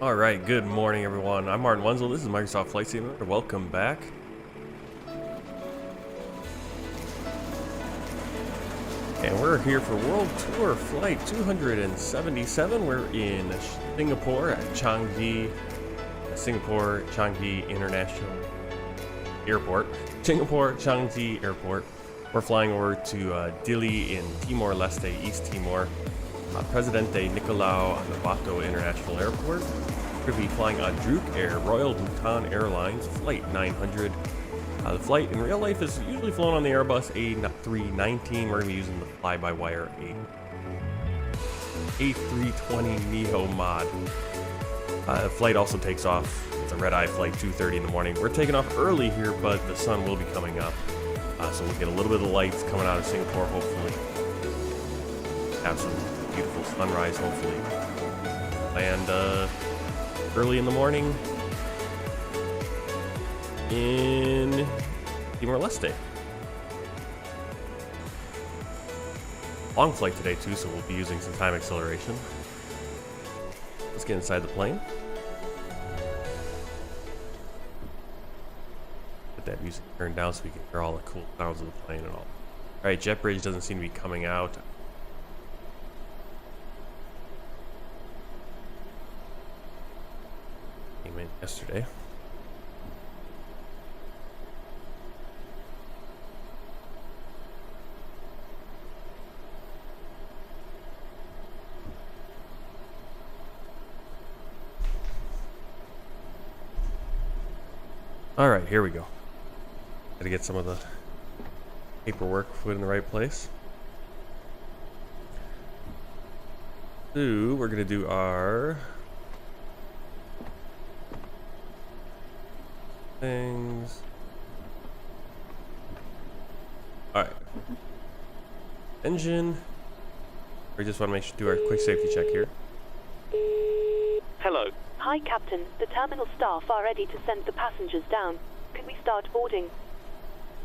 All right, good morning, everyone. I'm Martin Wenzel. This is Microsoft Flight Simulator. Welcome back. And we're here for World Tour Flight 277. We're in Singapore at Changi, Changi International Airport. Singapore Changi Airport. We're flying over to Dili in Timor-Leste, East Timor. Presidente Nicolau on Lobato International Airport. We're going to be flying on Drukair Royal Bhutan Airlines Flight 900. The flight in real life is usually flown on the Airbus A319. We're going to be using the FlyByWire A320 Neo mod. The flight also takes off. It's a red-eye flight, 2:30 in the morning. We're taking off early here, but the sun will be coming up. So we'll get a little bit of lights coming out of Singapore, hopefully. Have some beautiful sunrise, hopefully. And early in the morning in Timor-Leste. Long flight today too, so we'll be using some time acceleration. Let's get inside the plane. Get that music turned down so we can hear all the cool sounds of the plane and all. Alright, jet bridge doesn't seem to be coming out. Came in yesterday. All right, here we go. Got to get some of the paperwork put in the right place. So we're gonna do our things. All right. Engine. We just want to make sure to do our quick safety check here. Hello. Hi, Captain. The terminal staff are ready to send the passengers down. Can we start boarding?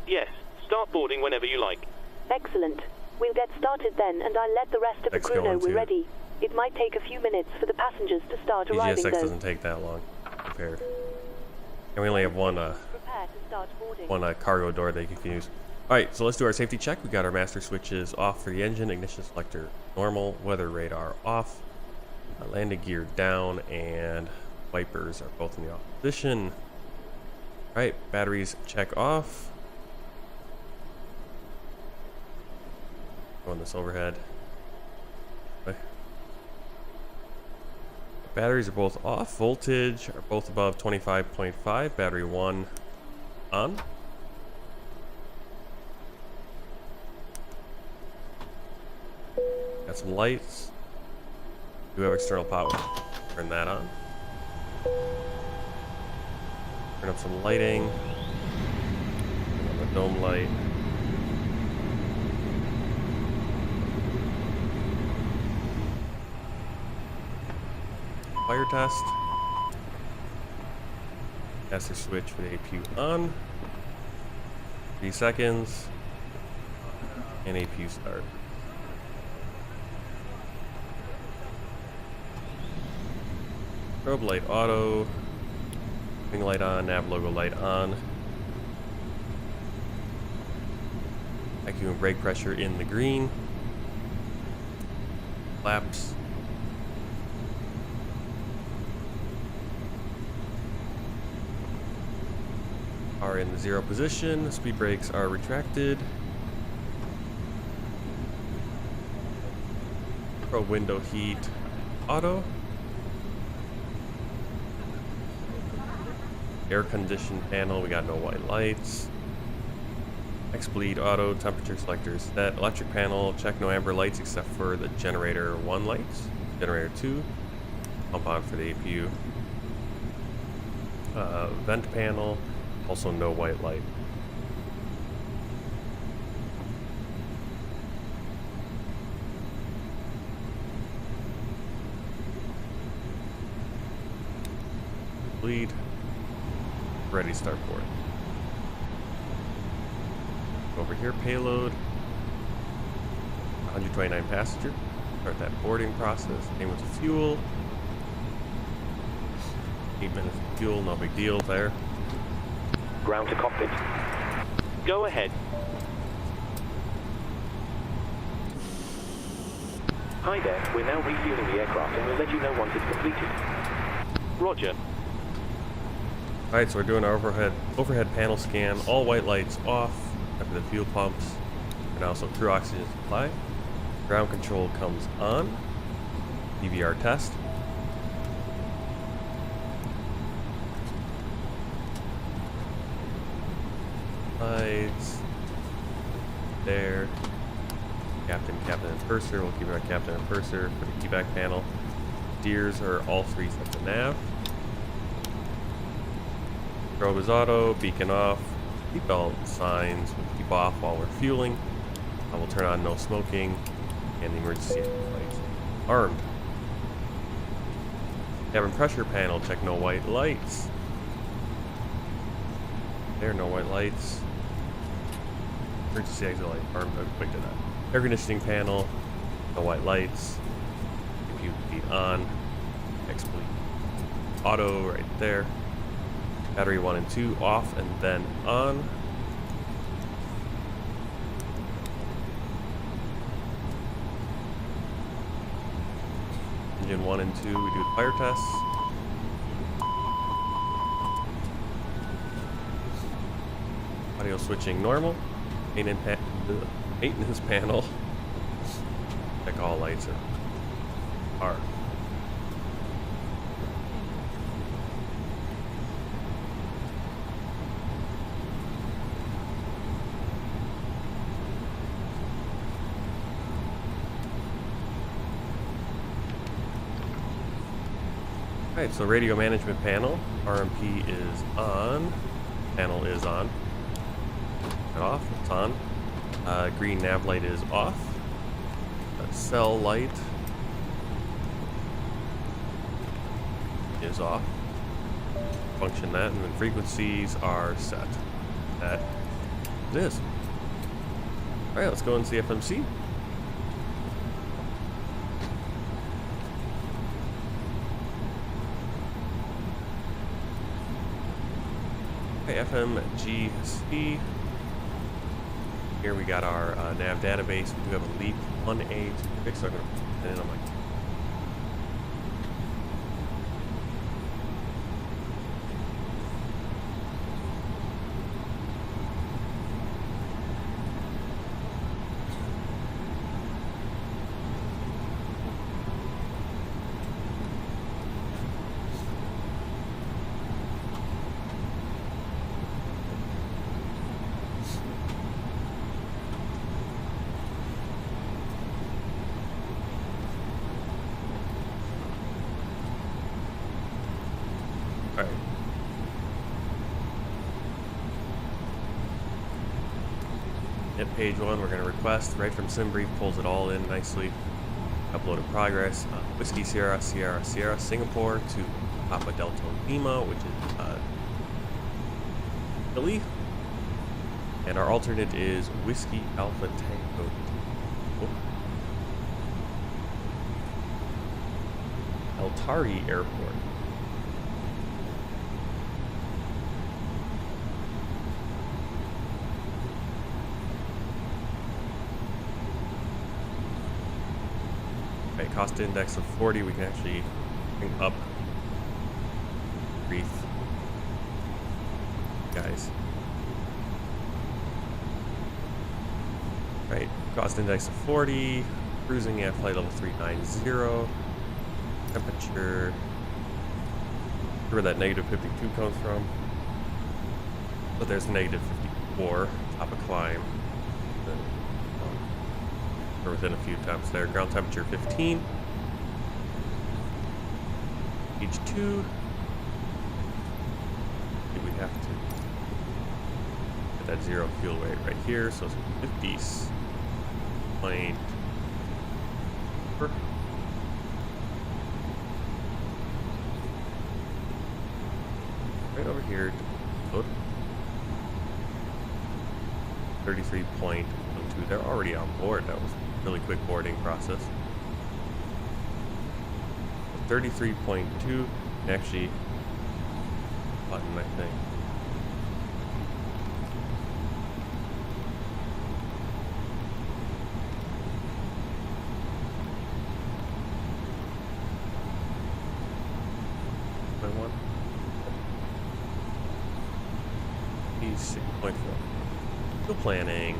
Yes, start boarding whenever you like. Excellent. We'll get started then, and I'll let the rest of the crew know we're ready. It might take a few minutes for the passengers to start arriving, though. EGSX doesn't take that long. Compared. And we only have one cargo door that you can use. Alright, so let's do our safety check. We got our master switches off for the engine, ignition selector normal, weather radar off, landing gear down, and wipers are both in the off position. Alright, batteries check off. Go on this overhead. Okay. Batteries are both off. Voltage are both above 25.5. Battery 1 on. Got some lights. Do have external power. Turn that on. Turn up some lighting. Turn on the dome light. Fire test. Master switch for the APU on. 3 seconds. And APU start. Strobe light auto. Wing light on. Nav logo light on. Vacuum and brake pressure in the green. Flaps. Are in the 0 position. Speed brakes are retracted. Pro window heat auto. Air condition panel, we got no white lights. X-bleed auto, temperature selector is set. Electric panel, check no amber lights except for the generator 1 lights. Generator 2, pump on for the APU. Vent panel, also no white light. Bleed. Ready to start board. Over here, payload. 129 passenger. Start that boarding process. Name with fuel. 8 minutes of fuel, no big deal there. Ground to cockpit. Go ahead. Hi there, we're now refueling the aircraft and we'll let you know once it's completed. Roger. Alright, so we're doing our overhead panel scan. All white lights off after the fuel pumps. And also crew oxygen supply. Ground control comes on. DVR test. Lights. There. Captain, and purser. We'll keep it on captain and purser for the keyback panel. Steers are all 3 sets of nav. Strobe is auto, beacon off. Seatbelt signs will keep off while we're fueling. We'll turn on no smoking and the emergency exit lights. Armed. Cabin pressure panel, check no white lights. There, no white lights. Emergency exit light, armed, quick to that. Air conditioning panel, no white lights. Compute feed on. Expleet. Auto right there. Battery 1 and 2 off and then on. Engine 1 and 2, we do the fire tests. Audio switching normal. Maintenance panel. Check all lights are. Alright, so radio management panel. RMP is on. Panel is on. Off, it's on. Green nav light is off. Cell light is off. Function that, and then frequencies are set. That it is. Alright, let's go and see FMC. Okay, FMGC. Here we got our nav database. We do have a leap 1A to fix, so I'm going to put it in on my. Alright. At page 1, we're going to request right from SimBrief, pulls it all in nicely. Uploaded progress. Whiskey Sierra, Sierra, Sierra, Singapore to Papa Delta Lima, which is Dili. And our alternate is Whiskey Alpha Tango. Altari Airport. Okay, cost index of 40, we can actually bring up brief guys. Right, cost index of 40, cruising at flight level 390. Temperature, where that negative 52 comes from, but there's negative 54, top of climb, or within a few temps there. Ground temperature 15, page 2, we have to get that zero fuel rate right here, so it's 50.4. Right over here, load 33.02. They're already on board. That was a really quick boarding process. 33.2. Actually button, I think. One. 6.4. Still planning.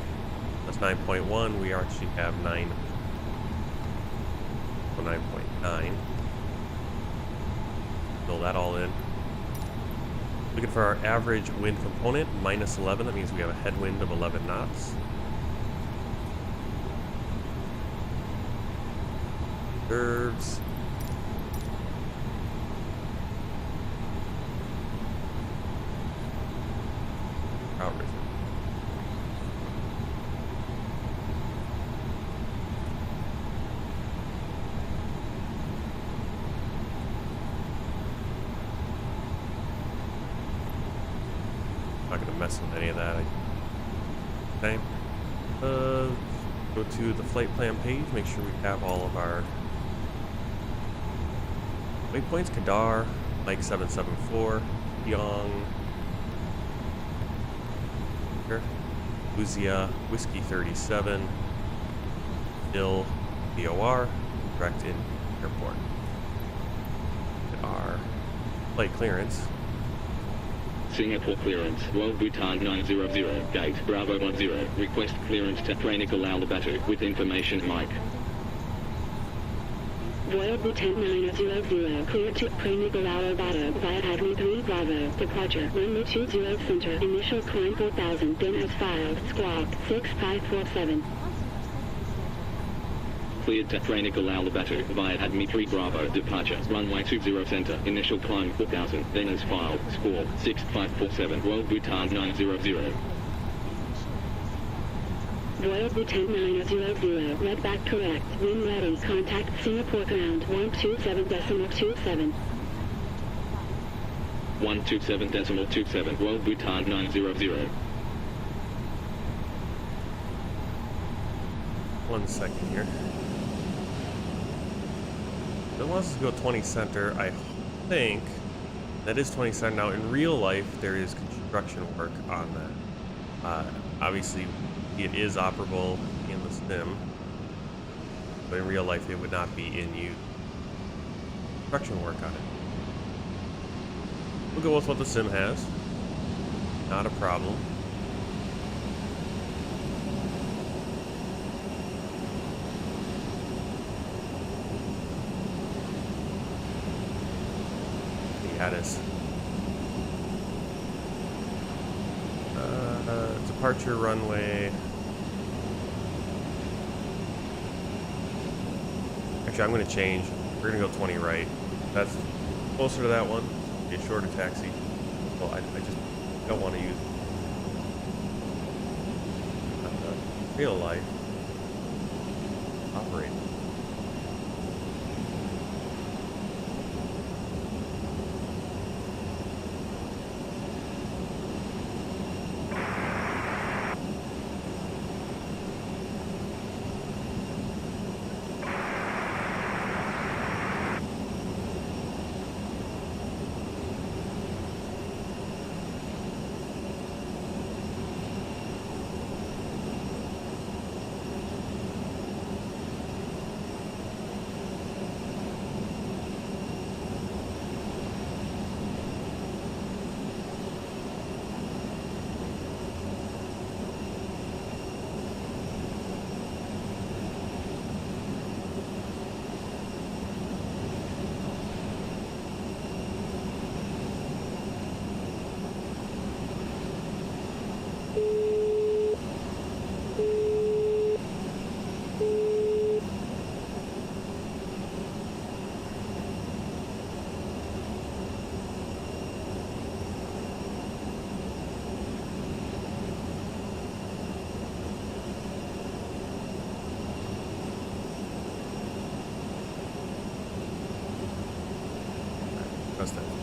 That's 9.1. We actually have 9.9. Fill that all in. Looking for our average wind component, -11. That means we have a headwind of 11 knots. Curves. Outrigger. Not gonna mess with any of that. Okay. Go to the flight plan page. Make sure we have all of our waypoints. Kadar, Mike 774, Yong, Luzia, Whiskey 37, Dill, BOR, direct in airport. Our flight clearance. Singapore clearance, World Bhutan 900, gate Bravo 10, request clearance to Nicolau Lobato with information Mike. Royal Bhutan 900, clear to Nicolau Lobato via Admin 3 Bravo, departure, runway 20 center, initial climb 4000, then as filed, squawk 6547. Cleared to Nicolau Lobato via Admin 3 Bravo, departure, runway 20 center, initial climb 4000, then as filed, squawk 6547, World Bhutan 900. Royal Bhutan 900, red back correct, wind ready, contact Singapore ground 127.27. 127.27, World Bhutan 900. 1 second here. It wants us to go 20 center. I think that is 20 center. Now, in real life, there is construction work on that. Obviously, it is operable in the sim, but in real life, it would not be in use. Construction work on it. We'll go with what the sim has. Not a problem. Hotas. Departure runway. Actually, I'm going to change. We're going to go 20 right. That's closer to that one. Be a shorter taxi. Well, I just don't want to use real life operating.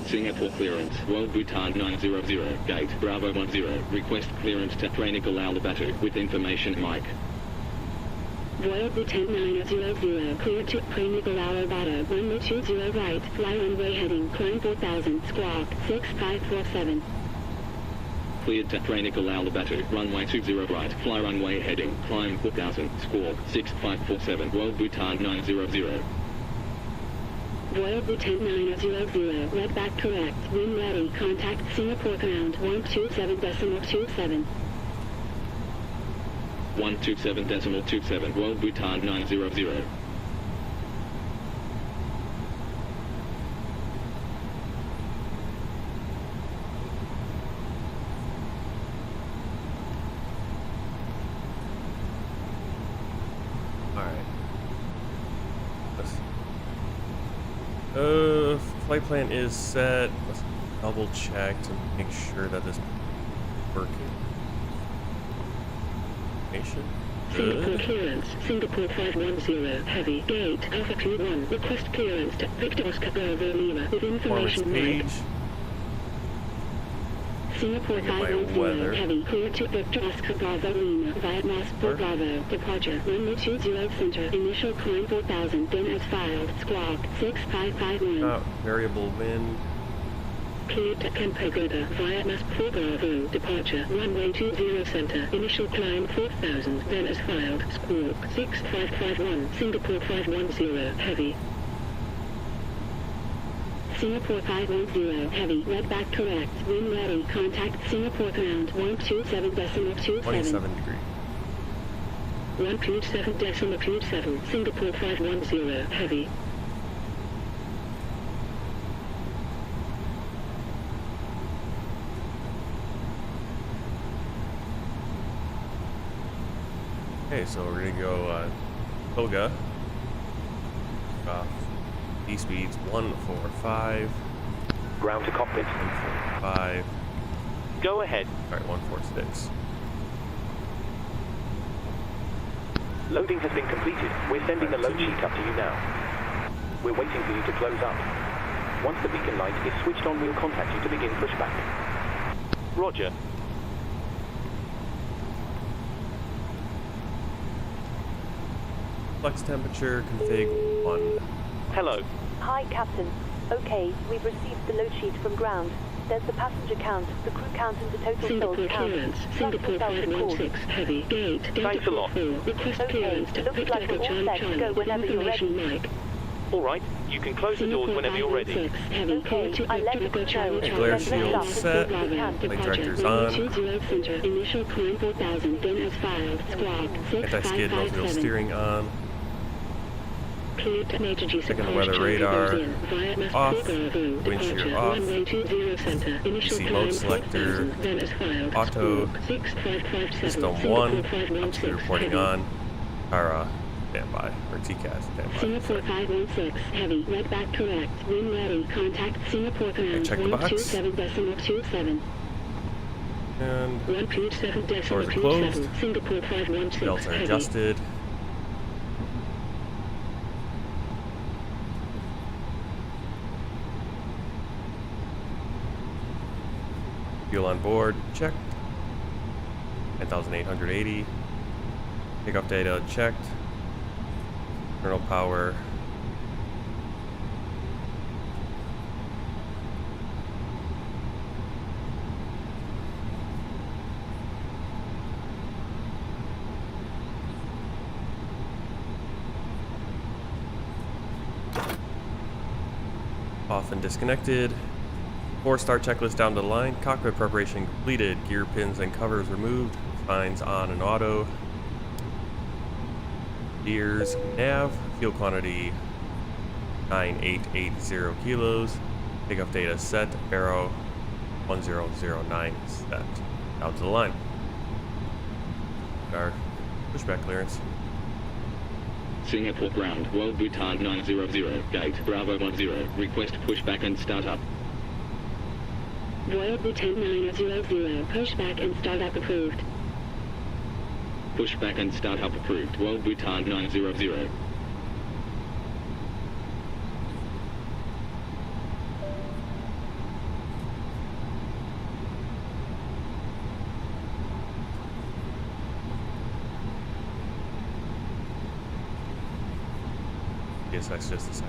Singapore clearance, World Bhutan 900, gate Bravo 10, request clearance to Nicolau Lobato with information Mike. Royal Bhutan 900, clear to Nicolau Lobato, 1020 right, fly runway heading, climb 4000, squawk, 6547. Cleared to Nicolau Lobato, runway 20 right, fly runway heading, climb 4000, squawk 6547, Royal Bhutan 900. Royal Bhutan 900, red back correct, wind ready, contact Singapore ground 127.27. 127.27, Royal Bhutan 900. Flight plan is set. Let's double check to make sure that this is working. Singapore clearance, Singapore 510, heavy, gate, Alpha Q1, request clearance to Victor Oscar Bravo Lima with information page. mark. Singapore 510, heavy, clear to Victor Oscar Bravo Lima, via Moscow Bravo, departure, runway 20 center, initial climb 4000, then as filed, squawk, 6551. Variable wind. Clear to Campagoda, via Moscow Bravo, departure, runway 20 center, initial climb 4000, then as filed, squawk, 6551, Singapore 510, heavy. Singapore 510, heavy, red back correct, wind ready, contact Singapore ground 127.27. 27 degree. 127.27, Singapore 510, heavy. Okay, so we're gonna go Toga. D speeds 145. Ground to cockpit. 145. Go ahead. Alright, 146. Loading has been completed. We're sending the load sheet up to you now. We're waiting for you to close up. Once the beacon light is switched on, we'll contact you to begin pushback. Roger. Flex temperature config 1. Hello. Hi, Captain. Okay, we've received the load sheet from ground. There's the passenger count, the crew count, and the total Singapore souls count. clearance, Singapore 516, heavy, gate, Thanks a lot. request Okay, clearance to looks Victor like we're all Charlie set to go Charlie with whenever you're information ready. mic. All right. You can close the doors whenever you're ready. Heavy, clear to I let Victor the crew Charlie know. Glare Let's shield start. set. Departure, Light directors runway on. 20 center, initial climb 4000, then as filed, squawk, Anti-skid nose wheel 6557. steering on. Cleared to Major G Checking the support weather Charlie radar. goes in, via Off. Moscow Bravo, Wind shear departure, off. runway 20 center, initial PC climb mode selector. 4000, then as filed, Auto. squawk, 6557, System Singapore 1. 516, Obviously reporting heavy. on. Or standby. Or TCAS standby. Singapore 516, heavy, red back correct, wind ready, contact Singapore ground check the box. 127.27. And 127.27, doors are closed. Singapore 516, belts are heavy. adjusted. Fuel on board, checked. 10,880. Takeoff data, checked. Internal power. Off and disconnected. 4-star checklist down the line. Cockpit preparation completed. Gear pins and covers removed. Signs on and auto. Gears, nav. Fuel quantity 9880 kilos. Takeoff data set. Arrow 1009 set. Out to the line. Our pushback clearance. Singapore ground, Royal Bhutan 900, gate, Bravo 10, request pushback and startup. Royal Bhutan 900, pushback and startup approved. Pushback and startup approved, Royal Bhutan 900. WSSS just a sec.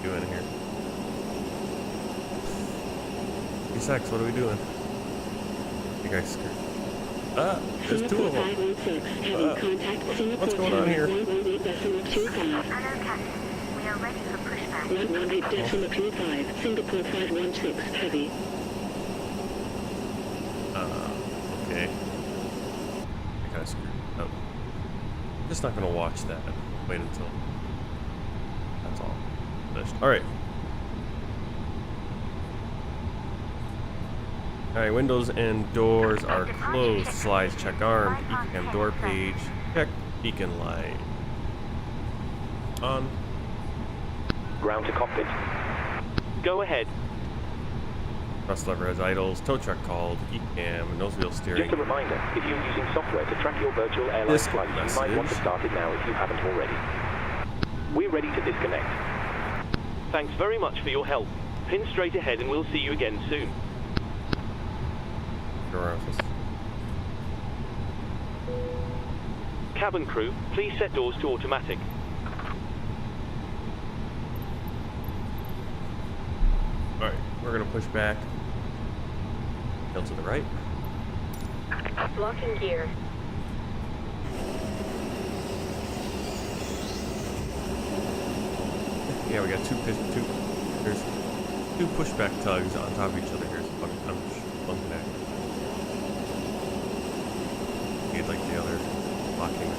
Doing here? Sex, what are we doing? I think I screwed. Ah, there's two of them. What's going on here? 118.25. We are ready for pushback. 118.25. Singapore 516 heavy. Okay. I kinda screwed up. I'm just not gonna watch that. Wait until that's all. Alright. Alright, windows and doors are closed. Slides check armed. ECAM door page. Check beacon light. On. Ground to cockpit. Go ahead. Thrust lever has idles. Tow truck called. ECAM. Nose wheel steering. Just a reminder, if you're using software to track your virtual airline flights, you might want to start it now if you haven't already. We're ready to disconnect. Thanks very much for your help. Pin straight ahead and we'll see you again soon. Cabin crew, please set doors to automatic. Alright, we're gonna push back. Hill to the right. Locking gear. Yeah, we got there's two pushback tugs on top of each other here. So I'm bunking back. Need like the other locking.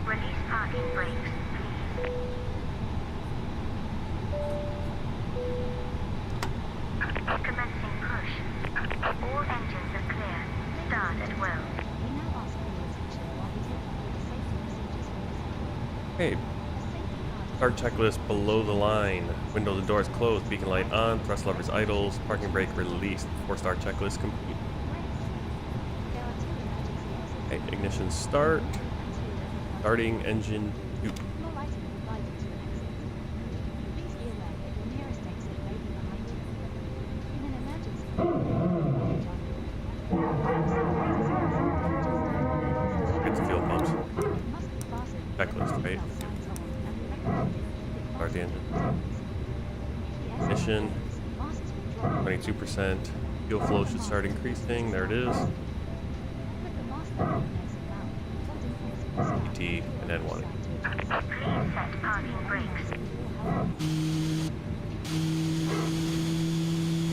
Release parking brakes, please. Commencing push. All engines are clear. Start at will. Hey. Start checklist below the line. Windows and doors closed. Beacon light on. Thrust levers idles. Parking brake released. 4-star checklist complete. Okay, ignition start. Starting engine 2. Get the fuel pumps. Checklist, right? Start the engine. Ignition. 22%. Fuel flow should start increasing. There it is. PT and then 1. Please set parking brakes.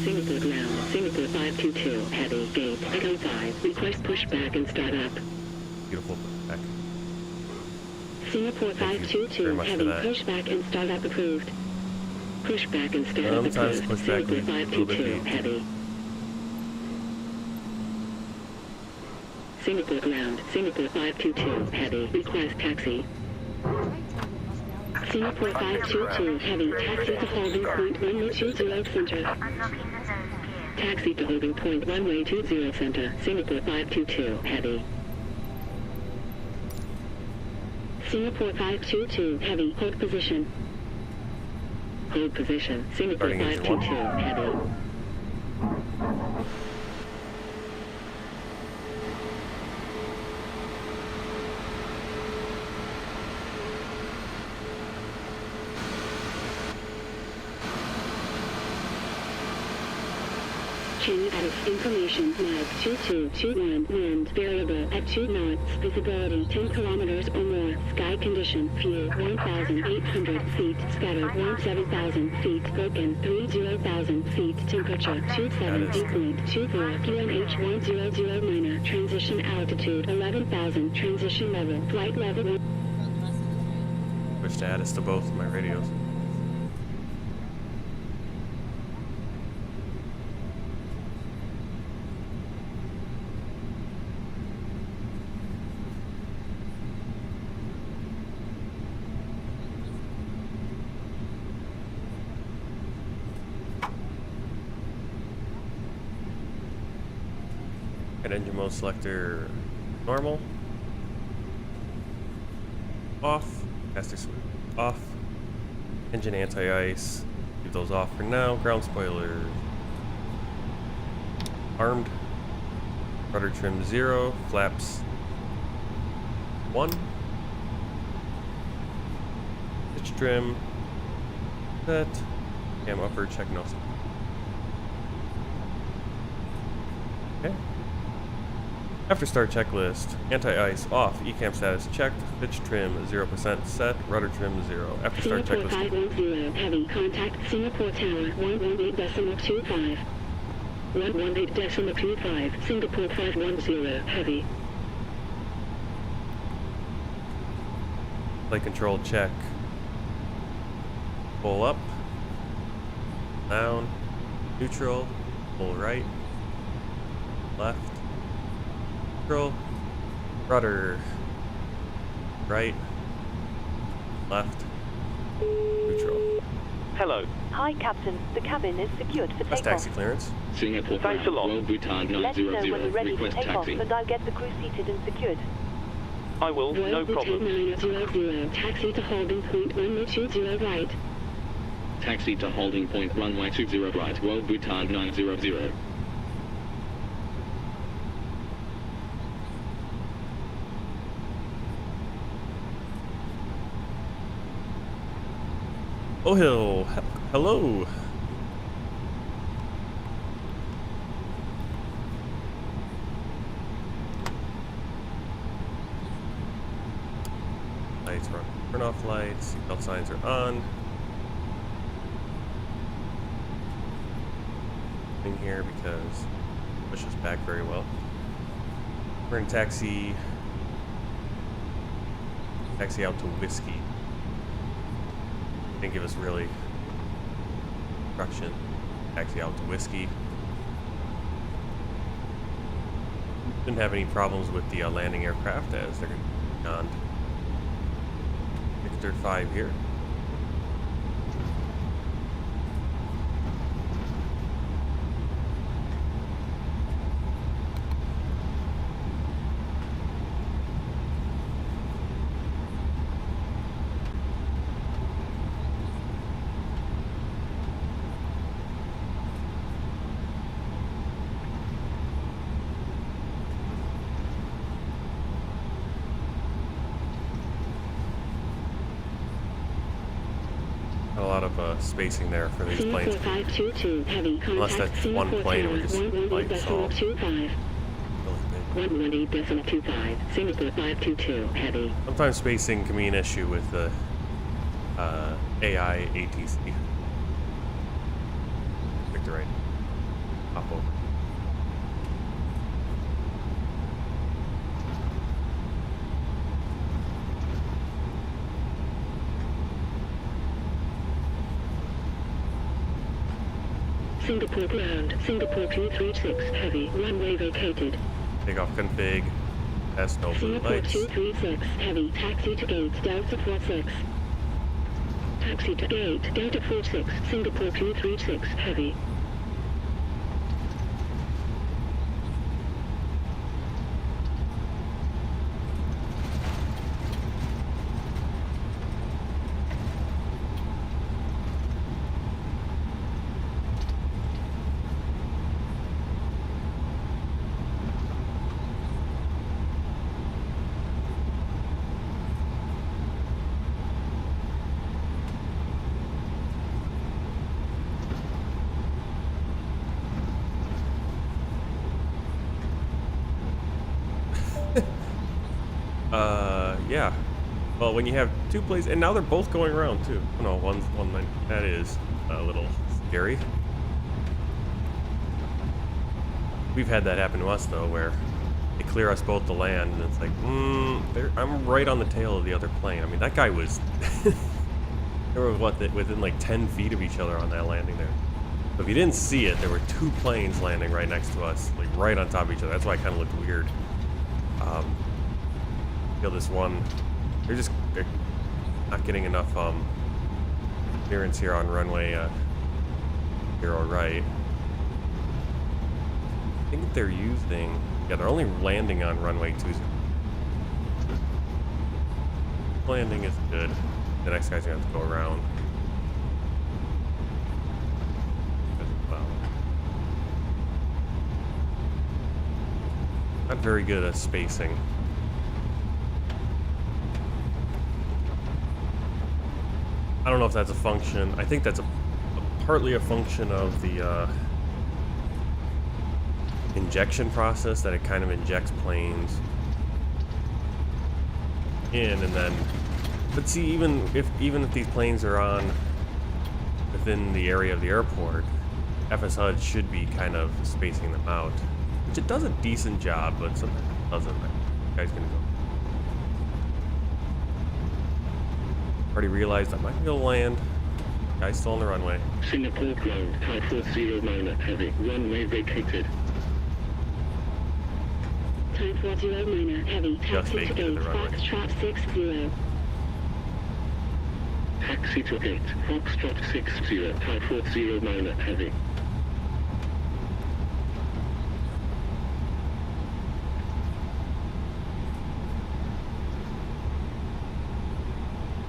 Singapore ground, Singapore 522, heavy, gate, Echo 5, request pushback and start up. Beautiful pushback. Singapore 522, heavy, pushback and start up approved. Pushback and start up Sometimes approved. pushback Singapore needs a little bit 522, of heavy. Singapore ground, Singapore 522, heavy, request taxi. Singapore 522, heavy, taxi to holding point 120 center. Taxi to holding point 120 center, Singapore 522, heavy. Singapore 522, heavy, hold position. Hold position, Singapore 522, heavy. Change status information. Nav 2221. Wind variable at 2 knots. Visibility 10 kilometers or more. Sky condition. Fuel 1,800 feet. Scattered 17,000 feet. Broken 30,000 feet. Temperature 278.24 QNH 1009. Transition altitude 11,000. Transition level. Flight level 1. Switch status to both of my radios. Engine mode selector normal, off, caster switch off, engine anti-ice, leave those off for now, ground spoiler armed, rudder trim 0, flaps 1, pitch trim set, cam upper check no. Okay. After start checklist, anti-ice off, ECAM status checked, pitch trim 0% set, rudder trim 0. After start Singapore checklist. 510, heavy, contact Singapore Tower 118.25. 118.25, Singapore 510, heavy. Flight control check. Pull up, down, neutral, pull right, left, neutral, rudder, right, left, neutral. Hello. Hi, Captain. The cabin is secured for That's takeoff. taxi clearance. Singapore Thanks a lot. World Bhutan Let me know when you're 900. ready to Request take off, taxi. and I'll get the crew seated and secured. I will, no problem. 900, taxi to holding point runway 20 right. Taxi to holding point runway 20 right. World Bhutan 900. Oh, hello. Lights are on. Turn off lights. Seatbelt signs are on. In here because it pushes back very well. We're in taxi out to Whiskey. Didn't give us really instruction. Taxi out to Whiskey. Didn't have any problems with the landing aircraft as they're on Victor 5 here. A lot of spacing there for these planes. Singapore 522, heavy, Unless contact that's one Singapore plane, Tower we just like saw 118.25. really big. 118.25, Singapore 522, heavy. Sometimes spacing can be an issue with the AI ATC. Victor right. Hop over. Singapore ground, Singapore 236, heavy, runway vacated. Takeoff config. Has no blue Singapore lights. 236, heavy, taxi to gate, Delta 46. Taxi to gate, Delta 46, Singapore 236, heavy. Yeah. Well, when you have two planes, and now they're both going around too. Oh, no, one's one line. That is a little scary. We've had that happen to us though, where they clear us both to land, and it's like, I'm right on the tail of the other plane. I mean, that guy was. They were within like 10 feet of each other on that landing there. So if you didn't see it, there were two planes landing right next to us, like right on top of each other. That's why it kind of looked weird. Feel this one. They're not getting enough clearance here on runway 0 right. I think they're using. Yeah, they're only landing on runway 20. Landing is good. The next guy's gonna have to go around. Well, not very good at spacing. I don't know if that's a function. I think that's partly a function of the injection process, that it kind of injects planes in and then. But see, even if these planes are on within the area of the airport, FSHUD should be kind of spacing them out, which it does a decent job, but sometimes it doesn't. Guy's gonna go. Already realized I might be able to land. Guy's still on the runway. Singapore ground, type 40 minor, heavy, runway vacated. Type 40 minor, heavy, Just taxi to vacated gate, the runway. Foxtrot 60. Taxi to gate, Foxtrot 60, type 40 minor, heavy.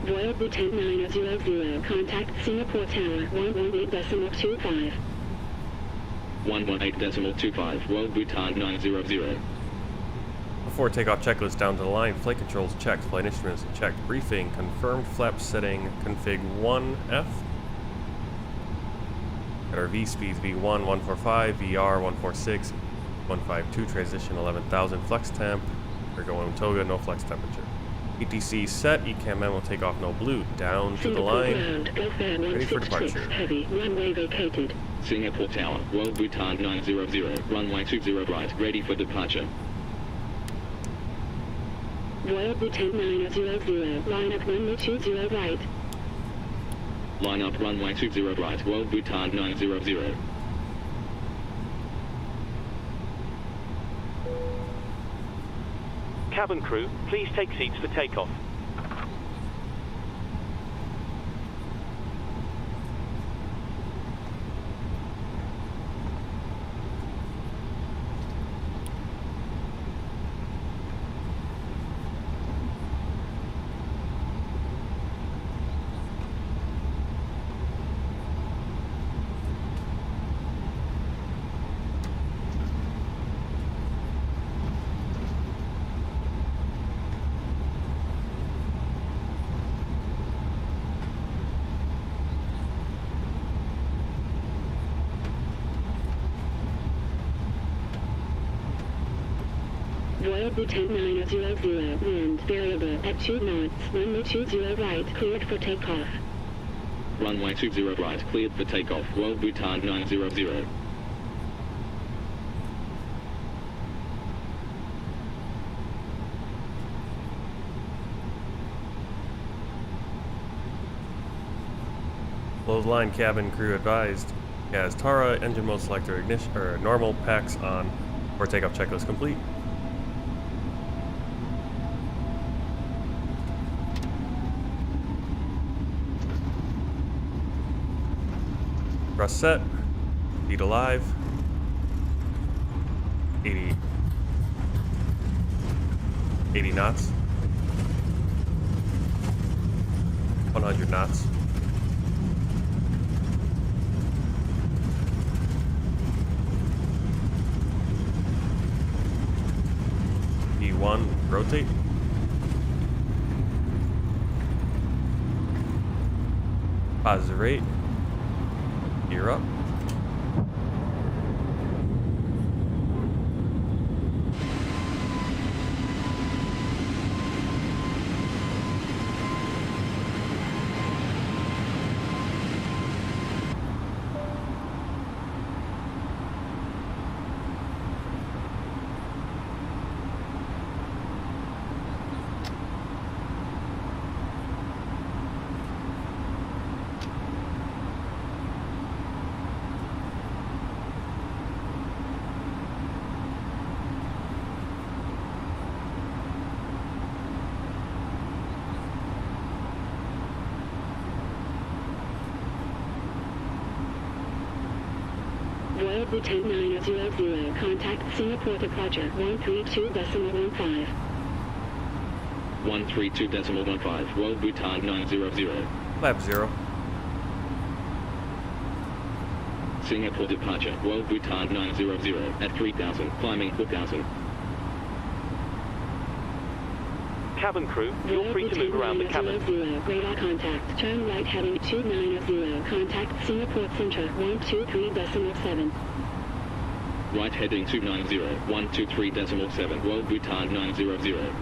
Royal Bhutan 900, contact Singapore Tower 118.25. 118.25, Royal Bhutan 900. Before takeoff checklist down to the line, flight controls checked, flight instruments checked, briefing, confirmed flap setting, config 1F. Got our V speeds V1, 145, VR 146, 152, transition 11,000, flex temp. We're going Toga, no flex temperature. ETC set, ECAM memo, takeoff no blue, down to the line. Ready for departure. Heavy, runway vacated. Singapore Tower, Royal Bhutan 900, runway 20 right, ready for departure. Royal Bhutan 900, line up runway 20 right. Line up runway 20 right, Royal Bhutan 900. Cabin crew, please take seats for takeoff. Royal Bhutan 900, wind variable at 2 knots, runway 20 right, cleared for takeoff. Runway 20 right, cleared for takeoff, Royal Bhutan 900. Close line, cabin crew advised. Gas Tara, engine mode selector, ignition, or normal, packs on, or takeoff checklist complete. Thrust set, speed alive, 80 knots, 100 knots. E1, rotate. Positive rate. Gear up. Bhutan 900, contact Singapore departure 132.15. 132.15, World Bhutan 900. Flap 0. Singapore departure, World Bhutan 900, at 3000, climbing 4000. Cabin crew, you're free to move around the cabin. Radar contact, turn right heading 290, contact Singapore Center 123.7. Right heading 290, 123.7, World Bhutan 900.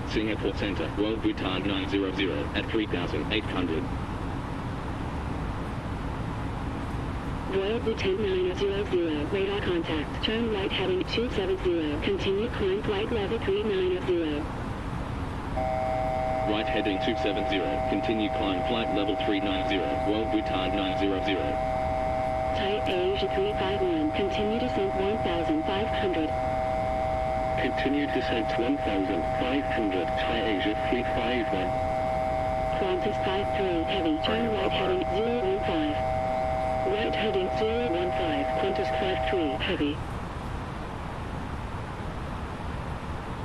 Singapore Center, World Bhutan 900, at 3800. Royal Bhutan 900, radar contact, turn right heading 270, continue climb flight level 390. Right heading 270, continue climb flight level 390, World Bhutan 900. Thai Asia 351, continue descent 1500. Continue descent 1500, Thai Asia 351. Qantas 53, heavy, turn right heading 015. Right heading 015, Qantas 53, heavy.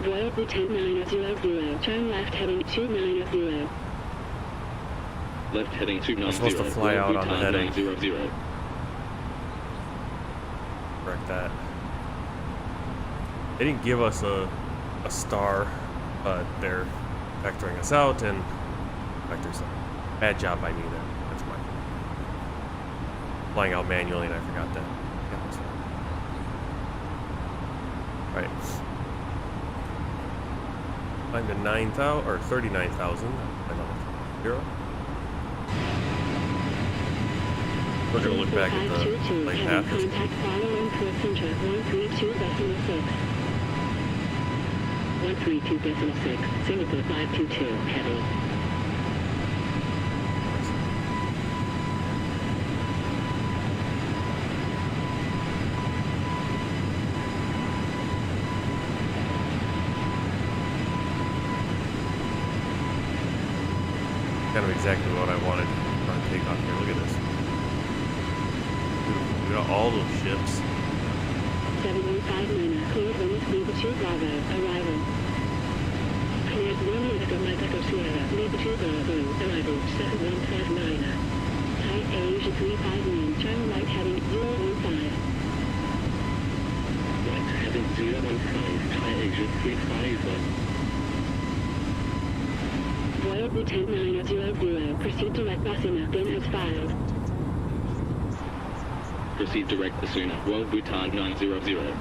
Royal Bhutan 900, turn left heading 290. Left heading 290, I'm supposed to fly World out on the Bhutan heading. 900. Correct that. They didn't give us a star, but they're vectoring us out, and vectors. Bad job by me there. That's my flying out manually, and I forgot that. Yeah, that's right. Right. Climb to 9,000 or 39,000. Another 0. We're gonna look back at the flight path. Contact following Port Center 132.6. 132.6, Singapore 522, heavy. Kind of exactly what I wanted on takeoff here. Look at this. We got all those ships. 715 cleared Venice Lima 2 Bravo, arrival. Cleared Romeo Echo Sierra, Lima 2 Bravo, arrival 7159. Thai Asia 351, turn right heading 015. Right heading 015, Thai Asia 351. Royal Bhutan 900, proceed direct Basina, then as filed. Proceed direct Basuna, World Bhutan 900.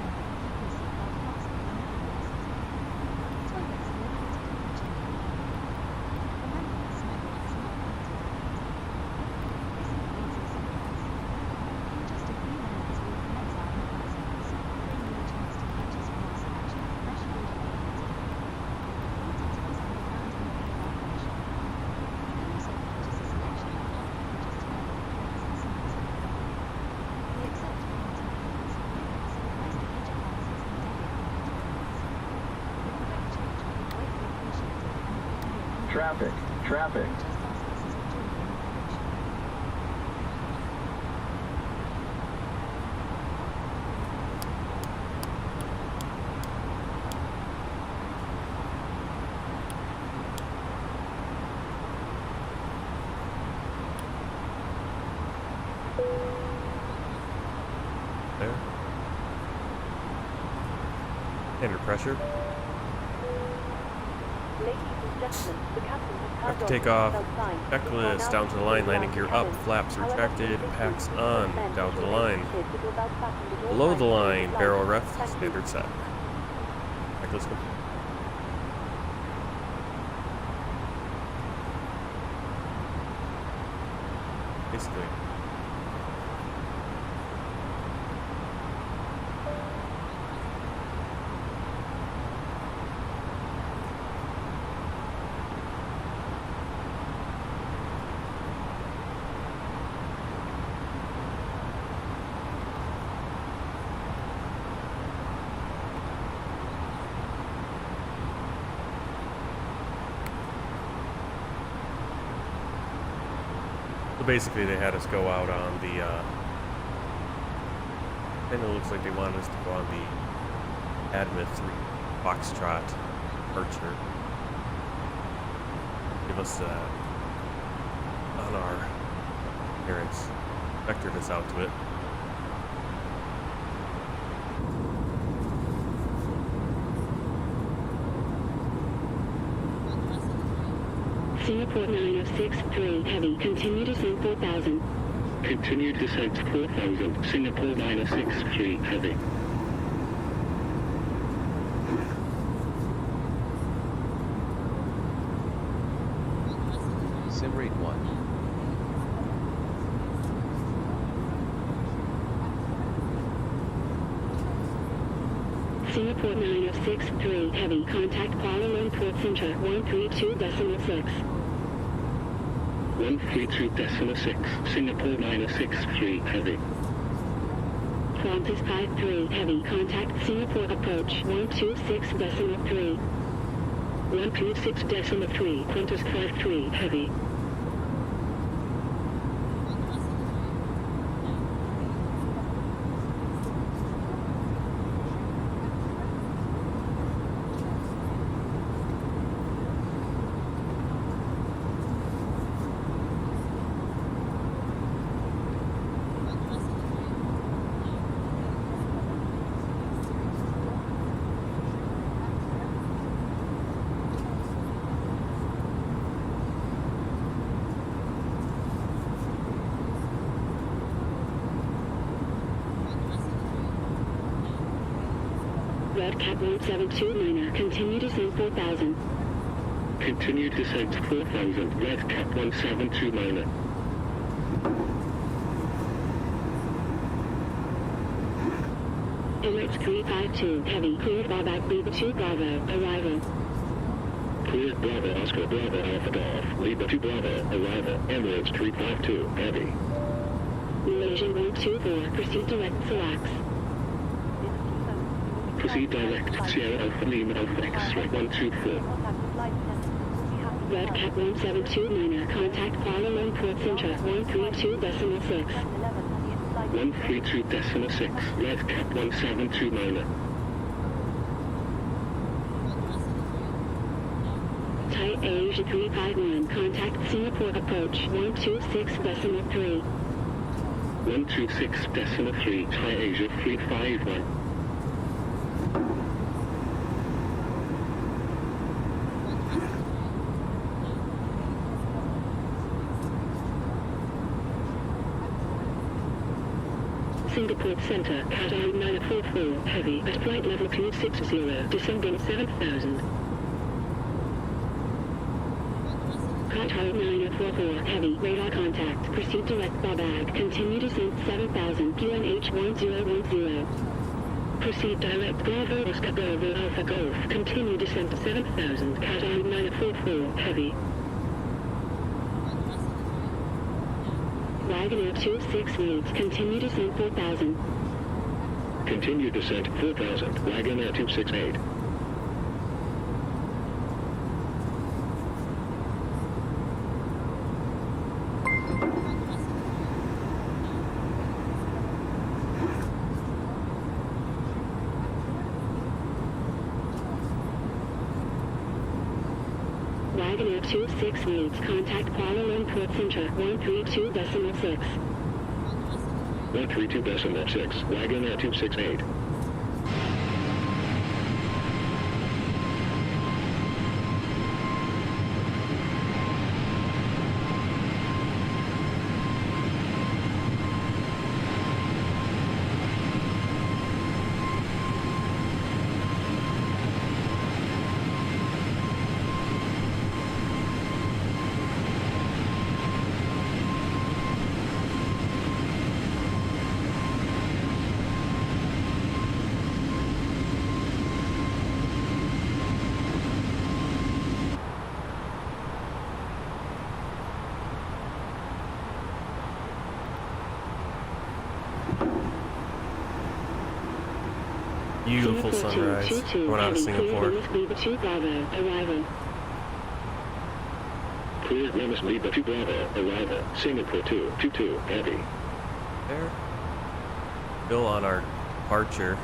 Traffic. There. Under pressure. Ladies and gentlemen, the captain has Have to turned take off off. the sign. Checklist down to the line. Landing gear up. Flaps retracted. Packs on. Down to the line. Below the line. Barrel ref. Standard set. Checklist complete. Basically. basically they had us go out on the, and it looks like they wanted us to go on the Admit 3 Foxtrot Archer. Give us on our clearance. Vectored us out to it. Singapore 9063 heavy, continue descent 4000. Continued descent 4000, Singapore 9063 heavy. Sim rate 1. Singapore 9063 heavy, contact Kuala Lumpur Center 132.6. 132.6, Singapore 9063 heavy. Qantas 53 heavy, contact Singapore approach 126.3. 126.3, Qantas 53 heavy. Red Cap 1729, continue descent 4000. Continued descent 4000, Red Cap 1729. Emirates 352 heavy, cleared Baobab Lima 2 Bravo, arrival. Cleared Bravo Oscar Bravo Alpha Golf, Lima 2 Bravo, arrival, Emirates 352 heavy. Malaysian 124, proceed direct Salax. Proceed direct, Sierra Alpha Lima Alpha X-ray 124. Red Cap 1729, contact Kuala Lumpur Center 132.6. 132.6, Red Cap 1729. Thai Asia 351, contact Singapore approach 126.3. 126.3, Thai Asia 351. Singapore Center, Cathay 944, heavy, at flight level 260, descending 7000. Cathay 944, heavy, radar contact, proceed direct Babag, continue descent 7000, QNH 1010. Proceed direct Bravo Oscar Bravo Alpha Golf, continue descent 7000, Cathay 944, heavy. Wagonair 268, continue descent 4000. Continue descent 4000, Wagonair 268. Wagonair 268, contact Kuala Lumpur Center 132.6. 132.6, Wagonair 268. Beautiful sunrise going out of Singapore. Lima 2 Bravo, arrival. Clear Lima Lima 2 Bravo, arrival, Singapore 222, heavy. There. Still on our departure.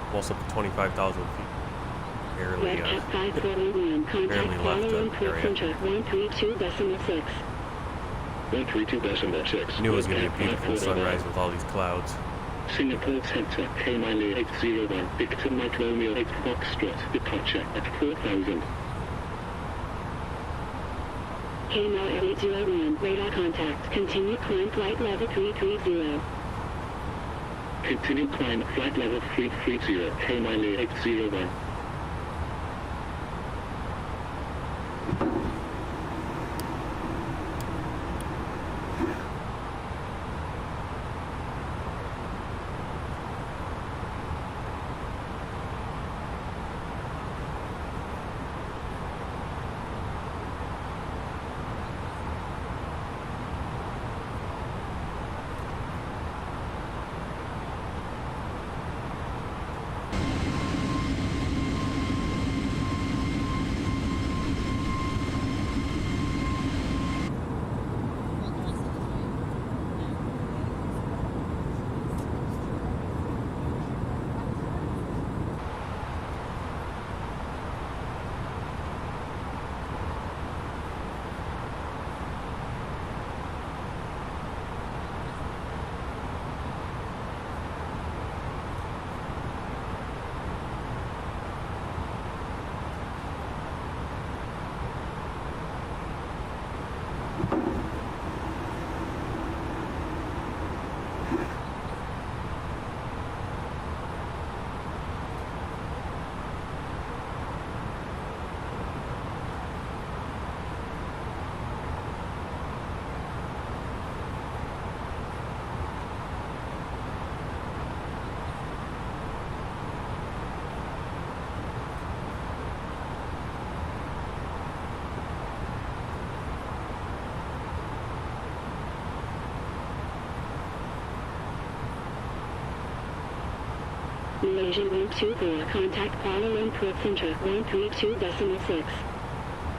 Almost up to 25,000 feet. Barely, Red Cap 5411, contact barely left follow the import area. center 132.6. 132.6. Knew it was going to be a beautiful sunrise with all these clouds. Singapore Center, K-Mile 801, Victor Mike Romeo 8 Foxtrot, departure at 4,000. K-Mile 801, radar contact, continue climb flight level 330. Continue climb flight level 330, K-Mile 801. Malaysia 124, contact Kuala Lumpur Center 132.6.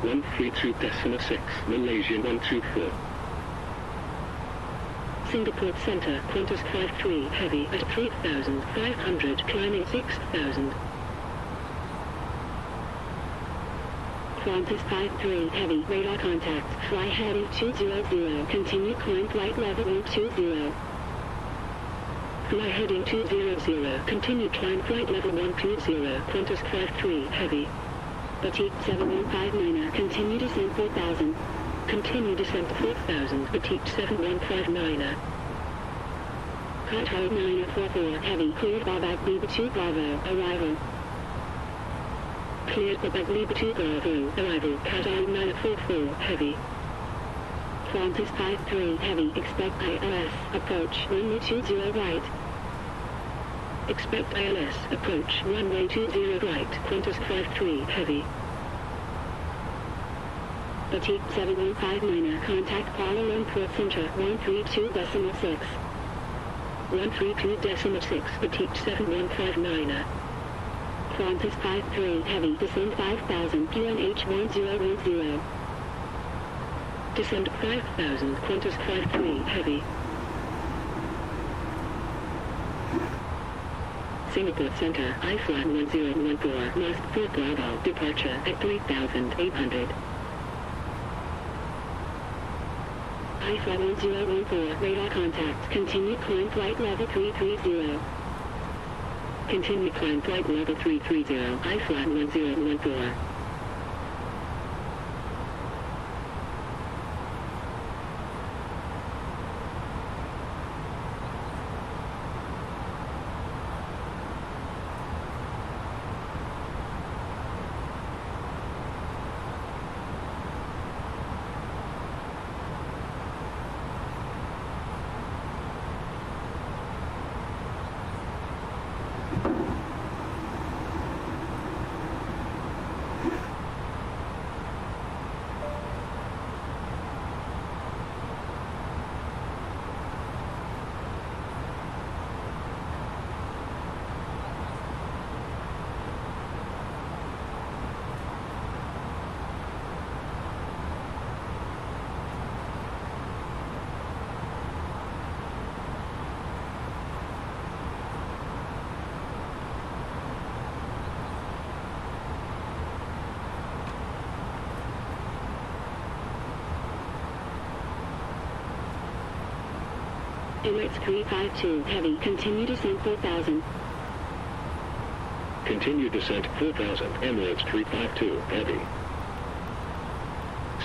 132.6, Malaysian 124. Singapore Center, Qantas 53, heavy at 3,500, climbing 6,000. Qantas 53, heavy, radar contact, fly heading 200, continue climb flight level 120. Fly heading 200, continue climb flight level 120, Qantas 53, heavy. Petite 7159, continue descent 4,000. Continue descent 4,000, Petite 7159. Qatar 944, heavy, cleared Babak Lima 2 Bravo, arrival. Cleared Babak Lima 2 Bravo, arrival, Qatar 944, heavy. Qantas 53, heavy, expect ILS, approach, runway 20 right. Expect ILS, approach, runway 20 right, Qantas 53, heavy. Petite 7159, contact Kuala Lumpur Center 132.6. 132.6, Petite 7159. Qantas 53, heavy, descend 5,000, QNH 1010. Descend 5,000, Qantas 53, heavy. Singapore Center, iFlight 1014, Mast 4 Bravo, departure at 3,800. iFlight 1014, radar contact, continue climb flight level 330. Continue climb flight level 330, iFlight 1014. Emirates 352 Heavy, continue descent 4000. Continue descent 4000, Emirates 352, Heavy.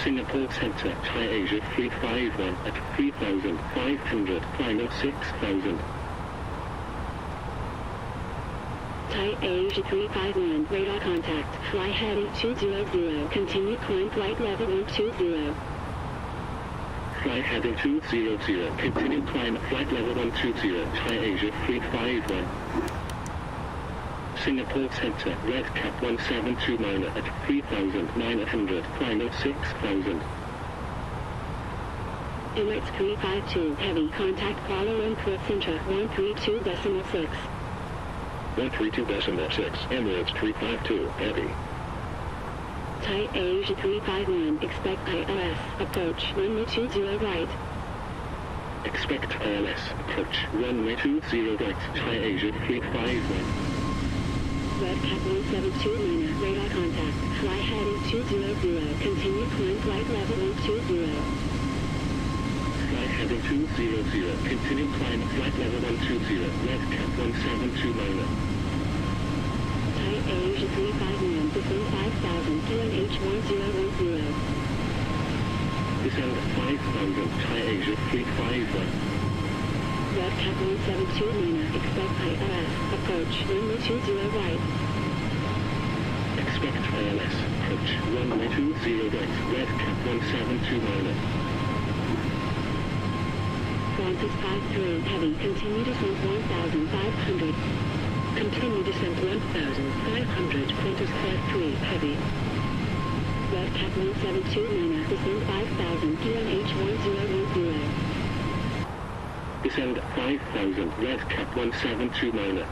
Singapore Center, Thai Asia 351 at 3500, final 6000. Thai Asia 351, radar contact, fly heading 200, continue climb flight level 120. Fly heading 200, continue climb flight level 120, Thai Asia 351. Singapore Center, red cap 172 minor at 3900, final 6000. Emirates 352, heavy, contact Kuala Lumpur Center 132.6. 132.6, Emirates 352, heavy. Thai Asia 351, expect ILS, approach, runway 20 right. Expect ILS, approach, runway 20 right, Thai Asia 351. Red cap 172 minor, radar contact, fly heading 200, continue climb flight level 120. Fly heading 200, continue climb flight level 120, red cap 172 minor. Thai Asia 351, descend 5000, QNH 1010. Descend 5000, Thai Asia 351. Red cap 172 minor, expect ILS, approach, runway 20 right. Expect ILS, approach, runway 20 right, red cap 172 minor. Qantas 53, heavy, continue descent 1500. Continue descent 1500, Qantas 53, heavy. Red cap 172 minor, descend 5000, QNH 1010. Descend 5000, red cap 172 minor.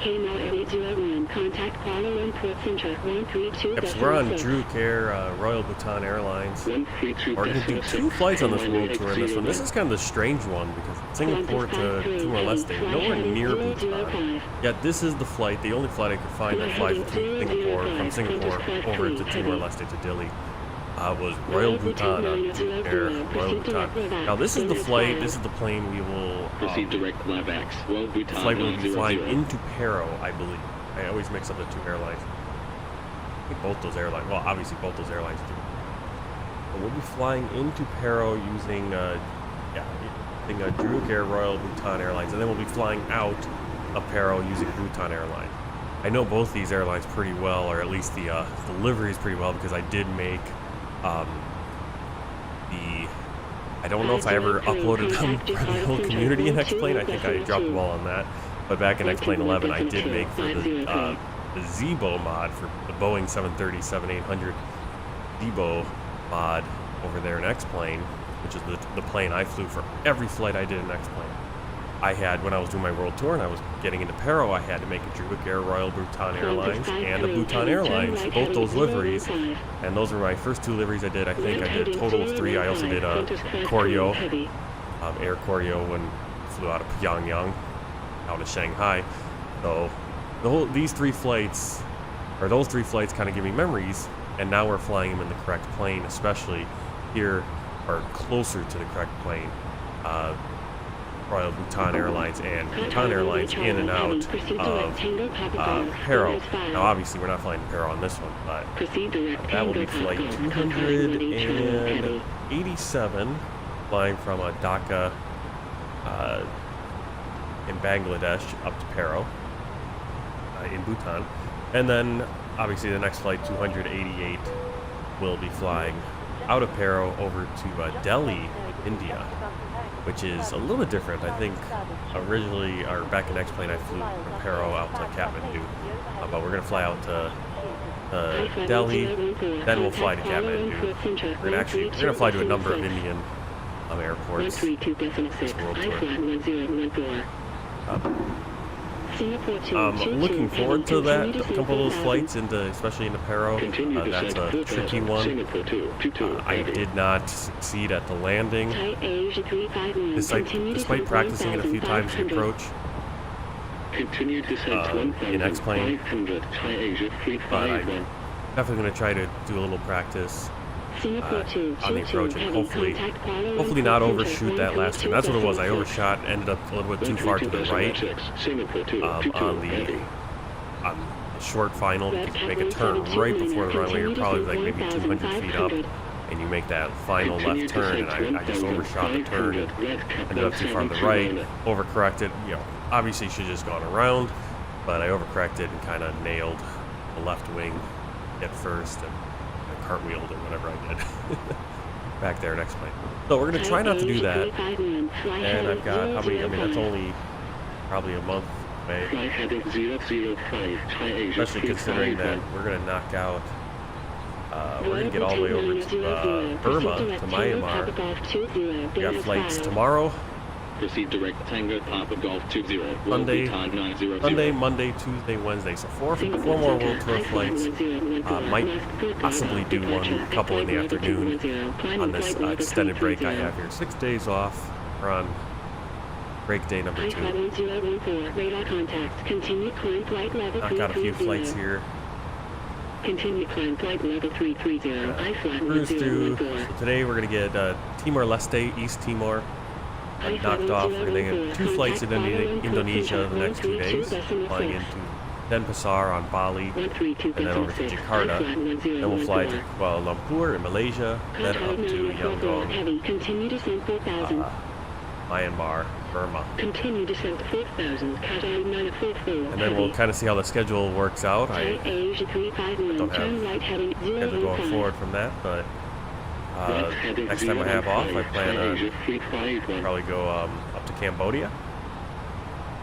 KML 801, contact Kuala Lumpur Center 132.6. Yep, so we're on Drukair, Royal Bhutan Airlines. 132. We're going to do 2 flights on this world tour in this one. This is kind of the strange one because Singapore to Timor-Leste, nowhere near Bhutan. Yet this is the flight, the only flight I could find that flies from Singapore over to Timor-Leste to Dili. Was Royal Bhutan Air, Royal Bhutan. Now this is the flight, this is the plane we will Proceed direct LAVAX, Royal Bhutan. flight will be flying into Pero, I believe. I always mix up the 2 airlines. I think both those airlines, well obviously both those airlines do. But we'll be flying into Pero using Drukair Royal Bhutan Airlines, and then we'll be flying out of Pero using Bhutan Airlines. I know both these airlines pretty well, or at least the liveries pretty well, because I did make I don't know if I ever uploaded them for the whole community in X-Plane. I think I dropped the ball on that. But back in X-Plane 11, I did make for the Zibo mod for the Boeing 737-800 Zibo mod over there in X-Plane, which is the plane I flew for every flight I did in X-Plane. I had, when I was doing my world tour and I was getting into Pero, I had to make a Drukair Royal Bhutan Airlines and a Bhutan Airlines, both those liveries. And those were my first 2 liveries I did. I think I did a total of 3. I also did Koryo, Air Koryo, when I flew out of Pyongyang, out of Shanghai. So those 3 flights kind of give me memories, and now we're flying them in the correct plane, especially here, or closer to the correct plane. Royal Bhutan Airlines and Bhutan Airlines in and out of Pero. Now obviously we're not flying to Pero on this one, but that will be flight 287, flying from Dhaka in Bangladesh up to Pero in Bhutan. And then obviously the next flight, 288, will be flying out of Pero over to Delhi, India, which is a little bit different. I think originally, or back in X-Plane, I flew from Pero out to Kathmandu, but we're going to fly out to Delhi, then we'll fly to Kathmandu. We're going to fly to a number of Indian airports this world tour. Looking forward to that, a couple of those flights, especially into Pero. That's a tricky one. I did not succeed at the landing, despite practicing it a few times in approach in X-Plane. But I'm definitely going to try to do a little practice on the approach, and hopefully not overshoot that last turn. That's what it was. I overshot, ended up a little bit too far to the right on the short final. You make a turn right before the runway. You're probably like maybe 200 feet up, and you make that final left turn, and I just overshot the turn and ended up too far to the right, overcorrected. You know, obviously should have just gone around, but I overcorrected and kind of nailed the left wing at first, and I cartwheeled or whatever I did back there next plane. So we're going to try not to do that, and I've got, how many, I mean, that's only probably a month away, especially considering that we're going to knock out, we're going to get all the way over to Burma, to Myanmar. We got flights tomorrow, Proceed direct Tango Papa Golf 20. Sunday, Monday, Tuesday, Wednesday. So four more World Tour flights. Might possibly do one couple in the afternoon on this extended break I have here. 6 days off. We're on break day number 2. Knock out a few flights here. Continue climb flight level 330. Cruise through. So today we're going to get Timor-Leste, East Timor. Knocked off. We're going to get 2 flights in Indonesia the next 2 days, flying into Denpasar on Bali, and then over to Jakarta. Then we'll fly to Kuala Lumpur in Malaysia, then up to Yangon, Myanmar, Burma. Continue descent 4000, and then we'll kind of see how the schedule works out. I don't have schedule going forward from that, but next time I have off, I plan on probably go up to Cambodia,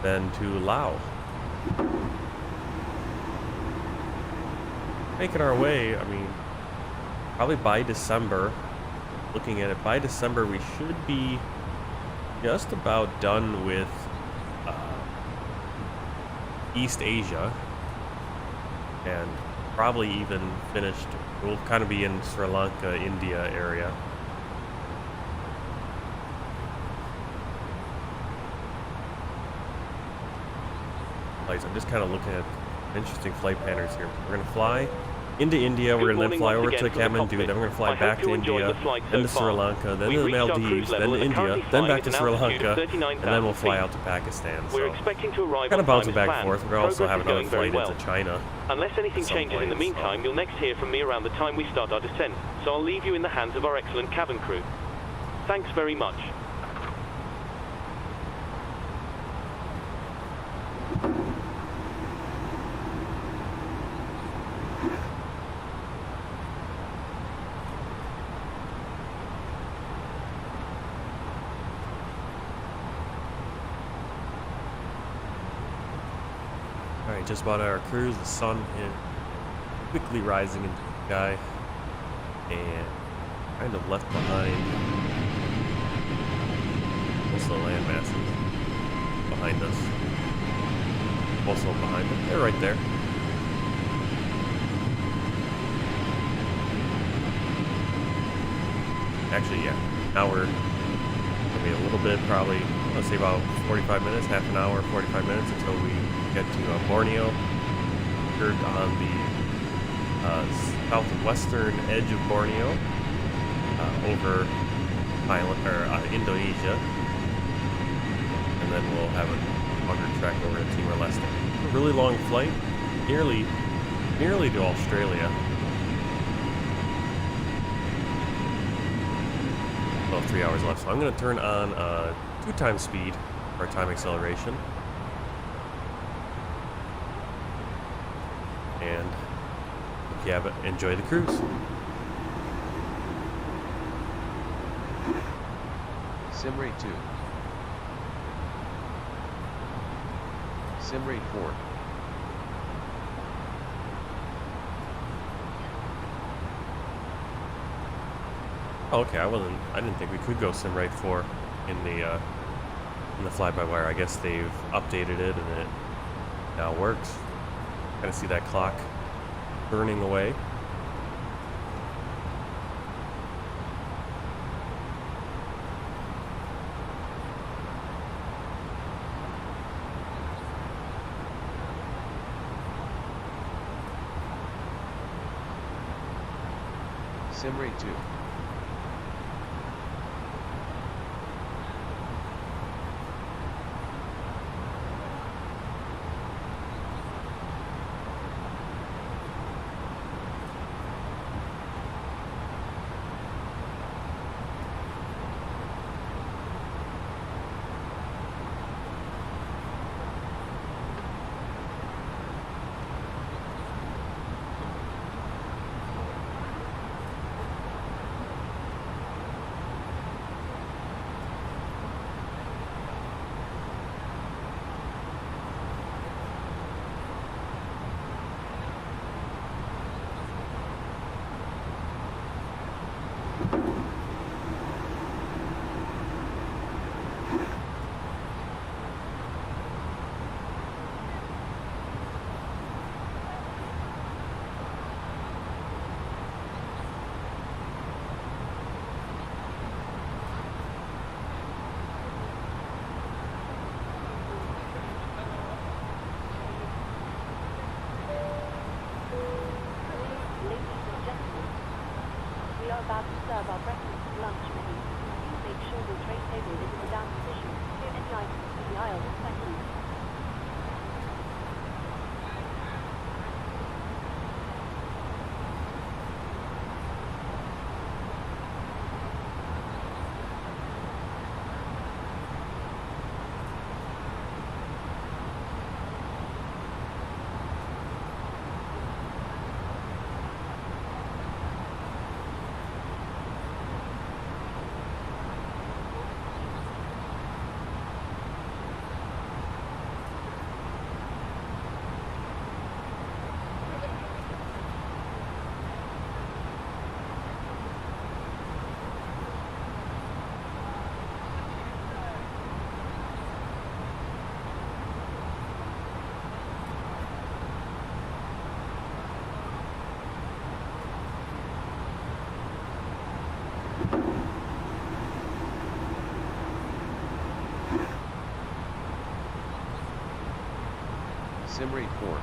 then to Laos. Making our way, I mean, probably by December, looking at it, by December we should be just about done with East Asia, and probably even finished. We'll kind of be in Sri Lanka, India area. I'm just kind of looking at interesting flight patterns here. We're going to fly into India, we're going to then fly over to Kathmandu, then we're going to fly back to India, then to Sri Lanka, then to the Maldives, then to India, then back to Sri Lanka, and then we'll fly out to Pakistan. So kind of bouncing back and forth. We're going to also have another flight into China. Unless anything changes in the meantime, you'll next hear from me around the time we start our descent, so I'll leave you in the hands of our excellent cabin crew. Thanks very much. Alright, just about our cruise. The sun is quickly rising into the sky and kind of left behind most of the land masses behind us. Also behind them. They're right there. Actually, yeah. Now we're going to be a little bit, probably, let's say about 45 minutes, half an hour, 45 minutes until we get to Borneo. We're on the southwestern edge of Borneo, over Thailand, or Indonesia, and then we'll have a longer trek over to Timor-Leste. A really long flight, nearly to Australia. About 3 hours left, so I'm going to turn on 2x speed for time acceleration. And yeah, but enjoy the cruise. Sim rate 2. Sim rate 4. Oh, okay, I didn't think we could go sim rate 4 in the fly-by-wire. I guess they've updated it and it now works. Kind of see that clock burning away. Sim rate 2. About to serve our breakfast and lunch menu. Please make sure the tray table is in the down position. Clear any items to the aisle. Thank you. Sim rate 4.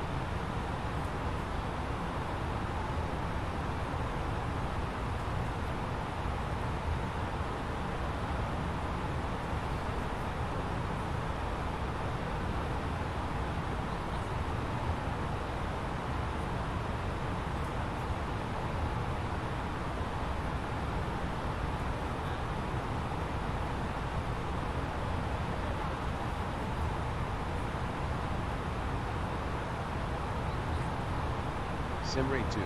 Sim rate 2.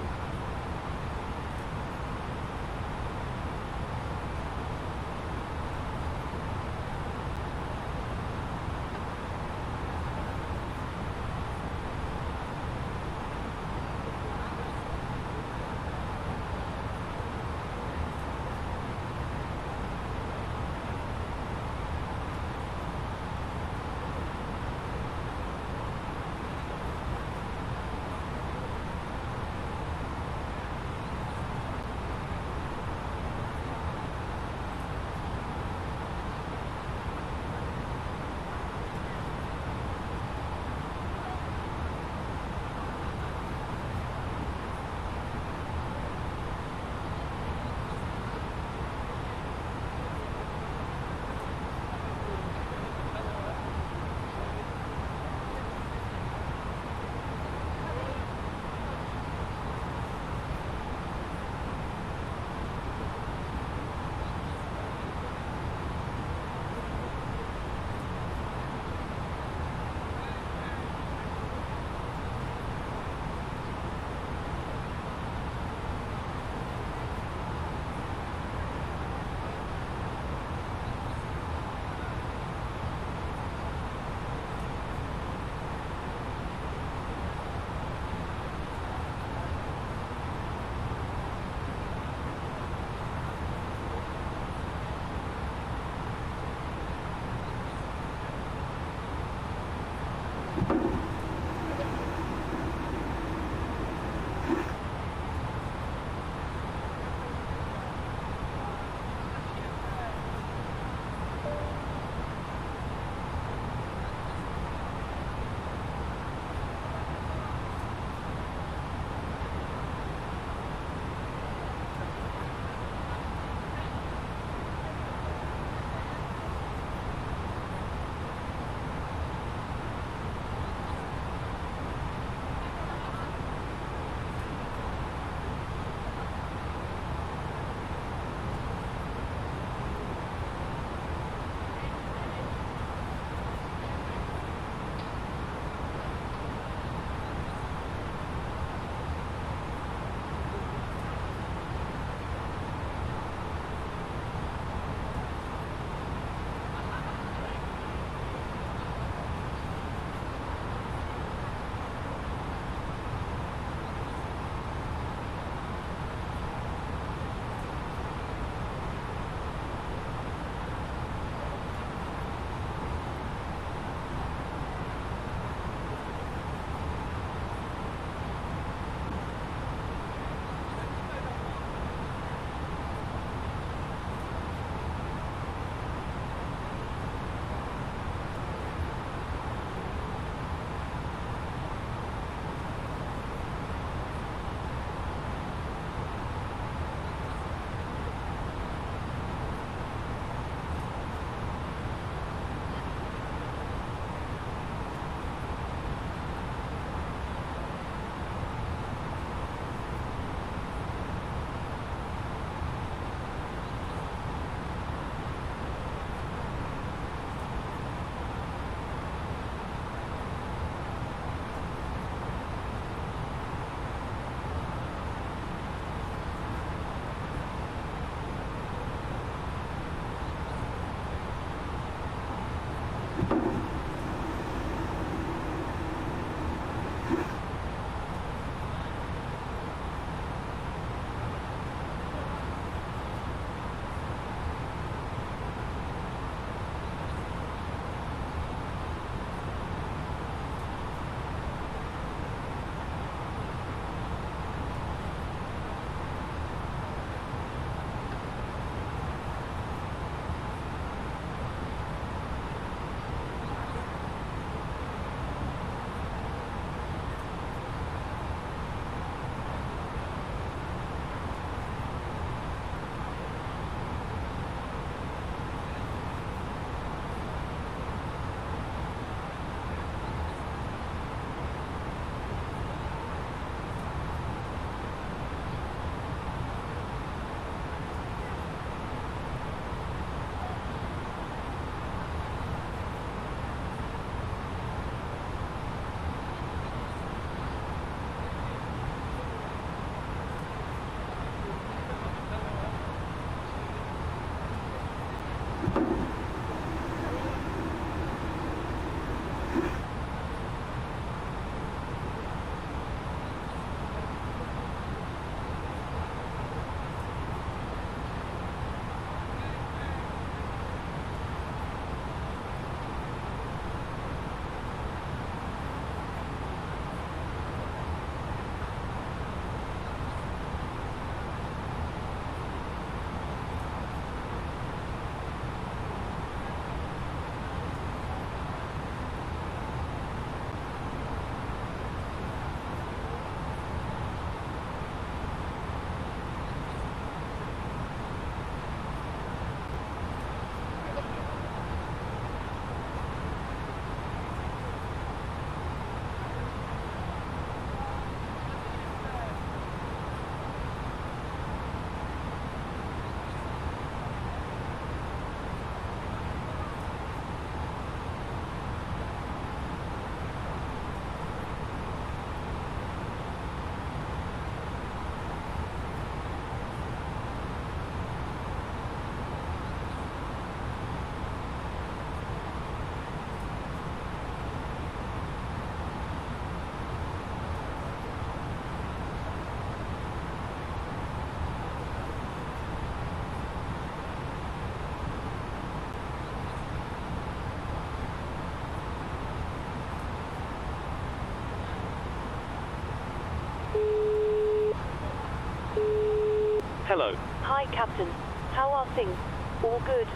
Hello. Hi, Captain. How are things? All good?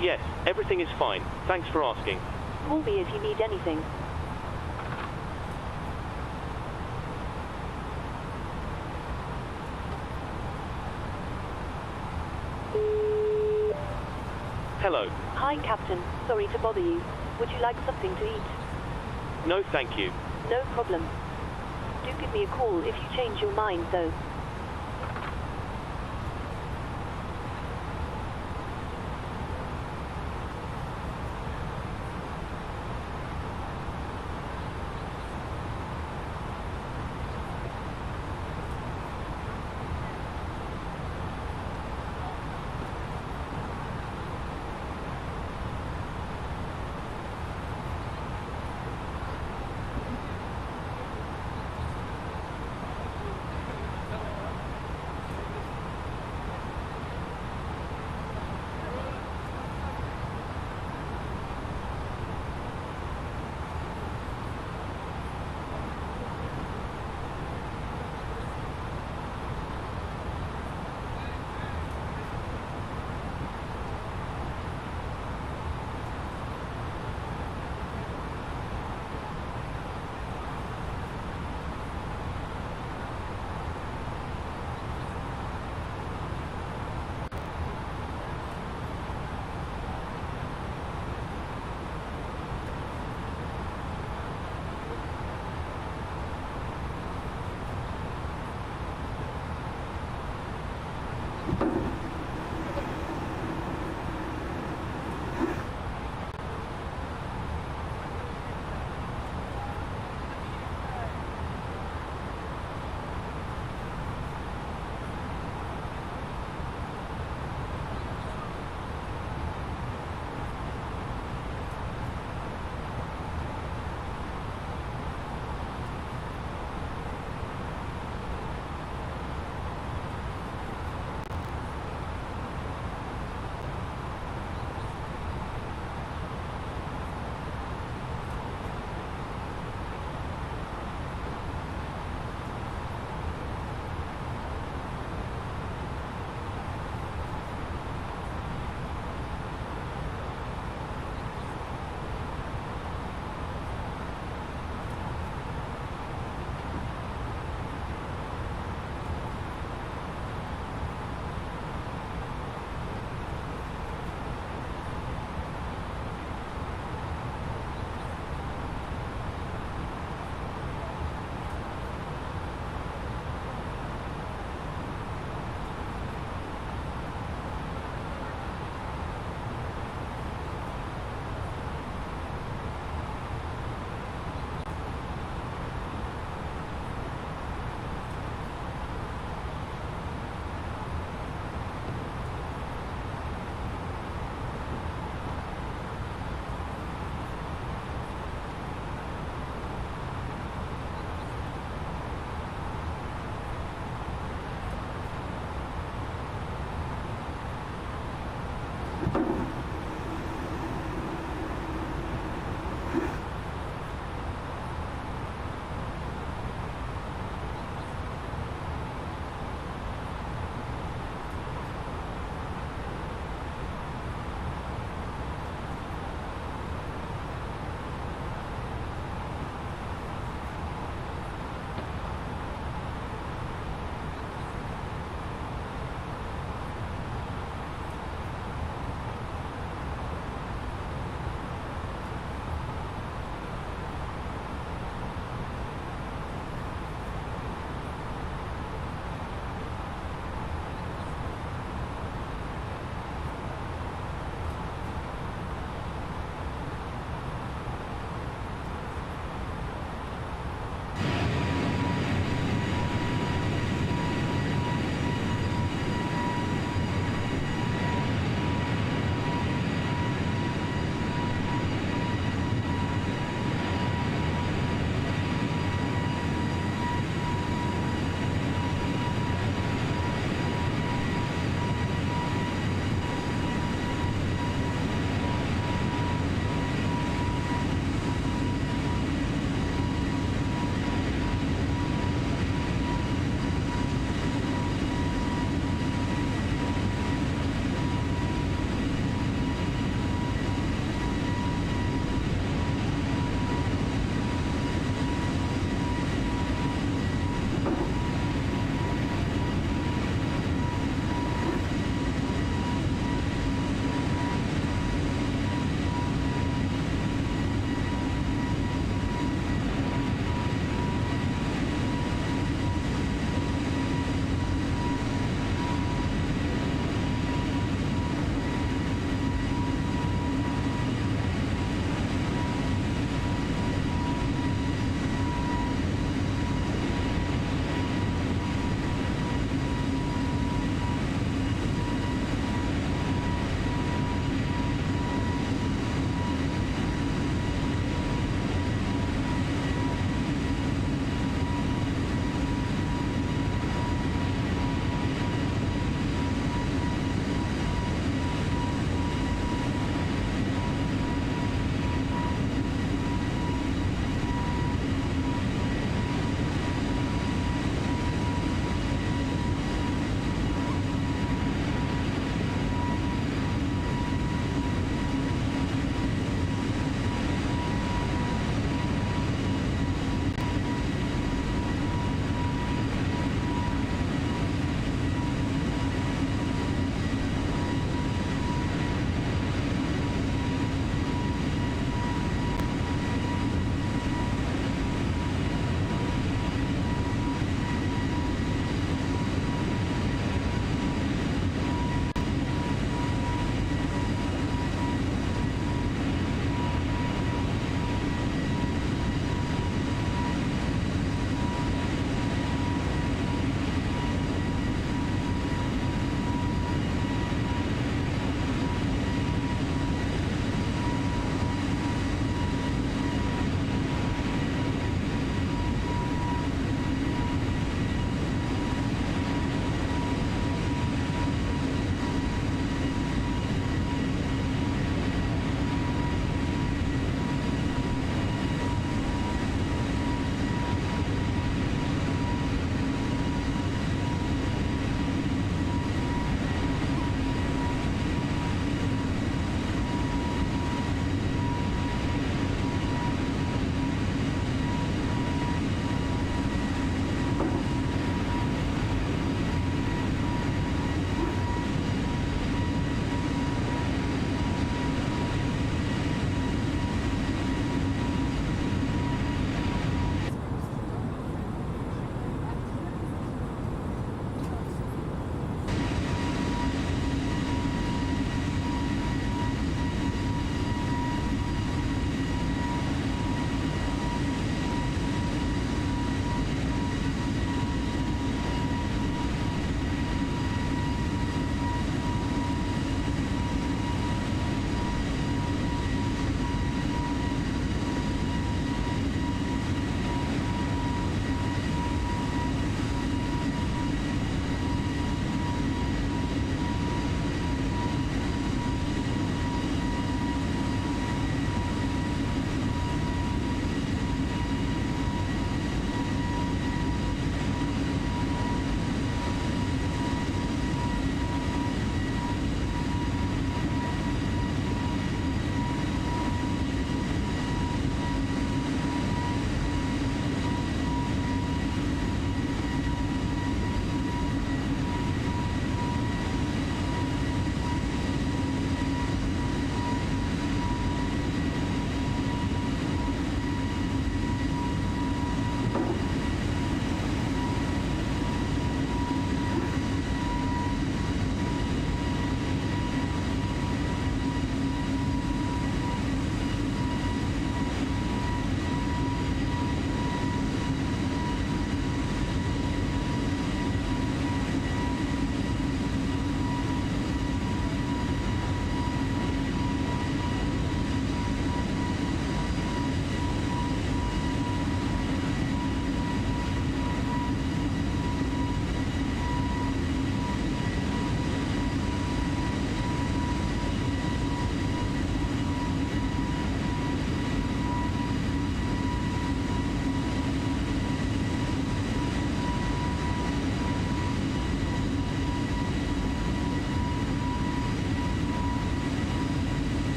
Yes, everything is fine. Thanks for asking. Call me if you need anything. Hello. Hi, Captain. Sorry to bother you. Would you like something to eat? No, thank you. No problem. Do give me a call if you change your mind, though.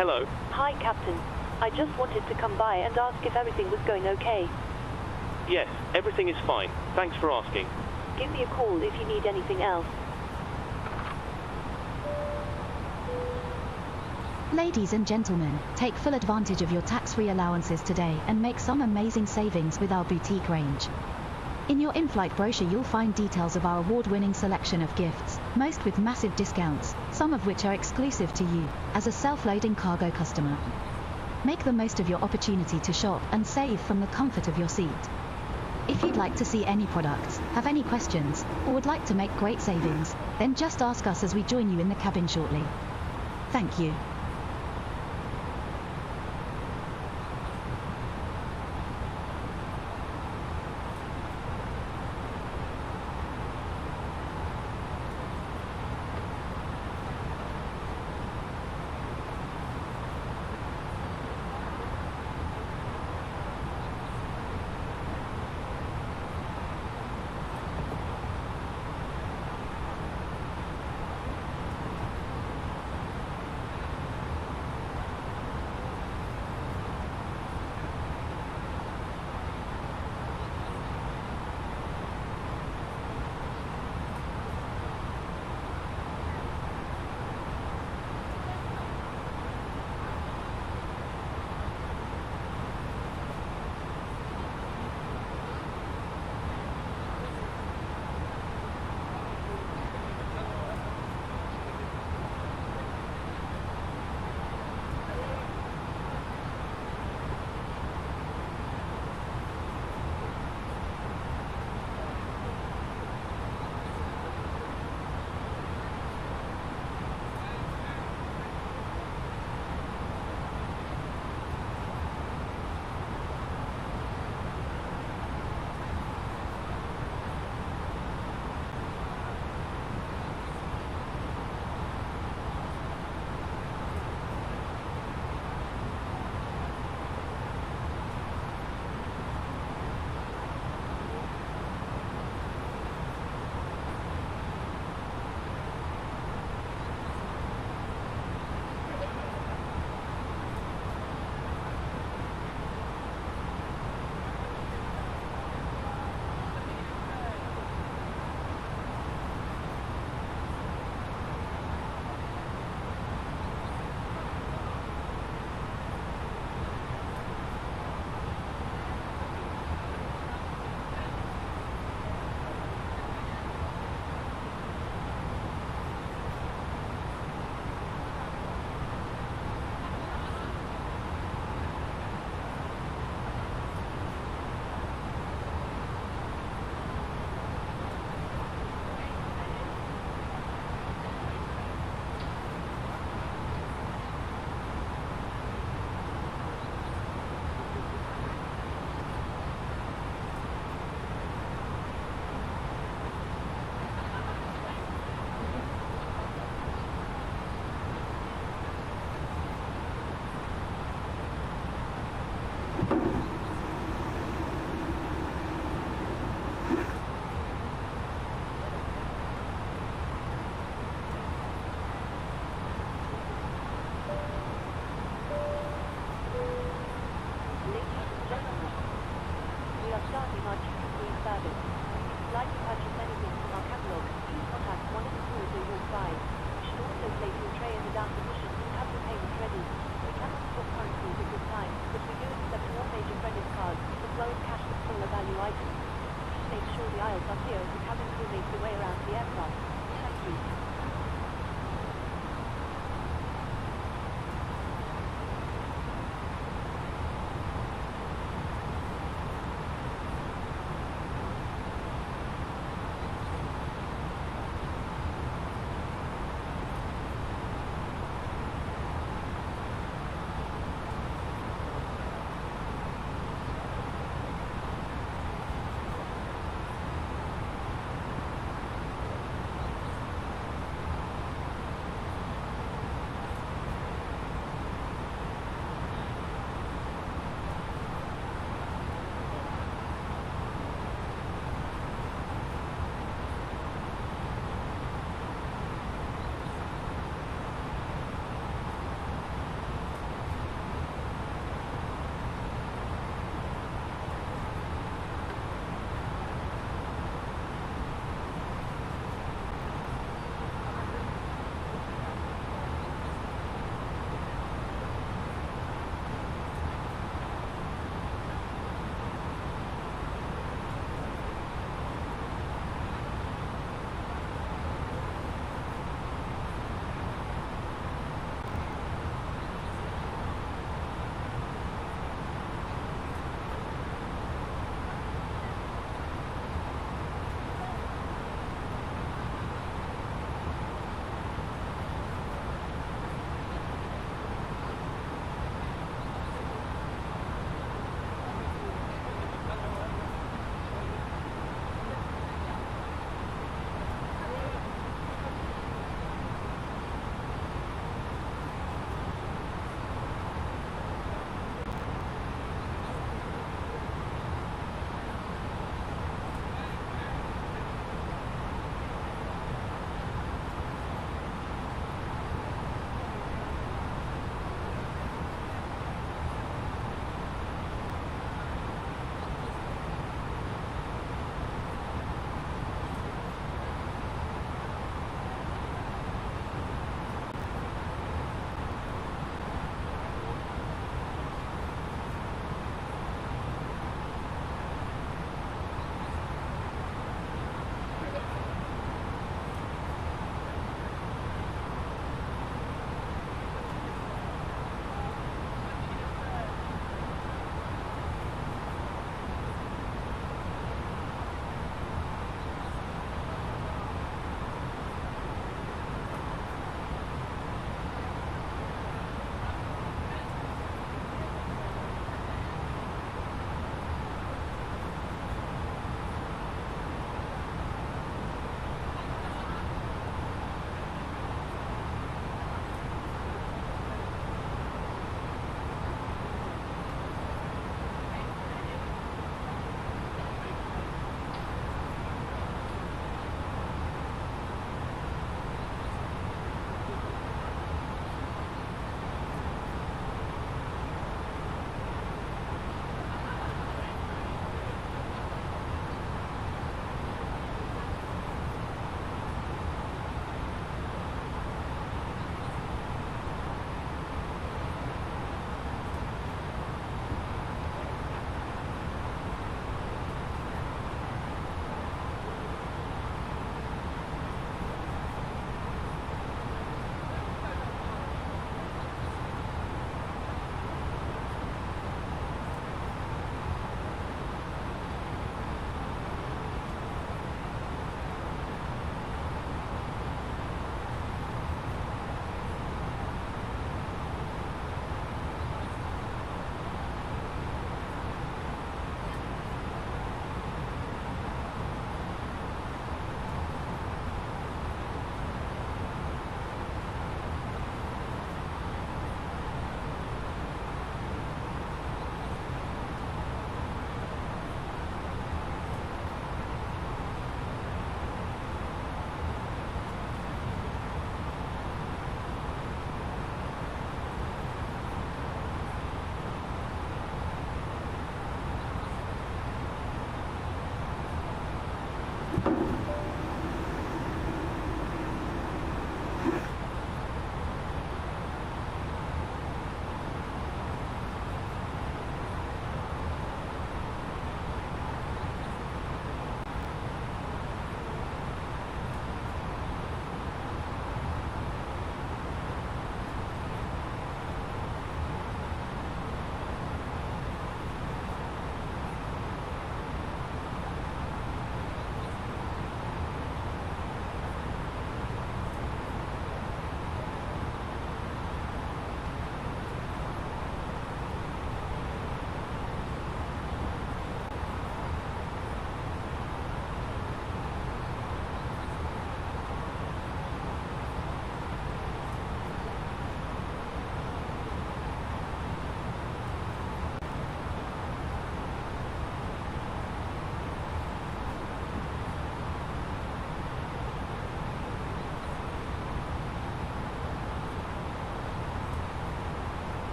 Hello. Hi, Captain. I just wanted to come by and ask if everything was going okay. Yes, everything is fine. Thanks for asking. Give me a call if you need anything else. Ladies and gentlemen, take full advantage of your tax-free allowances today and make some amazing savings with our boutique range. In your in-flight brochure you'll find details of our award-winning selection of gifts, most with massive discounts, some of which are exclusive to you, as a self-loading cargo customer. Make the most of your opportunity to shop and save from the comfort of your seat. If you'd like to see any products, have any questions, or would like to make great savings, then just ask us as we join you in the cabin shortly. Thank you.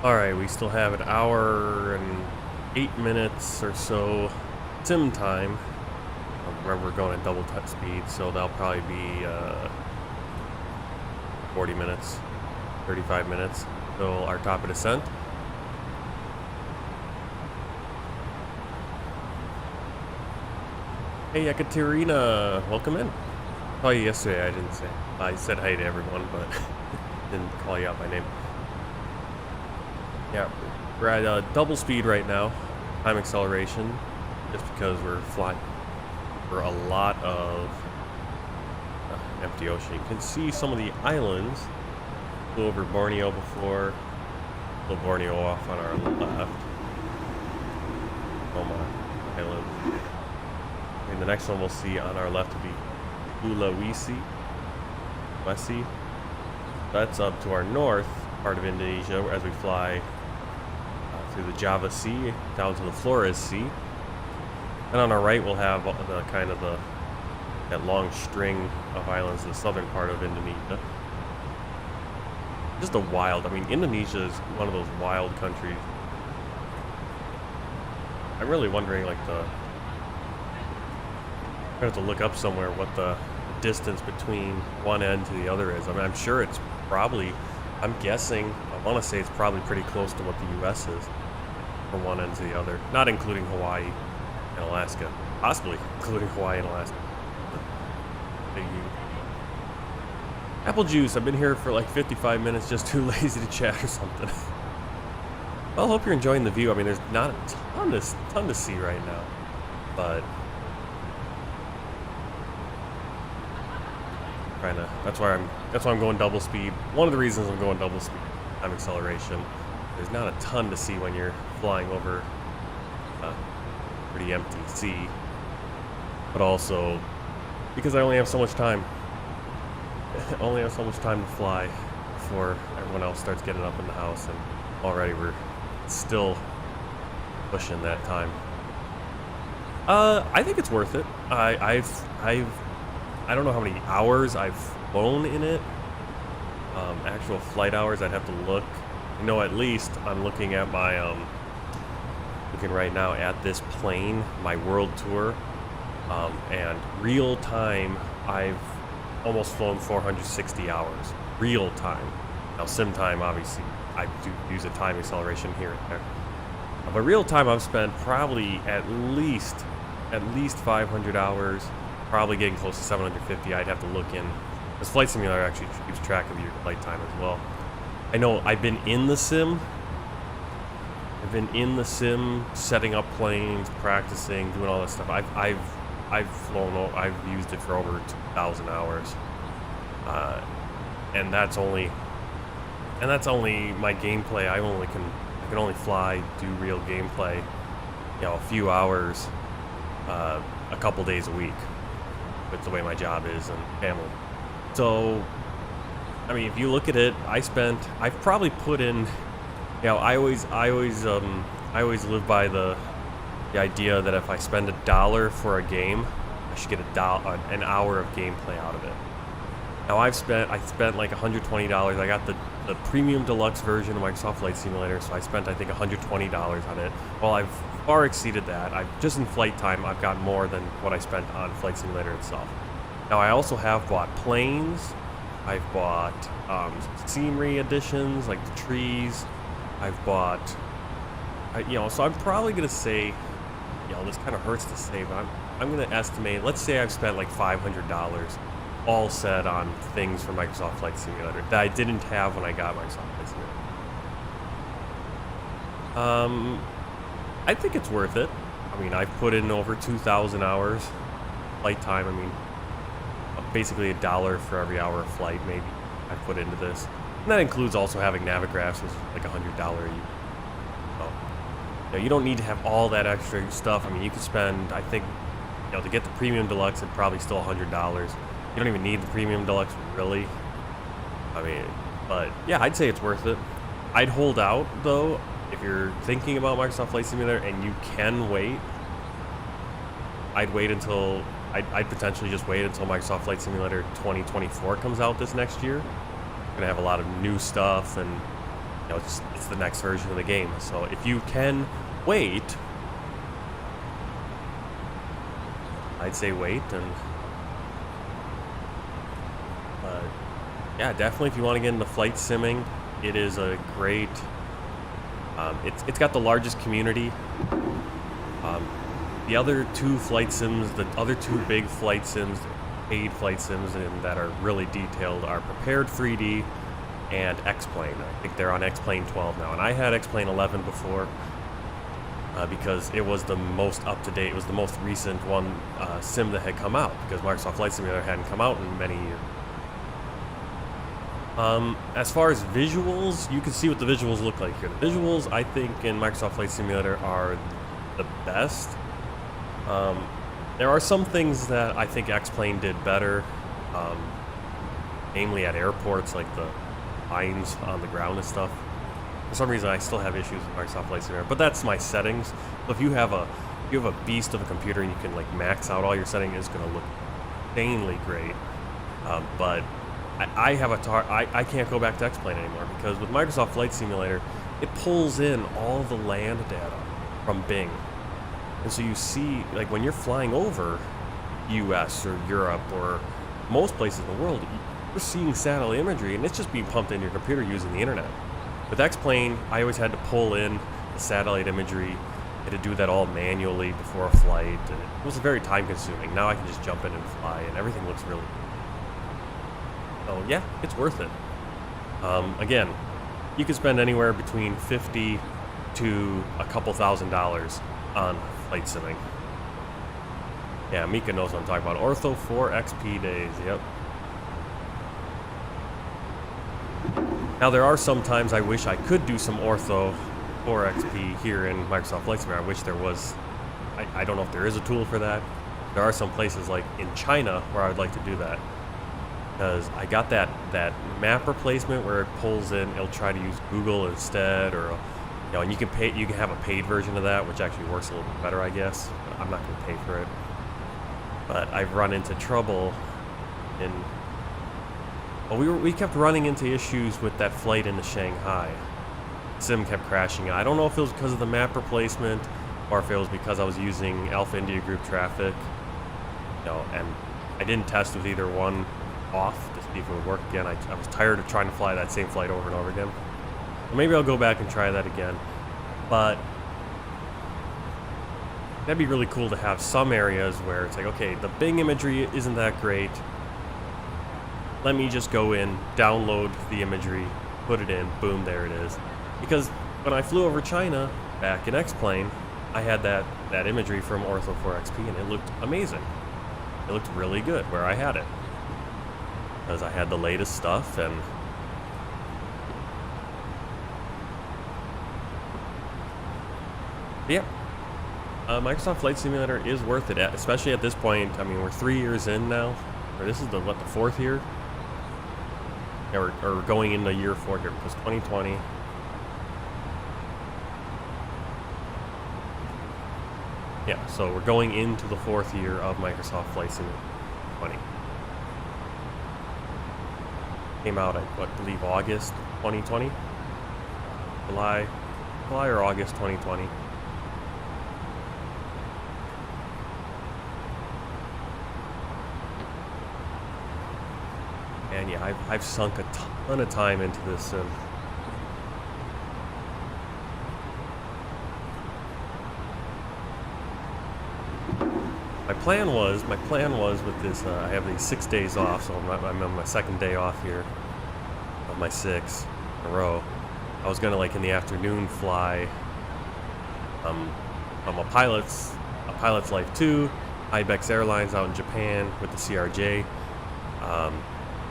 Alright, we still have an hour and 8 minutes or so sim time. Remember, we're going at double touch speed, so that'll probably be 40 minutes, 35 minutes till our top of descent. Hey, Ekaterina, welcome in. I saw you yesterday, I didn't say. I said hi to everyone, but didn't call you out by name. Yeah, we're at double speed right now, time acceleration, just because we're flying for a lot of empty ocean. You can see some of the islands. Flew over Borneo before. Flew Borneo off on our left. Oma Island. And the next one we'll see on our left will be Sulawesi. That's up to our north part of Indonesia as we fly through the Java Sea down to the Flores Sea. And on our right we'll have the kind of that long string of islands in the southern part of Indonesia. Just a wild, I mean, Indonesia is one of those wild countries. I'm really wondering, like, I have to look up somewhere what the distance between one end to the other is. I mean, I'm sure it's probably, I'm guessing, I want to say it's probably pretty close to what the US is from one end to the other, not including Hawaii and Alaska, possibly including Hawaii and Alaska. Apple juice, I've been here for like 55 minutes, just too lazy to chat or something. Well, hope you're enjoying the view. I mean, there's not a ton to see right now, but that's why I'm going double speed. One of the reasons I'm going double speed, time acceleration. There's not a ton to see when you're flying over pretty empty sea, but also because I only have so much time. I only have so much time to fly before everyone else starts getting up in the house, and already we're still pushing that time. I think it's worth it. I don't know how many hours I've flown in it. Actual flight hours, I'd have to look. You know, at least I'm looking at my looking right now at this plane, my world tour, and real time I've almost flown 460 hours real time. Now sim time, obviously I do use a time acceleration here and there, but real time I've spent probably at least 500 hours, probably getting close to 750. I'd have to look in, this Flight Simulator actually keeps track of your flight time as well. I know I've been in the sim setting up planes, practicing, doing all that stuff. I've used it for over 2,000 hours, and that's only my gameplay. I can only fly, do real gameplay, a few hours, a couple days a week, with the way my job is and family. So, I mean, if you look at it, I've probably put in, I always live by the idea that if I spend $1 for a game, I should get an hour of gameplay out of it. Now I spent like $120. I got the premium deluxe version of Microsoft Flight Simulator, so I spent I think $120 on it. Well, I've far exceeded that. Just in flight time, I've got more than what I spent on Flight Simulator itself. Now I also have bought planes. I've bought scenery editions like the trees. I've bought, so I'm probably gonna say, this kind of hurts to say, but I'm gonna estimate. Let's say I've spent like $500 all set on things for Microsoft Flight Simulator that I didn't have when I got Microsoft Flight Simulator. I think it's worth it. I mean, I've put in over 2,000 hours flight time. I mean, basically $1 for every hour of flight, maybe, I've put into this. And that includes also having Navigraphs, which is like $100 a year. So, you don't need to have all that extra stuff. I mean, you could spend, I think, to get the Premium Deluxe, it's probably still $100. You don't even need the Premium Deluxe, really. I mean, but yeah, I'd say it's worth it. I'd hold out, though, if you're thinking about Microsoft Flight Simulator and you can wait. I'd potentially just wait until Microsoft Flight Simulator 2024 comes out this next year. We're gonna have a lot of new stuff, and you know, it's the next version of the game. So if you can wait, I'd say wait. And yeah, definitely if you want to get into flight simming, it is a great. It's got the largest community. The other two flight sims, the other two big flight sims, paid flight sims, and that are really detailed are Prepared 3D and X-Plane. I think they're on X-Plane 12 now, and I had X-Plane 11 before because it was the most up-to-date, it was the most recent one sim that had come out, because Microsoft Flight Simulator hadn't come out in many years. As far as visuals, you can see what the visuals look like here. The visuals, I think, in Microsoft Flight Simulator are the best. There are some things that I think X-Plane did better, namely at airports, like the lines on the ground and stuff. For some reason, I still have issues with Microsoft Flight Simulator, but that's my settings. So if you have a beast of a computer and you can like max out all your settings, it's going to look insanely great. But I have I can't go back to X-Plane anymore, because with Microsoft Flight Simulator, it pulls in all the land data from Bing. And so you see, like when you're flying over US or Europe or most places in the world, you're seeing satellite imagery, and it's just being pumped in your computer using the internet. With X-Plane, I always had to pull in the satellite imagery. I had to do that all manually before a flight, and it was very time consuming. Now I can just jump in and fly, and everything looks really good. So yeah, it's worth it. Again, you can spend anywhere between $50 to a couple $1,000s on flight simming. Yeah, Mika knows what I'm talking about. Ortho 4 XP days, yep. Now there are some times I wish I could do some Ortho 4 XP here in Microsoft Flight Simulator. I wish there was. I don't know if there is a tool for that. There are some places like in China where I would like to do that, because I got that map replacement where it pulls in. It'll try to use Google instead, or you know, and you can pay. You can have a paid version of that, which actually works a little bit better, I guess. But I'm not going to pay for it. But I've run into trouble in. Well, we kept running into issues with that flight into Shanghai. Sim kept crashing. I don't know if it was because of the map replacement, or if it was because I was using Alpha India Group traffic. You know, and I didn't test with either one off to see if it would work again. I was tired of trying to fly that same flight over and over again. So maybe I'll go back and try that again. But that'd be really cool to have some areas where it's like, okay, the Bing imagery isn't that great. Let me just go in, download the imagery, put it in, boom, there it is. Because when I flew over China back in X-Plane, I had that imagery from Ortho 4 XP, and it looked amazing. It looked really good where I had it, because I had the latest stuff. And yeah, Microsoft Flight Simulator is worth it, especially at this point. I mean, we're 3 years in now, or this is the fourth year? Yeah, or going into year 4 here, because 2020. Yeah, so we're going into the 4th year of Microsoft Flight Simulator 20. Came out, I believe, August 2020? July or August 2020. And yeah, I've sunk a ton of time into this sim. My plan was with this, I have these 6 days off, so I'm on my second day off here of my 6 in a row. I was gonna, like, in the afternoon fly a pilot's life 2, Ibex Airlines out in Japan with the CRJ.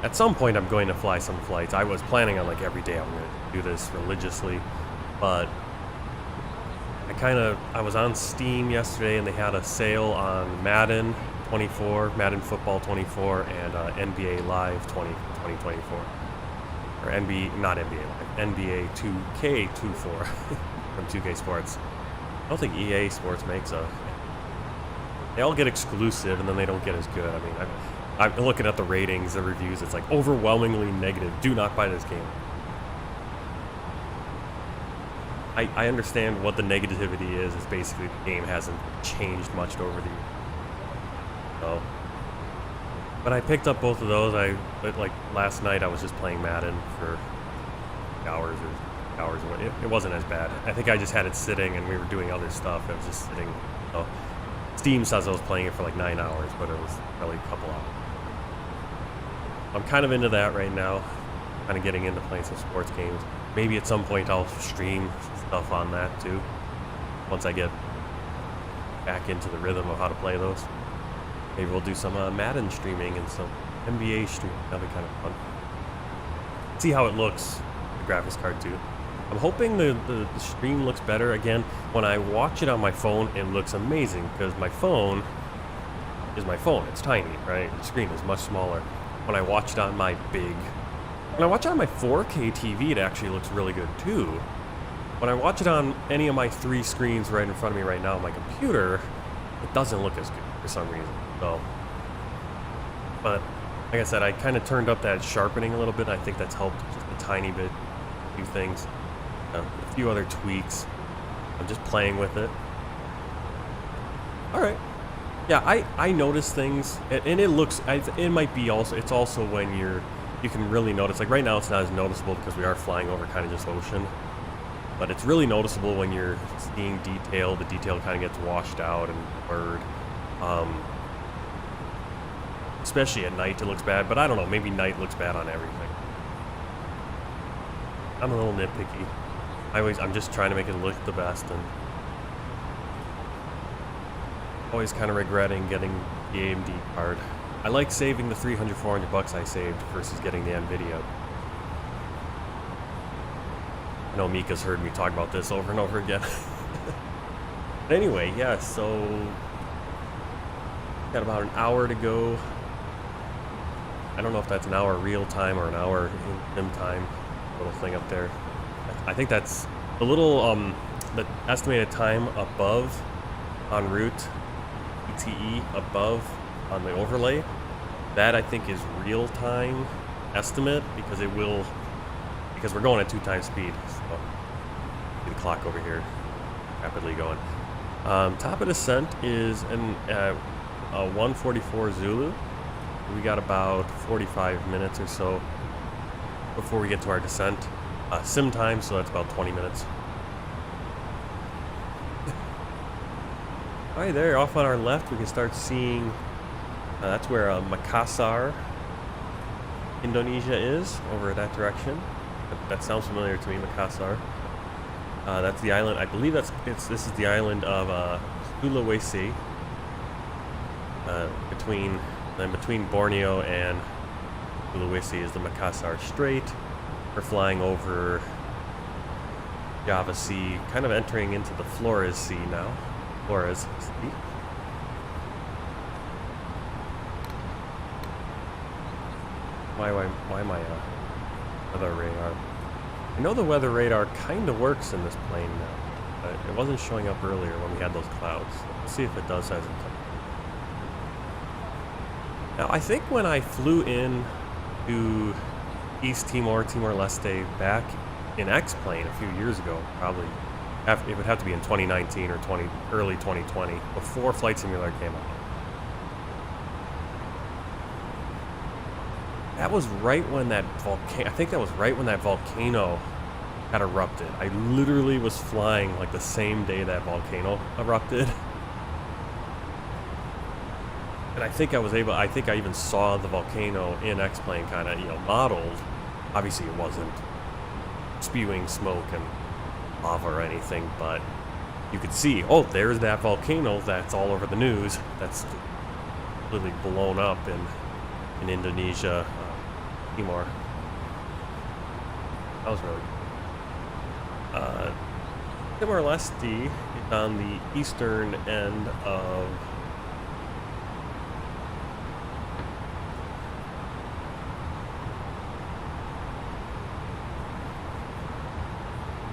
At some point I'm going to fly some flights. I was planning on, like, every day I'm gonna do this religiously, but I was on Steam yesterday, and they had a sale on Madden 24, Madden Football 24, and NBA Live 2024. Or not NBA Live, NBA 2K24 from 2K Sports. I don't think EA Sports makes they all get exclusive, and then they don't get as good. I mean, I'm looking at the ratings, the reviews, it's like overwhelmingly negative. Do not buy this game. I understand what the negativity is basically the game hasn't changed much over the years. So, but I picked up both of those. Like last night I was just playing Madden for hours. It wasn't as bad. I think I just had it sitting and we were doing other stuff. It was just sitting. So Steam says I was playing it for like 9 hours, but it was probably a couple hours. I'm kind of into that right now. Kind of getting into playing some sports games. Maybe at some point I'll stream stuff on that too. Once I get back into the rhythm of how to play those. Maybe we'll do some Madden streaming and some NBA streaming. That'll be kind of fun. See how it looks, the graphics card too. I'm hoping the stream looks better. Again, when I watch it on my phone, it looks amazing because my phone is my phone. It's tiny, right? The screen is much smaller. When I watch it on my when I watch it on my 4K TV, it actually looks really good too. When I watch it on any of my 3 screens right in front of me right now on my computer, it doesn't look as good for some reason. So, but like I said, I kind of turned up that sharpening a little bit. I think that's helped just a tiny bit. A few things, a few other tweaks. I'm just playing with it. All right. Yeah, I notice things, and it looks. It might be also. It's also when you can really notice. Like right now, it's not as noticeable because we are flying over kind of just ocean. But it's really noticeable when you're seeing detail. The detail kind of gets washed out and blurred. Especially at night, it looks bad. But I don't know. Maybe night looks bad on everything. I'm a little nitpicky. I'm just trying to make it look the best, and always kind of regretting getting the AMD card. I like saving the $300-400 I saved versus getting the NVIDIA. I know Mika's heard me talk about this over and over again. But anyway, yeah, so got about an hour to go. I don't know if that's an hour real time or an hour in sim time. Little thing up there. I think that's a little the estimated time above en route, ETE above on the overlay. That I think is real time estimate because we're going at 2 times speed. So see the clock over here rapidly going. Top of descent is a 144 Zulu. We got about 45 minutes or so before we get to our descent. Sim time, so that's about 20 minutes. Alright, there, off on our left, we can start seeing, that's where Makassar, Indonesia is, over that direction. That sounds familiar to me, Makassar. That's the island, I believe this is the island of Sulawesi, between Borneo and Sulawesi is the Makassar Strait. We're flying over Java Sea, kind of entering into the Flores Sea now. Flores Sea. Why am I weather radar? I know the weather radar kind of works in this plane now, but it wasn't showing up earlier when we had those clouds. Let's see if it does as it comes. Now, I think when I flew in to East Timor-Leste back in X-Plane a few years ago, probably, it would have to be in 2019 or early 2020, before Flight Simulator came out. That was right when that volcano, I think that was right when that volcano had erupted. I literally was flying like the same day that volcano erupted. And I think I even saw the volcano in X-Plane kind of, modeled. Obviously it wasn't spewing smoke and lava or anything, but you could see, oh, there's that volcano that's all over the news. That's completely blown up in Indonesia, Timor. That was really good. Timor-Leste is on the eastern end of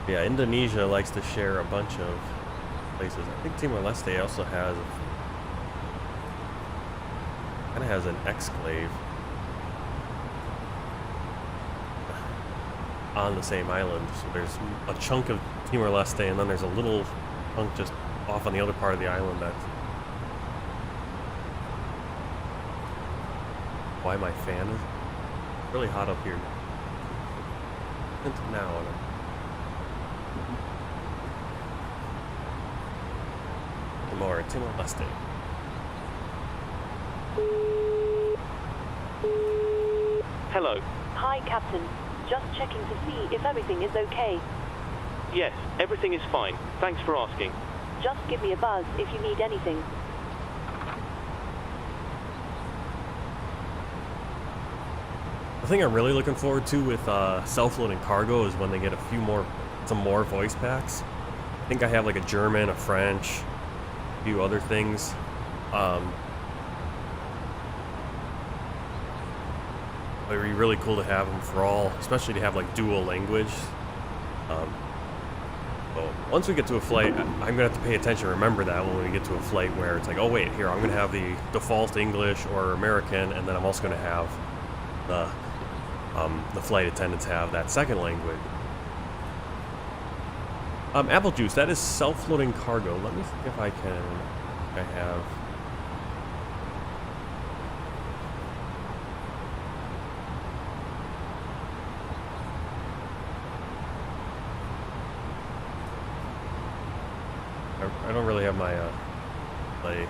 yeah, Indonesia likes to share a bunch of places. I think Timor-Leste also has an exclave. on the same island. So there's a chunk of Timor-Leste, and then there's a little chunk just off on the other part of the island that's why my fan is really hot up here now. And Timor-Leste. Hello. Hi, Captain. Just checking to see if everything is okay. Yes, everything is fine. Thanks for asking. Just give me a buzz if you need anything. The thing I'm really looking forward to with self-loading cargo is when they get some more voice packs. I think I have like a German, a French, a few other things. It would be really cool to have them for all, especially to have like dual language. So once we get to a flight, I'm gonna have to pay attention, remember that when we get to a flight where it's like, oh wait, here I'm gonna have the default English or American, and then I'm also gonna have the flight attendants have that second language. Apple Juice, that is self-loading cargo. Let me see if I have. I don't really have my play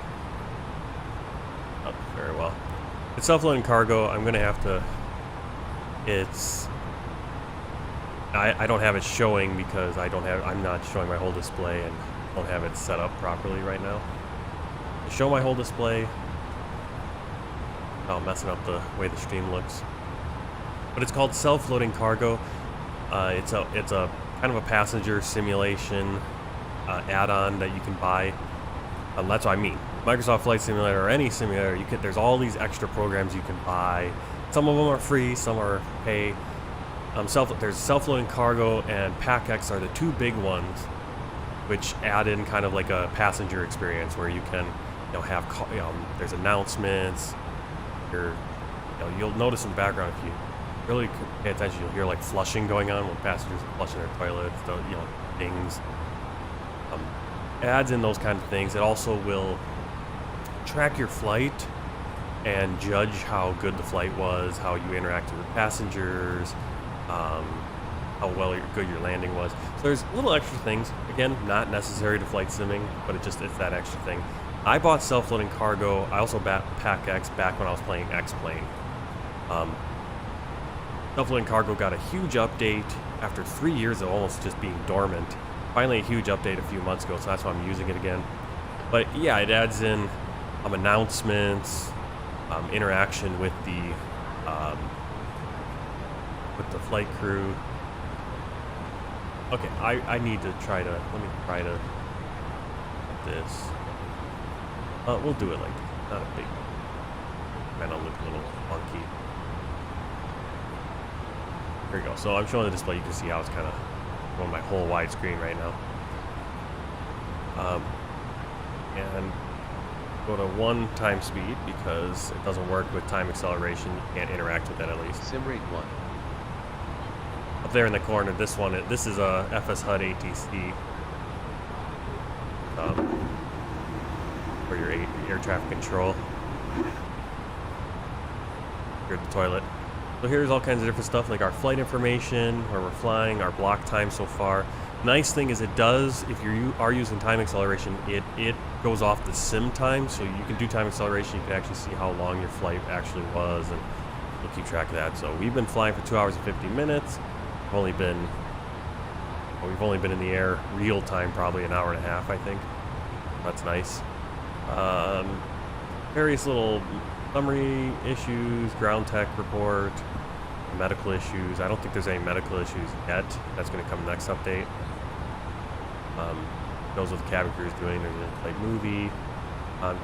up very well. It's self-loading cargo. I'm gonna have to. I don't have it showing because I'm not showing my whole display and don't have it set up properly right now. To show my whole display, I'm messing up the way the stream looks. But it's called self-loading cargo. It's a kind of a passenger simulation add-on that you can buy. That's what I mean. Microsoft Flight Simulator or any simulator, there's all these extra programs you can buy. Some of them are free, some are pay. There's self-loading cargo and PackX are the two big ones, which add in kind of like a passenger experience where you can, have there's announcements. You'll notice in the background if you really pay attention, you'll hear like flushing going on when passengers are flushing their toilets. Things. It adds in those kind of things. It also will track your flight and judge how good the flight was, how you interacted with passengers, how good your landing was. So there's little extra things. Again, not necessary to flight simming, but it's that extra thing. I bought self-loading cargo. I also bought PackX back when I was playing X-Plane. Self-loading cargo got a huge update after 3 years of almost just being dormant. Finally a huge update a few months ago, so that's why I'm using it again. But yeah, it adds in announcements, interaction with the flight crew. Okay, I need to try to, let me try to this. We'll do it like this. Not a big, might not look a little funky. There you go. So I'm showing the display. You can see how it's kind of on my whole widescreen right now. And go to 1 time speed because it doesn't work with time acceleration. You can't interact with that at least. Sim rate 1. Up there in the corner, this is a FS HUD ATC for your air traffic control. Here's the toilet. So here's all kinds of different stuff like our flight information, where we're flying, our block time so far. Nice thing is it does, if you are using time acceleration, it goes off the sim time, so you can do time acceleration, you can actually see how long your flight actually was, and we'll keep track of that. So we've been flying for 2 hours and 50 minutes. We've only been in the air real time probably an hour and a half, I think. That's nice. Various little summary issues, ground tech report, medical issues. I don't think there's any medical issues yet. That's going to come next update. Knows what the cabin crew is doing. They're going to play movie.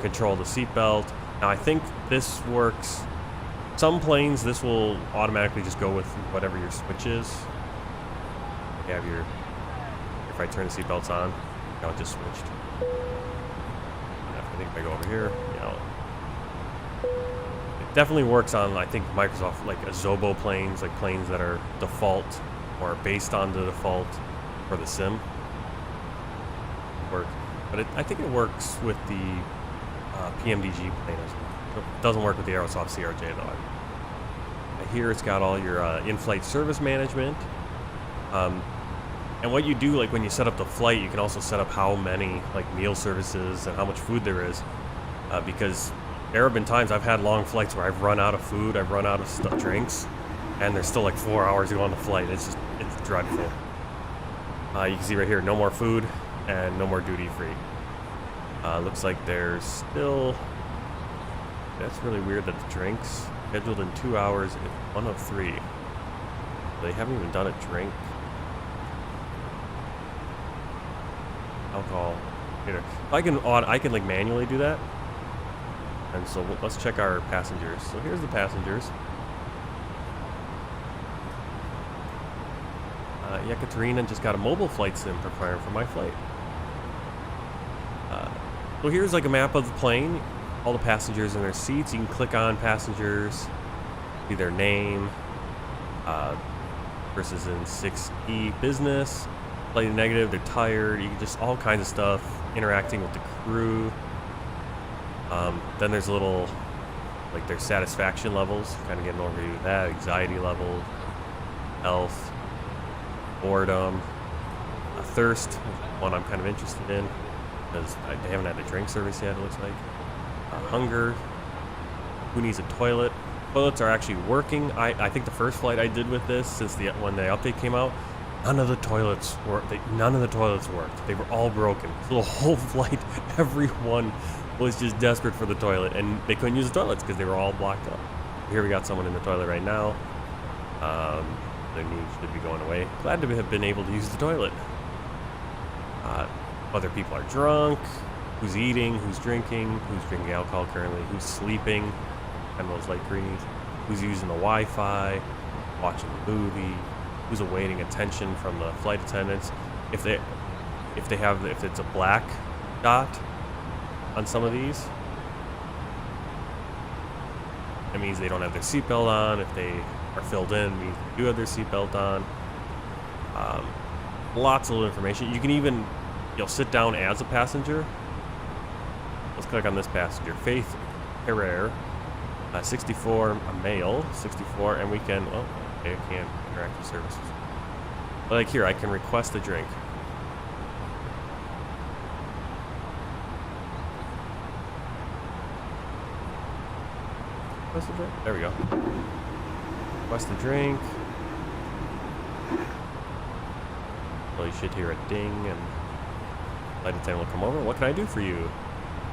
Control the seatbelt. Now I think this works. Some planes, this will automatically just go with whatever your switch is. You have your. If I turn the seatbelts on, now it just switched. I think if I go over here, it definitely works on, I think, Microsoft, like Azobo planes, like planes that are default or based on the default for the sim work, but I think it works with the PMDG plane as well. It doesn't work with the Aerosoft CRJ though. Here it's got all your in-flight service management, and what you do, like when you set up the flight, you can also set up how many like meal services and how much food there is, because there have been times I've had long flights where I've run out of food, I've run out of drinks, and there's still like 4 hours to go on the flight. It's dreadful. You can see right here, no more food and no more duty free. Looks like there's still, that's really weird that the drinks scheduled in 2 hours, 1 of 3. They haven't even done a drink. Alcohol. Here. I can like manually do that. And so let's check our passengers. So here's the passengers. Yekaterina just got a mobile flight sim preparing for my flight. So here's like a map of the plane, all the passengers in their seats. You can click on passengers, see their name, versus in 6E business, flight negative, they're tired, you can just all kinds of stuff, interacting with the crew. Then there's a little, like their satisfaction levels, kind of get an overview of that, anxiety level, health, boredom, thirst, one I'm kind of interested in, because they haven't had the drink service yet, it looks like. Hunger, who needs a toilet. Toilets are actually working. I think the first flight I did with this, since when the update came out, none of the toilets worked. They were all broken. So the whole flight, everyone was just desperate for the toilet, and they couldn't use the toilets because they were all blocked up. Here we got someone in the toilet right now. Their needs should be going away. Glad to have been able to use the toilet. Other people are drunk. Who's eating? Who's drinking alcohol currently? Who's sleeping? And those light greenies. Who's using the Wi-Fi? Watching the movie? Who's awaiting attention from the flight attendants? If it's a black dot on some of these, that means they don't have their seatbelt on. If they are filled in, it means they do have their seatbelt on. Lots of information. You can even, sit down as a passenger. Let's click on this passenger, Faith Herrera, 64, a male, 64, and we can, okay, I can't interact with services. But like here, I can request a drink. Request a drink? There we go. Request a drink. So you should hear a ding, and flight attendant will come over. What can I do for you?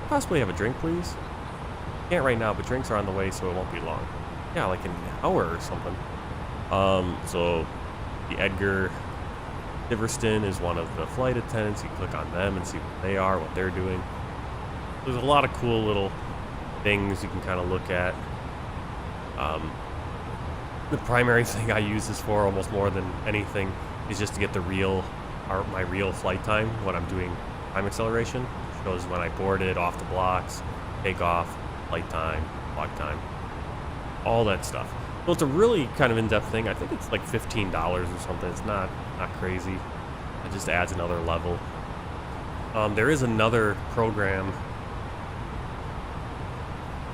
Possibly have a drink, please? Can't right now, but drinks are on the way, so it won't be long. Yeah, like an hour or something. So the Edgar Iverston is one of the flight attendants. You click on them and see what they are, what they're doing. There's a lot of cool little things you can kind of look at. The primary thing I use this for, almost more than anything, is just to get my real flight time when I'm doing time acceleration. It shows when I boarded, off the blocks, take off, flight time, block time, all that stuff. So it's a really kind of in-depth thing. I think it's like $15 or something. It's not crazy. It just adds another level. There is another program.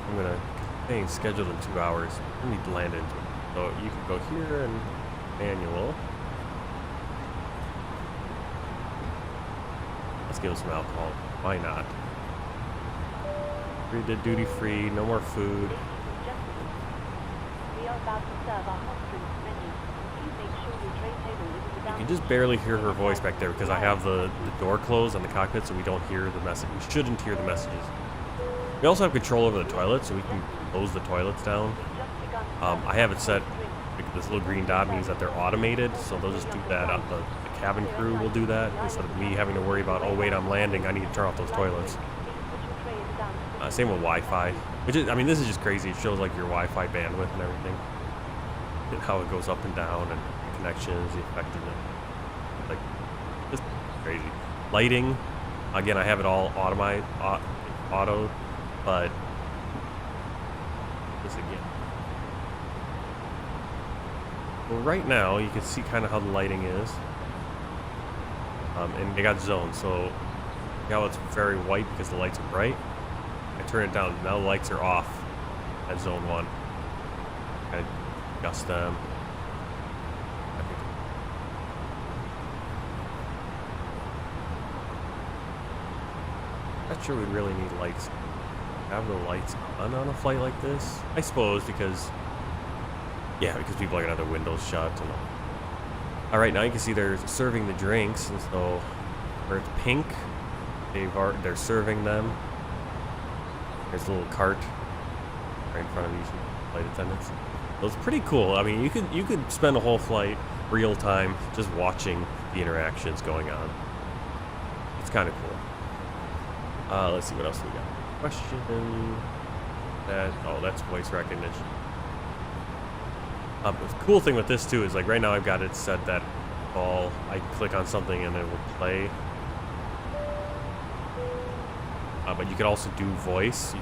I'm gonna think scheduled in 2 hours. I need to land into it. So you can go here and manual. Let's give them some alcohol. Why not? We did duty free, no more food. We are about to serve our hot drinks menu. Please make sure your tray table is You can just barely hear her voice back there because I have the door closed on the cockpit, so we don't hear the message. We shouldn't hear the messages. We also have control over the toilet, so we can close the toilets down. I have it set, this little green dot means that they're automated, so they'll just do that. The cabin crew will do that instead of me having to worry about, oh wait, I'm landing, I need to turn off those toilets. Same with Wi-Fi, which is, I mean, this is just crazy. It shows like your Wi-Fi bandwidth and everything, and how it goes up and down, and the connections, the effectiveness, like just crazy. Lighting, again, I have it all auto, but this again. Well, right now you can see kind of how the lighting is. And they got zones, so now it's very white because the lights are bright. I turn it down, now the lights are off at zone 1. I adjust them. Not sure we really need lights. Have the lights on a flight like this? I suppose because people are gonna have their windows shut and all. Alright, now you can see they're serving the drinks, and so where it's pink, they're serving them. There's a little cart right in front of these flight attendants. So it's pretty cool. I mean, you could spend a whole flight real time just watching the interactions going on. It's kind of cool. Let's see what else we got. Question. That's voice recognition. The cool thing with this too is like right now I've got it set that I click on something and it will play. But you could also do voice. You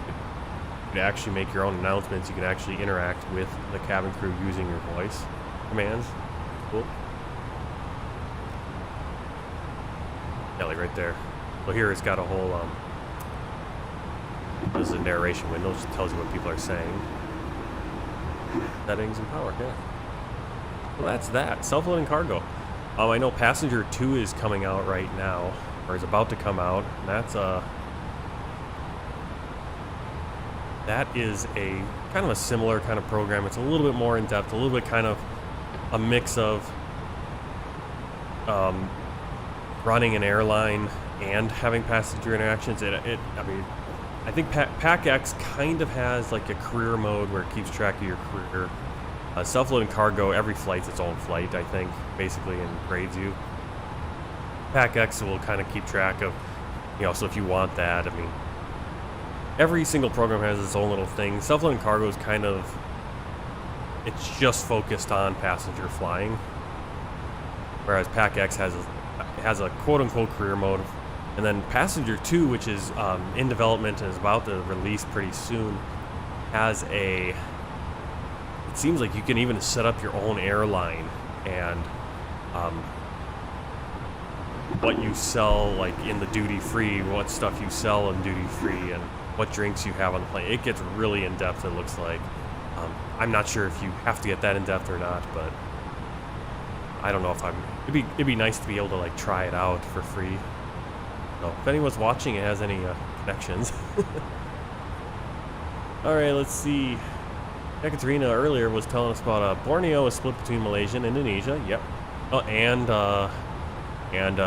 could actually make your own announcements. You can actually interact with the cabin crew using your voice commands. Cool. Yeah, like right there. Well, here it's got a whole this is a narration window, which tells you what people are saying. Settings and power, yeah. Well, that's that. Self-loading cargo. I know Passenger 2 is coming out right now, or is about to come out. And that is a kind of a similar kind of program. It's a little bit more in depth, a little bit kind of a mix of running an airline and having passenger interactions. I think PAC-X kind of has like a career mode where it keeps track of your career. Self-loading cargo, every flight's its own flight, I think, basically, and grades you. PAC-X will kind of keep track of, so if you want that, I mean, every single program has its own little thing. Self-loading cargo is kind of, it's just focused on passenger flying, whereas PAC-X has a quote-unquote career mode. And then Passenger 2, which is in development and is about to release pretty soon, has it seems like you can even set up your own airline and what you sell, like in the duty-free, what stuff you sell in duty-free, and what drinks you have on the plane. It gets really in-depth, it looks like. I'm not sure if you have to get that in-depth or not, but I don't know if it'd be nice to be able to like try it out for free. So if anyone's watching it has any connections. Alright, let's see. Ekaterina earlier was telling us about Borneo is split between Malaysia and Indonesia. Yep. Oh, and can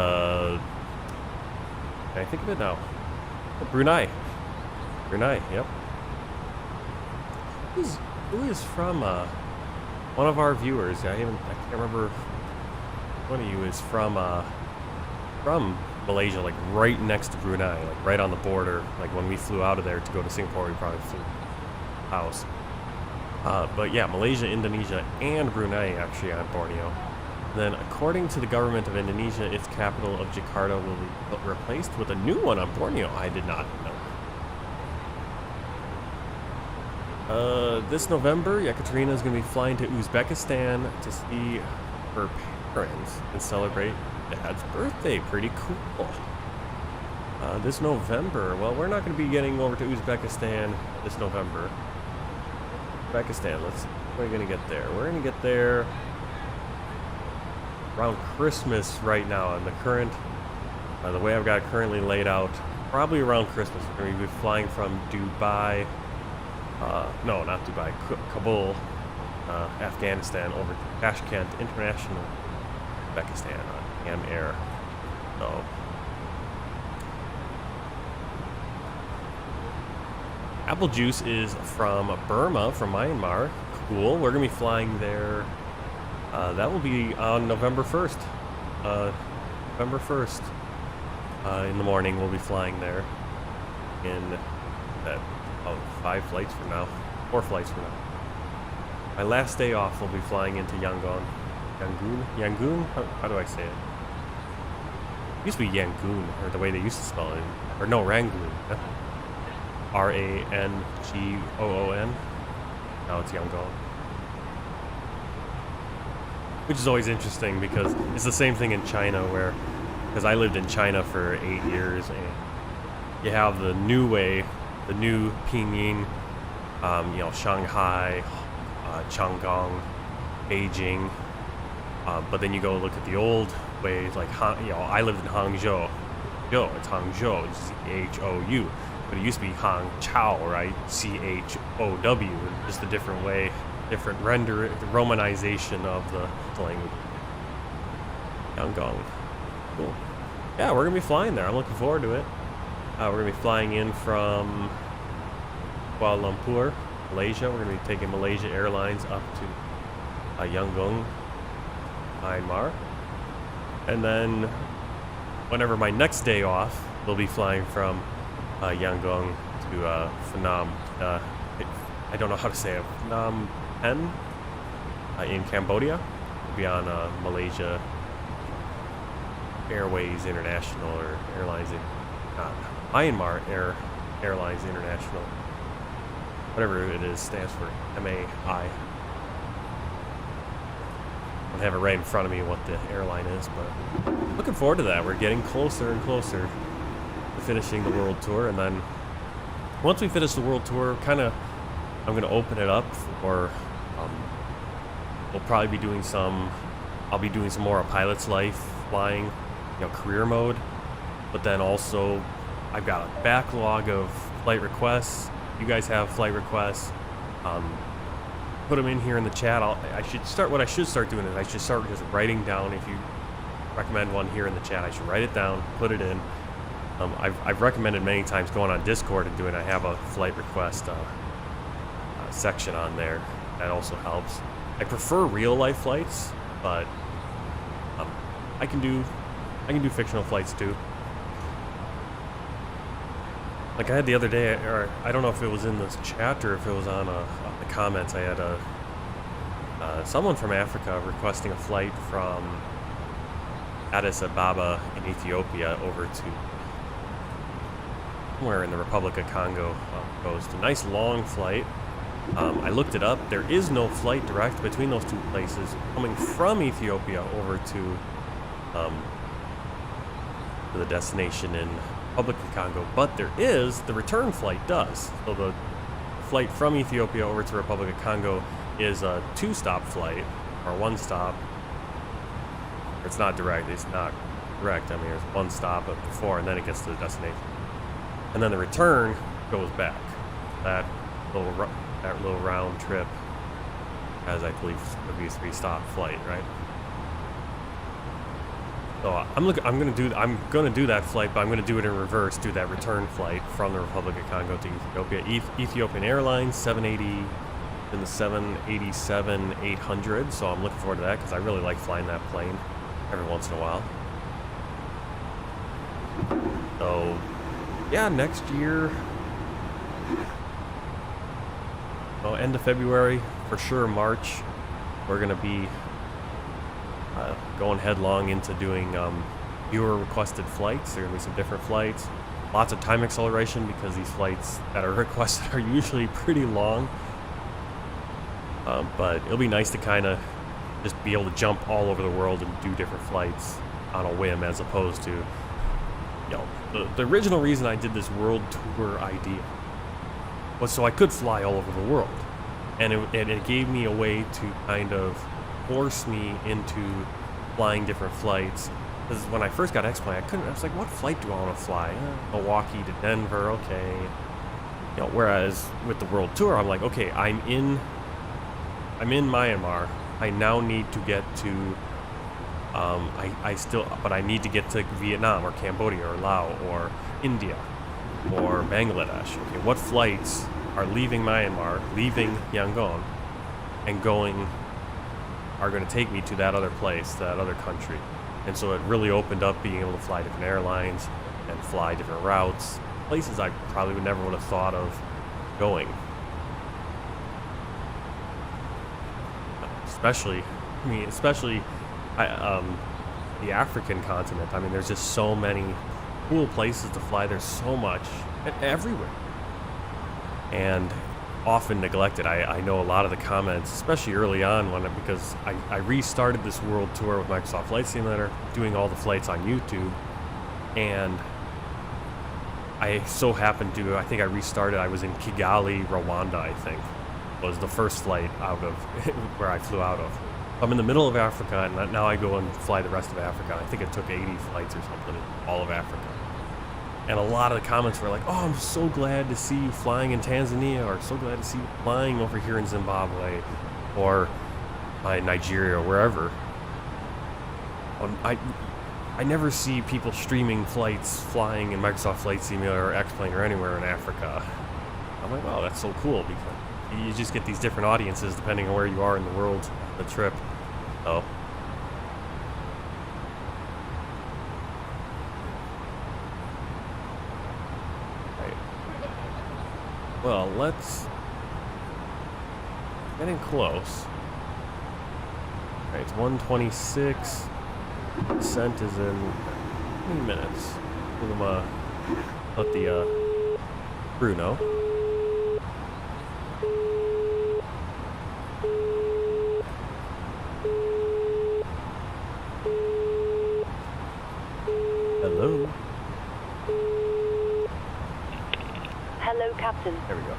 I think of it now? Oh, Brunei. Yep. Who is from one of our viewers? I can't remember. One of you is from Malaysia, like right next to Brunei, like right on the border. Like when we flew out of there to go to Singapore, we probably flew house. But yeah, Malaysia, Indonesia, and Brunei actually on Borneo. Then, according to the government of Indonesia, its capital of Jakarta will be replaced with a new one on Borneo. I did not know. This November, Ekaterina is going to be flying to Uzbekistan to see her parents and celebrate Dad's birthday. Pretty cool. This November, well, we're not going to be getting over to Uzbekistan this November. Uzbekistan, we're going to get there. We're going to get there around Christmas right now. And the way I've got it currently laid out, probably around Christmas. We're going to be flying from Dubai, no, not Dubai, Kabul, Afghanistan, over to Tashkent International, Uzbekistan on AM Air. So, Apple Juice is from Burma, from Myanmar. Cool. We're going to be flying there. That will be on November 1st. November 1st. In the morning, we'll be flying there. In 5 flights from now. 4 flights from now. My last day off, we'll be flying into Yangon. Yangon? How do I say it? It used to be Yangon, or the way they used to spell it. Or no, Rangoon. Rangoon. Now it's Yangon. which is always interesting because it's the same thing in China where, because I lived in China for 8 years, and you have the new way, the new Pinyin, you know, Shanghai, Chang'an, Beijing, but then you go look at the old ways, like, you know, I lived in Hangzhou. It's Hangzhou, it's C-H-O-U, but it used to be Hangzhou, right? C-H-O-W, just a different way, different render, the romanization of the language. Yangon. Cool. Yeah, we're gonna be flying there. I'm looking forward to it. We're gonna be flying in from Kuala Lumpur, Malaysia. We're gonna be taking Malaysia Airlines up to Yangon, Myanmar, and then whenever my next day off, we'll be flying from Yangon to Phnom. I don't know how to say it. Phnom Penh in Cambodia. We'll be on Malaysia Airways International or Airlines, Myanmar Airlines International, whatever it is, stands for MAI. I don't have it right in front of me what the airline is, but looking forward to that. We're getting closer and closer to finishing the world tour, and then once we finish the world tour, I'm going to open it up for, we'll probably be doing I'll be doing some more of Pilot's Life flying, you know, career mode, but then also I've got a backlog of flight requests. You guys have flight requests. Put them in here in the chat. What I should start doing is I should start just writing down. If you recommend one here in the chat, I should write it down, put it in. I've recommended many times going on Discord and doing. I have a flight request section on there. That also helps. I prefer real life flights, but I can do fictional flights too. Like I had the other day, or I don't know if it was in this chat or if it was on the comments. I had someone from Africa requesting a flight from Addis Ababa in Ethiopia over to somewhere in the Republic of Congo coast. A nice long flight. I looked it up. There is no flight direct between those two places coming from Ethiopia over to the destination in Republic of Congo, but there is the return flight does. So the flight from Ethiopia over to Republic of Congo is a 2-stop flight, or 1 stop. It's not direct. I mean, there's 1 stop before, and then it gets to the destination, and then the return goes back. That little round trip has, I believe, would be a 3-stop flight, right? So I'm gonna do that flight, but I'm gonna do it in reverse. Do that return flight from the Republic of Congo to Ethiopia. Ethiopian Airlines 780 in the 787-800. So I'm looking forward to that because I really like flying that plane every once in a while. So yeah, next year, well, end of February for sure. March, we're gonna be going headlong into doing viewer requested flights. There are going to be some different flights, lots of time acceleration because these flights that are requested are usually pretty long, but it'll be nice to kind of just be able to jump all over the world and do different flights on a whim, as opposed to, you know, the original reason I did this world tour idea was so I could fly all over the world, and it gave me a way to kind of force me into flying different flights. Because when I first got X-Plane, I was like, what flight do I want to fly? Milwaukee to Denver, okay. You know, whereas with the world tour, I'm like, okay, I'm in Myanmar. I now need to get to but I need to get to Vietnam or Cambodia or Laos or India or Bangladesh. Okay, what flights are leaving Myanmar, leaving Yangon, and are going to take me to that other place, that other country? And so it really opened up being able to fly different airlines and fly different routes, places I probably never would have thought of going. Especially the African continent. I mean, there's just so many cool places to fly. There's so much everywhere. And often neglected. I know a lot of the comments, especially early on, because I restarted this world tour with Microsoft Flight Simulator, doing all the flights on YouTube, and I so happened to, I think I restarted, I was in Kigali, Rwanda, I think, was the first flight out of where I flew out of. I'm in the middle of Africa, and now I go and fly the rest of Africa. I think it took 80 flights or something in all of Africa. And a lot of the comments were like, oh, I'm so glad to see you flying in Tanzania, or so glad to see you flying over here in Zimbabwe, or Nigeria, or wherever. I never see people streaming flights flying in Microsoft Flight Simulator or X-Plane or anywhere in Africa. I'm like, wow, that's so cool, because you just get these different audiences depending on where you are in the world, the trip. Oh. Well, let's... Getting close. Alright, it's 1:26. Descent is in 20 minutes. Give them let the crew know. Hello? Hello, Captain. There we go.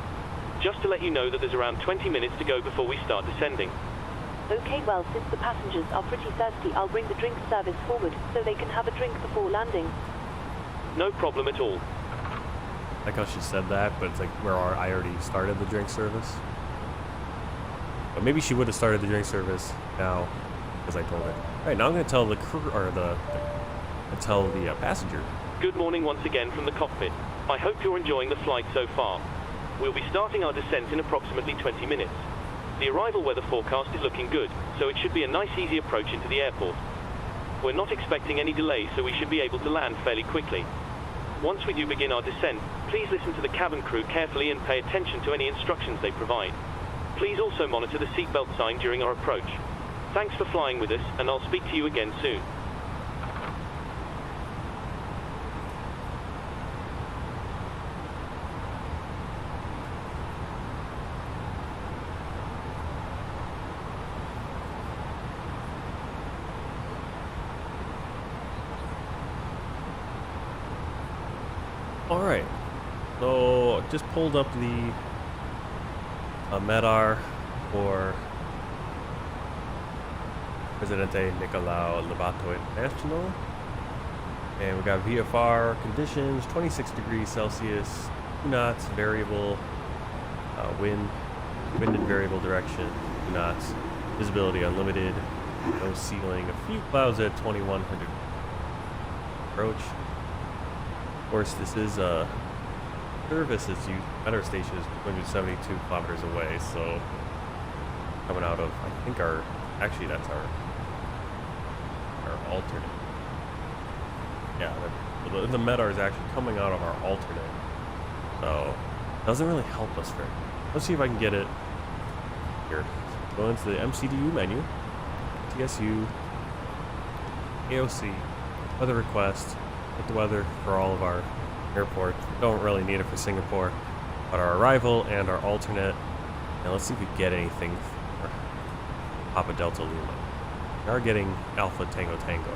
Just to let you know that there's around 20 minutes to go before we start descending. Okay, well, since the passengers are pretty thirsty, I'll bring the drink service forward so they can have a drink before landing. No problem at all. I like how she said that, but it's like I already started the drink service. But maybe she would have started the drink service now, because I told her. All right, now I'm going to tell the crew, or tell the passenger. Good morning once again from the cockpit. I hope you're enjoying the flight so far. We'll be starting our descent in approximately 20 minutes. The arrival weather forecast is looking good, so it should be a nice easy approach into the airport. We're not expecting any delays, so we should be able to land fairly quickly. Once we do begin our descent, please listen to the cabin crew carefully and pay attention to any instructions they provide. Please also monitor the seatbelt sign during our approach. Thanks for flying with us, and I'll speak to you again soon. Alright, so just pulled up the MEDAR for Presidente Nicolau Lobato International, and we got VFR conditions, 26 degrees Celsius, 2 knots, variable, wind in variable direction, 2 knots, visibility unlimited, no ceiling, a few clouds at 2100 approach. Of course, this is service is used. Our station is 272 kilometers away, so coming out of, I think actually that's our alternate. Yeah, the MEDAR is actually coming out of our alternate, so it doesn't really help us very much. Let's see if I can get it here. Go into the MCDU menu, TSU, AOC, weather request. Get the weather for all of our airports. We don't really need it for Singapore, but our arrival and our alternate. Now let's see if we get anything for Papa Delta Lima. We are getting Alpha Tango Tango,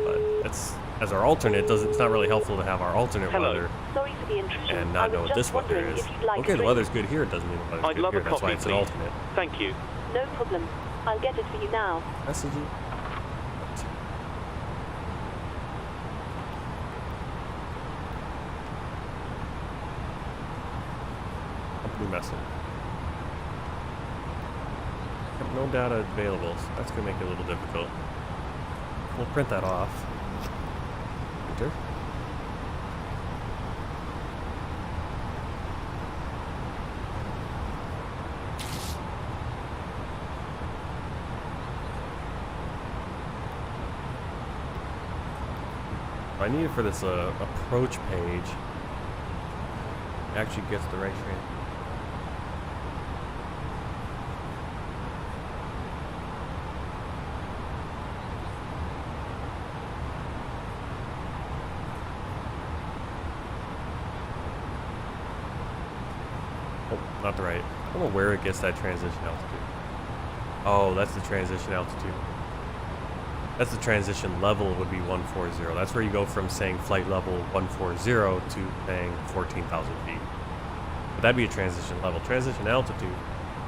but that's as our alternate. It's not really helpful to have our alternate weather Sorry for the intrusion. and not know what this weather is. Okay, the weather's good here. It doesn't mean the weather's I'd good love here. a That's why copy, it's an please. alternate. Thank you. No problem. I'll get it for you now. Message you. Message. No data available, so that's going to make it a little difficult. We'll print that off. Enter. I need it for this approach page. It actually gets the right train. Not the right. I don't know where it gets that transition altitude. Oh, that's the transition altitude. That's the transition level would be 140. That's where you go from saying flight level 140 to saying 14,000 feet. But that'd be a transition level. Transition altitude,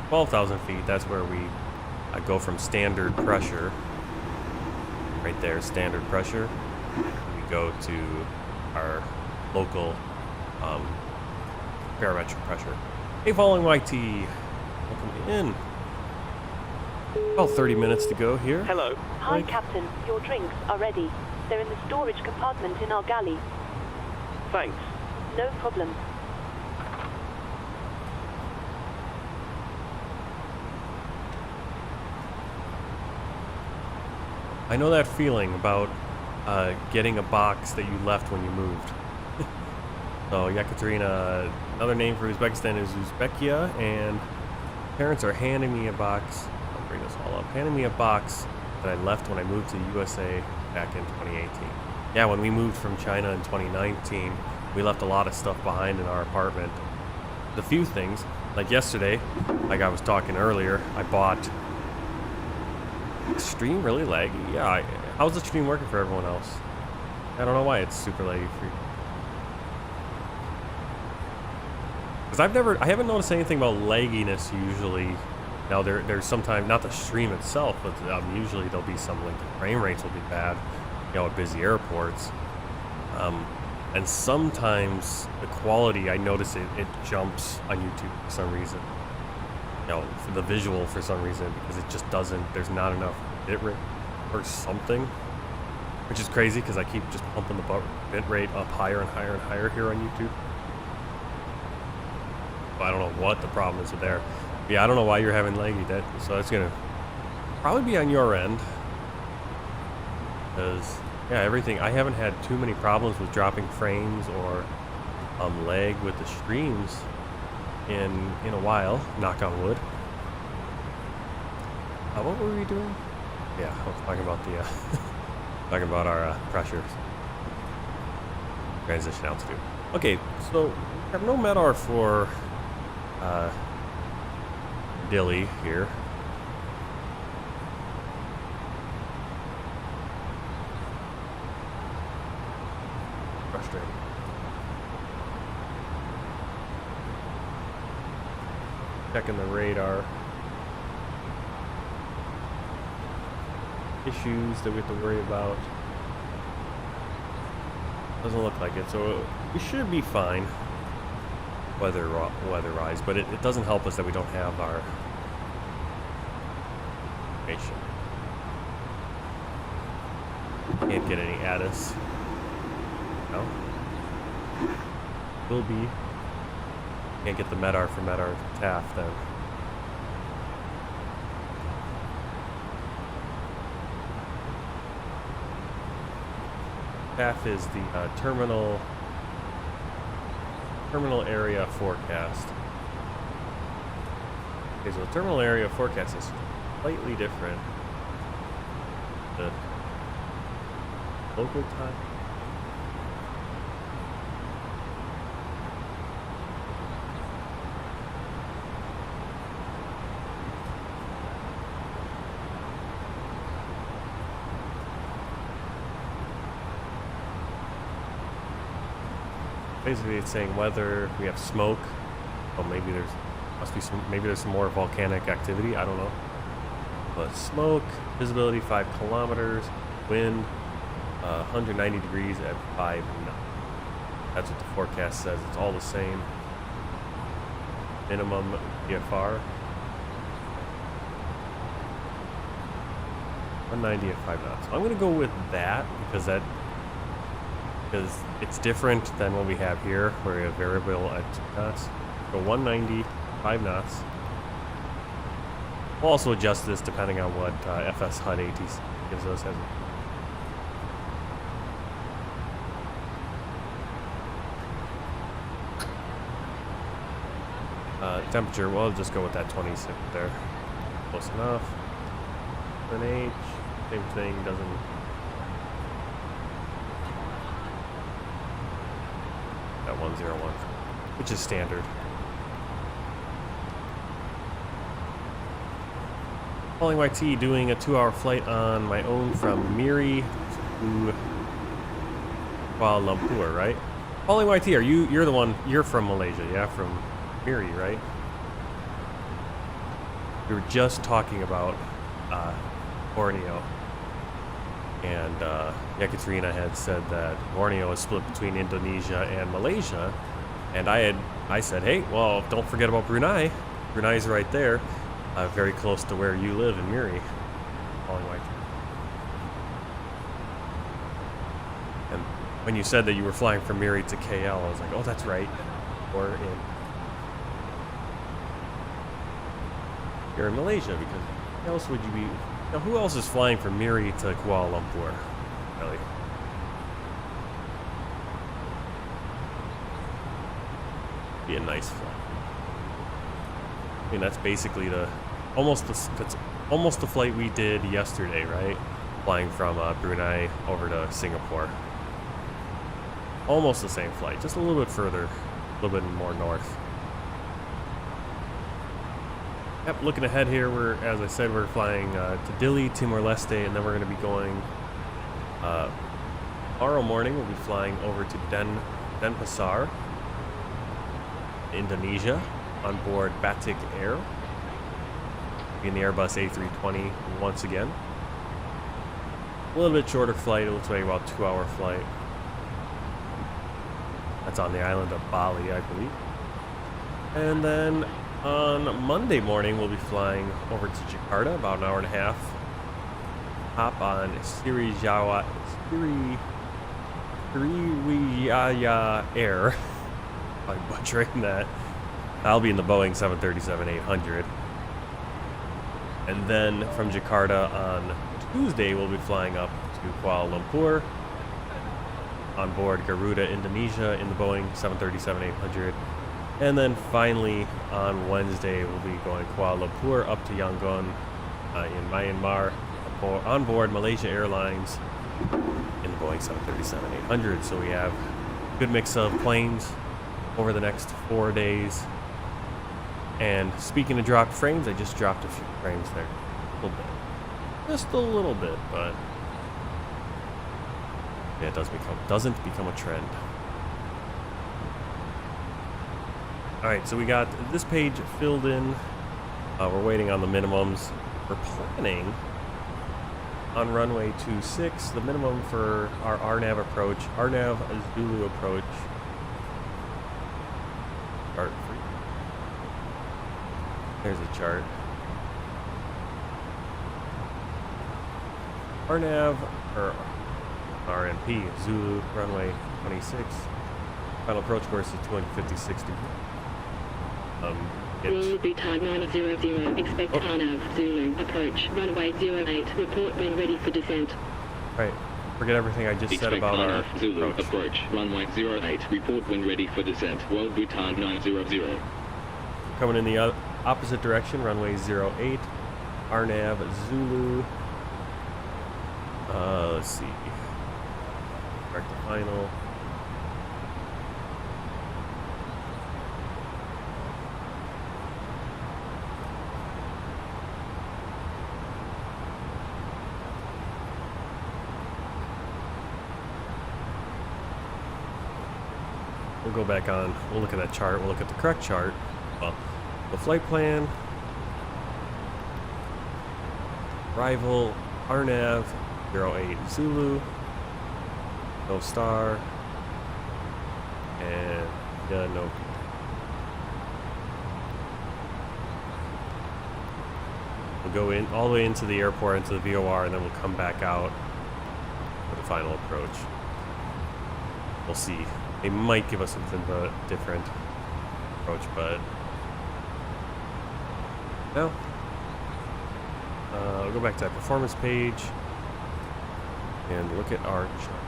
12,000 feet, that's where we go from standard pressure, right there, standard pressure. We go to our local barometric pressure. Hey, following YT, welcome in. About 30 minutes to go here. Hello. Hi, Captain. Your drinks are ready. They're in the storage compartment in our galley. Thanks. No problem. I know that feeling about getting a box that you left when you moved. So Yekaterina, another name for Uzbekistan is Uzbekia, and parents are handing me a box. I'll bring this all up. Handing me a box that I left when I moved to the USA back in 2018. Yeah, when we moved from China in 2019, we left a lot of stuff behind in our apartment. A few things, like yesterday, like I was talking earlier, I bought. Stream really laggy? Yeah, how's the stream working for everyone else? I don't know why it's super laggy for you. Because I haven't noticed anything about lagginess usually. Now there's sometimes, not the stream itself, but usually there'll be some, like the frame rates will be bad, you know, at busy airports. And sometimes the quality, I notice it jumps on YouTube for some reason. You know, for the visual for some reason, because it just doesn't, there's not enough bit rate or something, which is crazy because I keep just pumping the bit rate up higher and higher and higher here on YouTube. I don't know what the problem is with there. Yeah, I don't know why you're having laggy. So that's gonna probably be on your end, because yeah, everything. I haven't had too many problems with dropping frames or lag with the streams in a while. Knock on wood. What were we doing? Yeah, I was talking about the talking about our pressures, transition altitude. Okay, so we have no MEDAR for Dili here. Frustrating. Checking the radar. Issues that we have to worry about. Doesn't look like it, so we should be fine weather-wise, but it doesn't help us that we don't have our information. Can't get any ATIS. No. Will be. Can't get the MEDAR for MEDAR TAF then. TAF is the terminal area forecast. Okay, so the terminal area forecast is slightly different. The local time. Basically, it's saying weather. We have smoke. Oh, maybe there's some more volcanic activity. I don't know. But smoke, visibility 5 kilometers, wind 190 degrees at 5 knots. That's what the forecast says. It's all the same. Minimum VFR 190 at 5 knots. I'm gonna go with that because it's different than what we have here, where we have variable at 2 knots. So 190, 5 knots. We'll also adjust this depending on what FS HUD ATC gives us. Temperature, well, I'll just go with that 26 there. Close enough. NH, same thing, doesn't. At 101, which is standard. Calling YT, doing a 2-hour flight on my own from Miri to Kuala Lumpur, right? Calling YT, you're the one, you're from Malaysia, yeah, from Miri, right? We were just talking about Borneo, and Yekaterina had said that Borneo is split between Indonesia and Malaysia, and I said, hey, well, don't forget about Brunei. Brunei's right there, very close to where you live in Miri. Calling YT. And when you said that you were flying from Miri to KL, I was like, oh, that's right. You're in Malaysia, because who else would you be? Now, who else is flying from Miri to Kuala Lumpur? Really? Be a nice flight. I mean, that's basically almost the flight we did yesterday, right? Flying from Brunei over to Singapore. Almost the same flight, just a little bit further, a little bit more north. Yep, looking ahead here, as I said, we're flying to Dili, Timor-Leste, and then we're going to be going, tomorrow morning we'll be flying over to Denpasar, Indonesia, on board Batik Air, in the Airbus A320 once again. A little bit shorter flight, it looks like about a 2-hour flight. That's on the island of Bali, I believe. And then on Monday morning, we'll be flying over to Jakarta, about an hour and a half. Hop on Sriwijaya Air. I'm butchering that. I'll be in the Boeing 737-800. And then from Jakarta on Tuesday, we'll be flying up to Kuala Lumpur on board Garuda Indonesia in the Boeing 737-800. And then finally, on Wednesday, we'll be going Kuala Lumpur up to Yangon in Myanmar on board Malaysia Airlines in the Boeing 737-800. So we have a good mix of planes over the next 4 days. And speaking of dropped frames, I just dropped a few frames there. A little bit. Just a little bit, but yeah, it doesn't become a trend. Alright, so we got this page filled in. We're waiting on the minimums. We're planning on runway 26, the minimum for our RNAV approach, RNAV Zulu approach. Chart free. There's a chart. RNAV, or RNP, Zulu, runway 26. Final approach course is 250-60. Bhutan 900, expect RNAV, Zulu, approach, runway 08, report when ready for descent. Right, forget everything I just said about our Zulu, approach, runway 08, report when ready for descent, World Bhutan 900. Coming in the opposite direction, runway 08, RNAV, Zulu. Let's see. Start the final. We'll go back on, we'll look at that chart, we'll look at the correct chart. Well, the flight plan, arrival, RNAV, 08 Zulu, no star, and no. We'll go in all the way into the airport, into the VOR, and then we'll come back out for the final approach. We'll see. They might give us something different approach, but no. I'll go back to that performance page and look at our chart.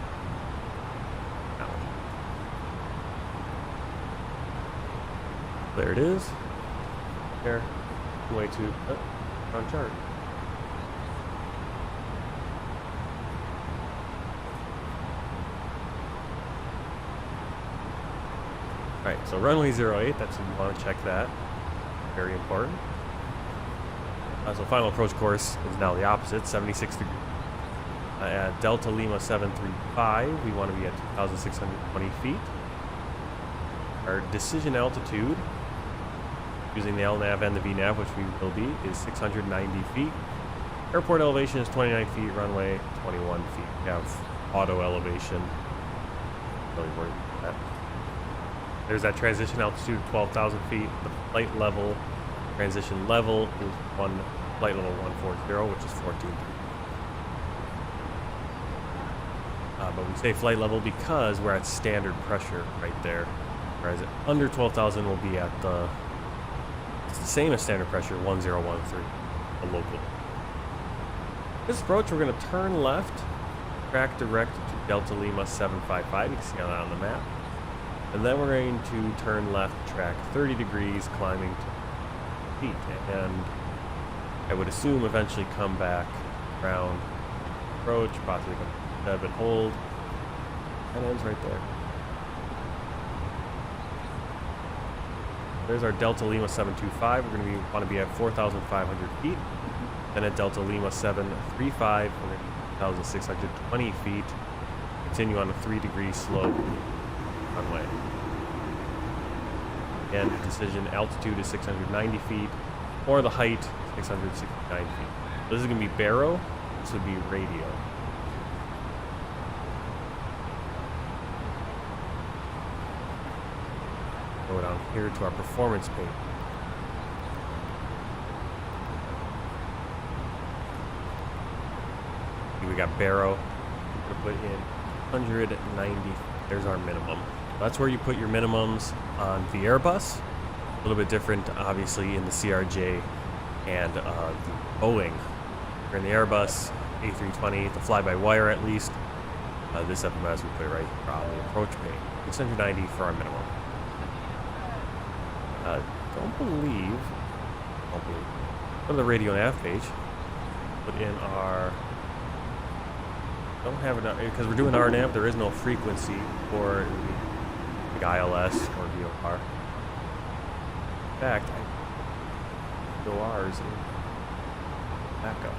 Now. There it is. There. Way to on chart. Alright, so runway 08, that's, you want to check that. Very important. So final approach course is now the opposite, 76 degrees. At Delta Lima 735, we want to be at 2,620 feet. Our decision altitude, using the LNAV and the VNAV, which we will be, is 690 feet. Airport elevation is 29 feet, runway 21 feet. We have auto elevation. Really worried about that. There's that transition altitude of 12,000 feet. The flight level, transition level is flight level 140, which is 14. But we say flight level because we're at standard pressure right there. Whereas under 12,000 will be at it's the same as standard pressure, 1013, the local. This approach, we're going to turn left, track direct to Delta Lima 755. You can see that on the map. And then we're going to turn left, track 30 degrees, climbing to feet. And I would assume eventually come back around, approach, possibly come deb and hold. That ends right there. There's our Delta Lima 725. We're going to want to be at 4,500 feet. Then at Delta Lima 735, we're going to be 1,620 feet. Continue on a 3-degree slope runway. Again, decision altitude is 690 feet, or the height 669 feet. This is going to be baro. This would be radio. Go down here to our performance page. We got baro. We're going to put in 190. There's our minimum. That's where you put your minimums on the Airbus. A little bit different, obviously, in the CRJ and the Boeing. Here in the Airbus, A320, the fly-by-wire at least. This FMS we put right probably approach pay. 690 for our minimum. Don't believe. Go to the radio nav page. Put in our. Don't have it because we're doing RNAV. There is no frequency for the ILS or VOR. In fact, VORs in backup.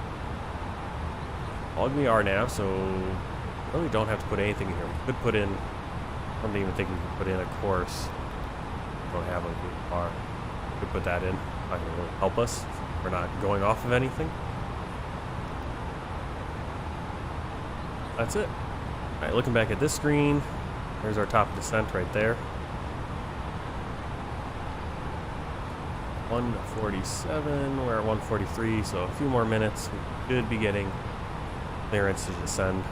Log me RNAV, so we really don't have to put anything in here. We could put in. I don't even think we could put in a course. We don't have a VOR. We could put that in. Not going to really help us. We're not going off of anything. That's it. All right, looking back at this screen, there's our top descent right there. 147, we're at 143, so a few more minutes. We should be getting clearance to descend.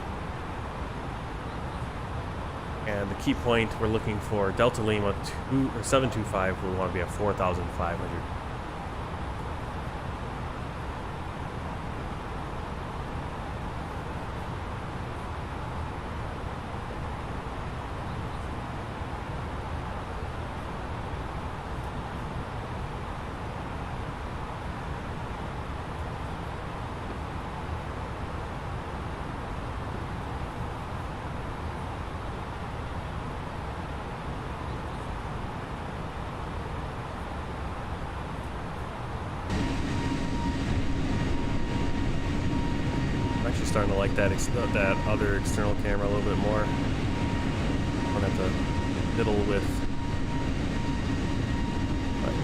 And the key point, we're looking for Delta Lima 725, we want to be at 4,500. Starting to like that other external camera a little bit more. I don't have to fiddle with.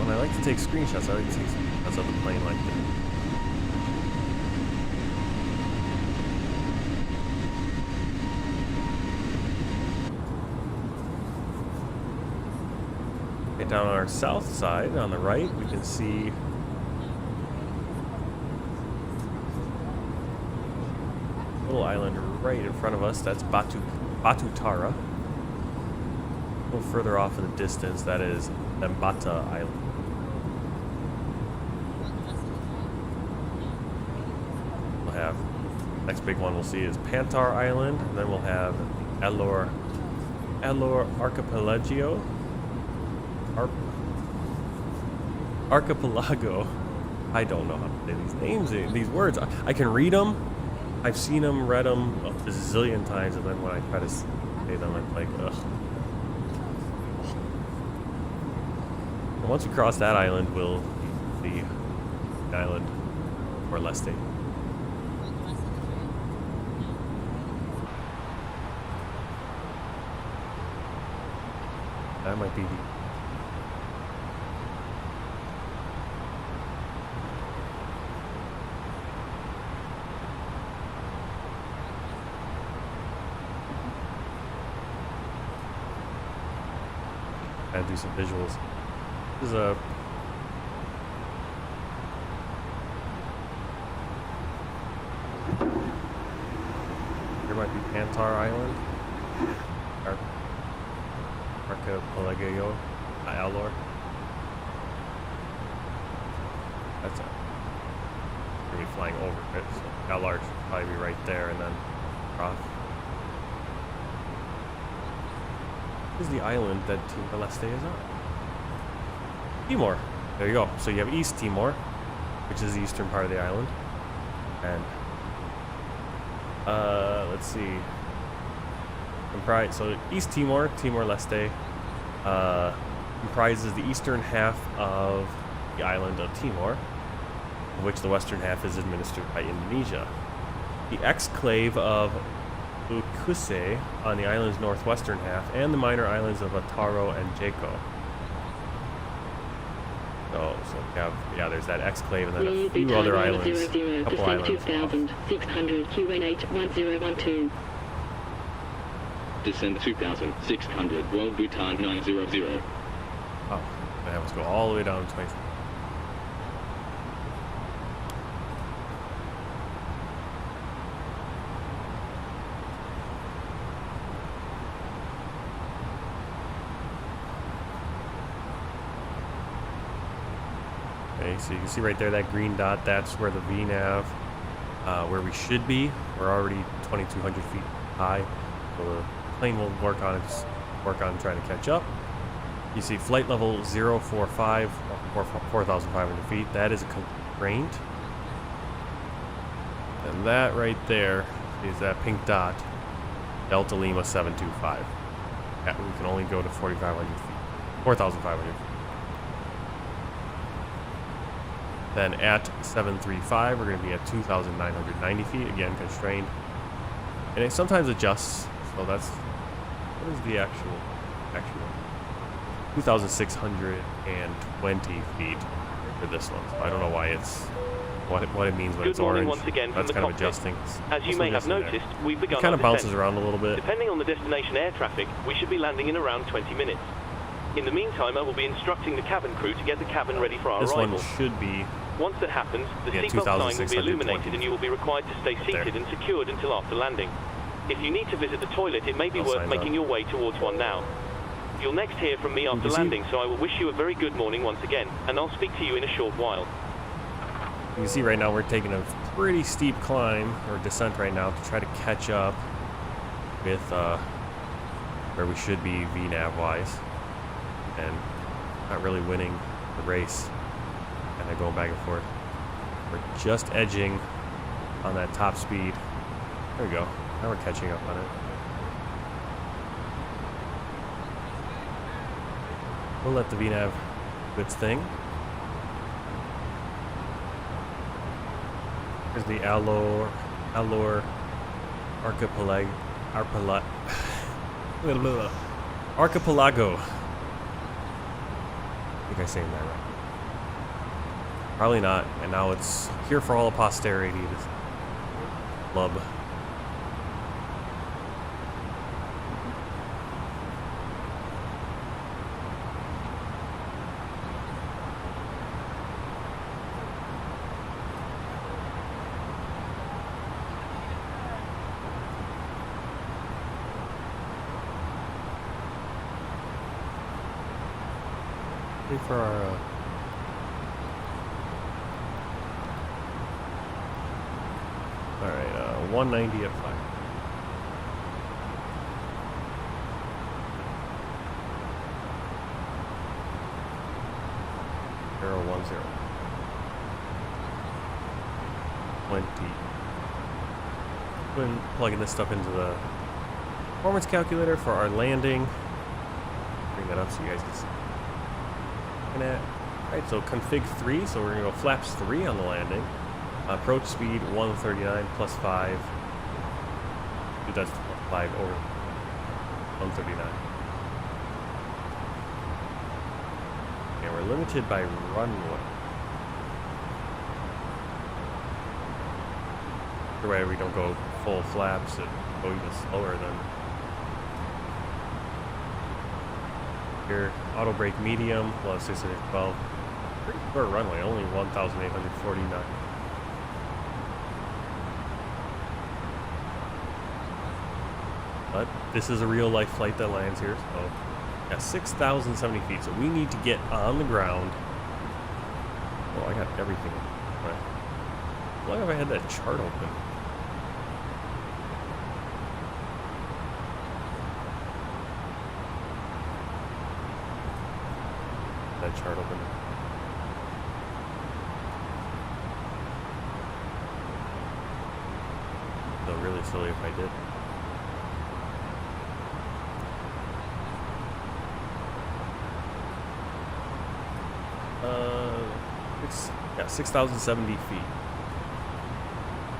When I like to take screenshots, I like to take screenshots of the plane like that. Okay, down on our south side, on the right, we can see. Little island right in front of us, that's Batutara. A little further off in the distance, that is Mbata Island. We'll have, next big one we'll see is Pantar Island, and then we'll have Alor Archipelago. Archipelago. I don't know how to say these names, these words. I can read them. I've seen them, read them a zillion times, and then when I try to say them, I'm like, ugh. And once we cross that island, we'll see the island Timor-Leste. That might be the... Gotta do some visuals. This is a... Here might be Pantar Island. Archipelago, Alor. That's it. We're gonna be flying over it, so Alor should probably be right there and then off. This is the island that Timor-Leste is on. Timor. There you go. So you have East Timor, which is the eastern part of the island. And let's see. So East Timor, Timor-Leste, comprises the eastern half of the island of Timor, of which the western half is administered by Indonesia. The exclave of Ukuse on the island's northwestern half, and the minor islands of Ataro and Jako. So we have, yeah, there's that exclave and then a few other islands, a couple islands. 2600 QN8 1012. Descend 2600, World Bhutan 900. Oh, I have to go all the way down to 20. Okay, so you can see right there that green dot, that's where the VNAV, where we should be. We're already 2,200 feet high, so the plane will work on trying to catch up. You see flight level 045, 4,500 feet. That is a constraint. And that right there is that pink dot, Delta Lima 725. Yeah, we can only go to 4,500 feet, 4,500 feet. Then at 735, we're going to be at 2,990 feet, again constrained. And it sometimes adjusts, so that's, what is the actual 2,620 feet for this one. So I don't know why it's, what it means when it's orange. Once again that's from kind the of cockpit. adjusting. As you may have noticed, we've begun it kind our of bounces descent. around a little bit. Depending on the destination air traffic, we should be landing in around 20 minutes. In the meantime, I will be instructing the cabin crew to get the cabin ready for our This arrival. one should be... Once that happens, the Yeah, seatbelt sign will be 2,620. illuminated and you will be required to stay seated and secured until after landing. If you need to visit the toilet, it may be worth making your way towards one now. You'll next hear from me after landing, so I will wish you a very good morning once again, and I'll speak to you in a short while. You can see right now we're taking a pretty steep climb, or descent right now, to try to catch up with where we should be VNAV-wise. And not really winning the race. Kind of going back and forth. We're just edging on that top speed. There we go. Now we're catching up on it. We'll let the VNAV do its thing. Here's the Alor Archipelago. I think I'm saying that right. Probably not. And now it's here for all posterity. This club. For our all right, 190 at 5. Arrow 10. 20. Been plugging this stuff into the performance calculator for our landing. Bring that up so you guys can see. Alright, so config 3, so we're going to go flaps 3 on the landing. Approach speed 139 plus 5. Dude, that's 5 over 139. And we're limited by runway. Either way, we don't go full flaps and go even slower than here. Auto brake medium, well, 612. Pretty short runway, only 1,849. But this is a real life flight that lands here, so yeah, 6,070 feet. So we need to get on the ground. Oh, I got everything. Right. How long have I had that chart open? That chart open. So really silly if I did. Yeah, 6,070 feet.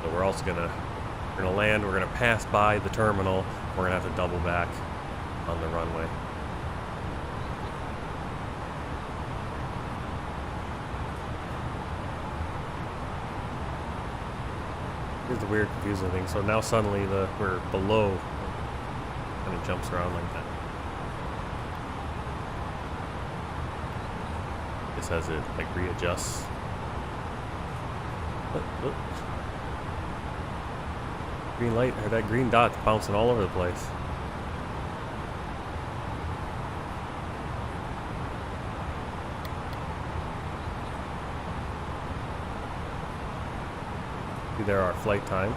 So we're also gonna land. We're gonna pass by the terminal. We're gonna have to double back on the runway. Here's the weird, confusing thing. So now suddenly we're below, and it jumps around like that. This as it like readjusts. Look. Green light, or that green dot's bouncing all over the place. See there, our flight time.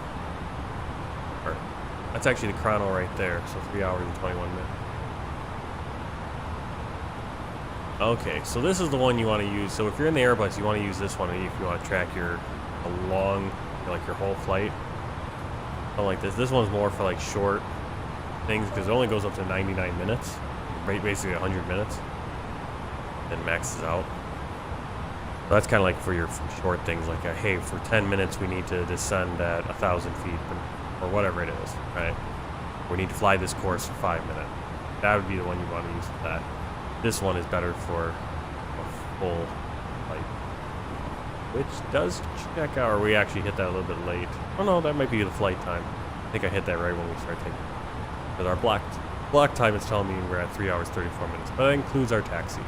That's actually the chrono right there, so 3 hours and 21 minutes. Okay, so this is the one you want to use. So if you're in the Airbus, you want to use this one if you want to track your like your whole flight. Something like this. This one's more for like short things because it only goes up to 99 minutes, right? Basically 100 minutes, then maxes out. So that's kind of like for your short things, like hey, for 10 minutes we need to descend at 1,000 feet, or whatever it is, right? We need to fly this course for 5 minutes. That would be the one you want to use for that. This one is better for a full flight, which does check out, or we actually hit that a little bit late. Oh no, that might be the flight time. I think I hit that right when we start taking. Because our block time is telling me we're at 3 hours 34 minutes, but that includes our taxi.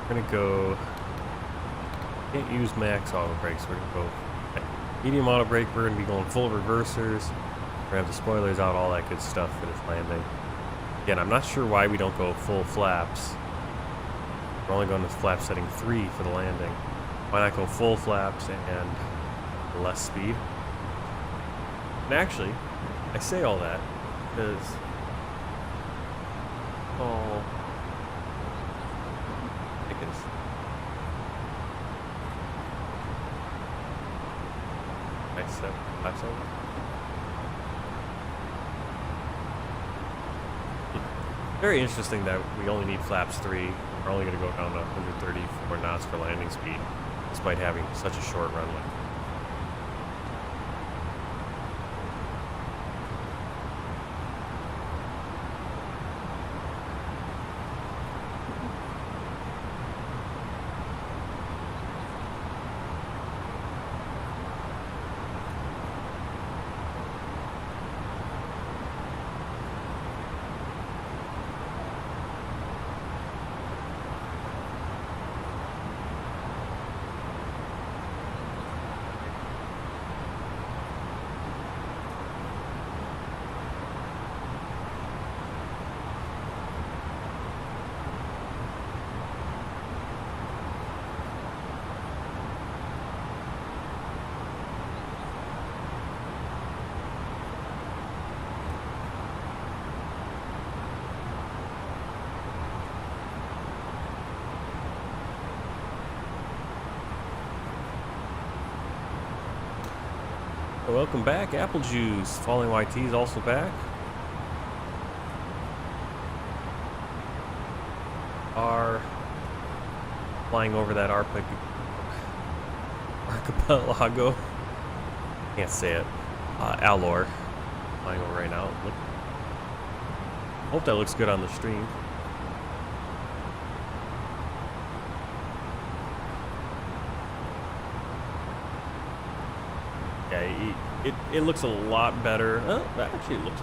We're gonna go, can't use max auto brakes, we're gonna go medium auto brake. We're gonna be going full reversers, we're gonna have the spoilers out, all that good stuff for this landing. Again, I'm not sure why we don't go full flaps. We're only going to flap setting 3 for the landing. Why not go full flaps and less speed? And actually, I say all that because very interesting that we only need flaps 3. We're only going to go down to 134 knots for landing speed, despite having such a short runway. welcome back, Apple Juice. Falling YT is also back. Are flying over that archipelago. Can't say it. Alor. Flying over right now. Look. Hope that looks good on the stream. It looks a lot better. Oh, that actually looks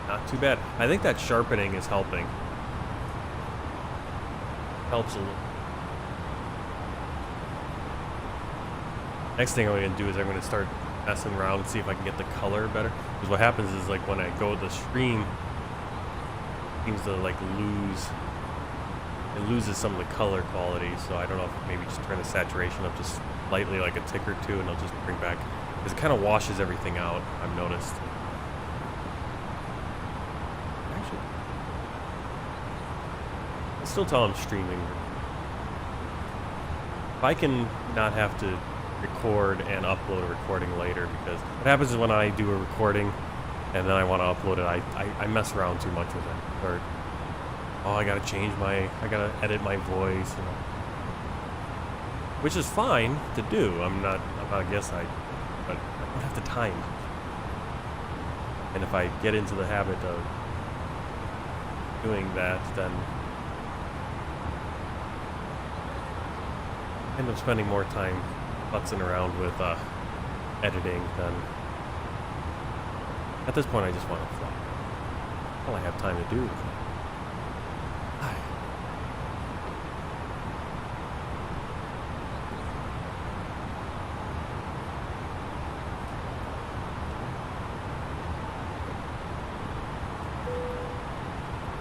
not too bad. I think that sharpening is helping. Helps a little. Next thing I'm going to do is I'm going to start messing around and see if I can get the color better. Because what happens is, like, when I go to the stream, it seems to like loses some of the color quality. So I don't know if maybe just turn the saturation up just slightly, like a tick or two, and it'll just bring back, because it kind of washes everything out, I've noticed. Actually, I still tell I'm streaming. If I can not have to record and upload a recording later, because what happens is when I do a recording and then I want to upload it, I mess around too much with it. Or, oh, I gotta gotta edit my voice, you know. Which is fine to do. I'm not against it, but I don't have the time. And if I get into the habit of doing that, then I end up spending more time futzing around with editing than. At this point, I just want to fly. All I have time to do.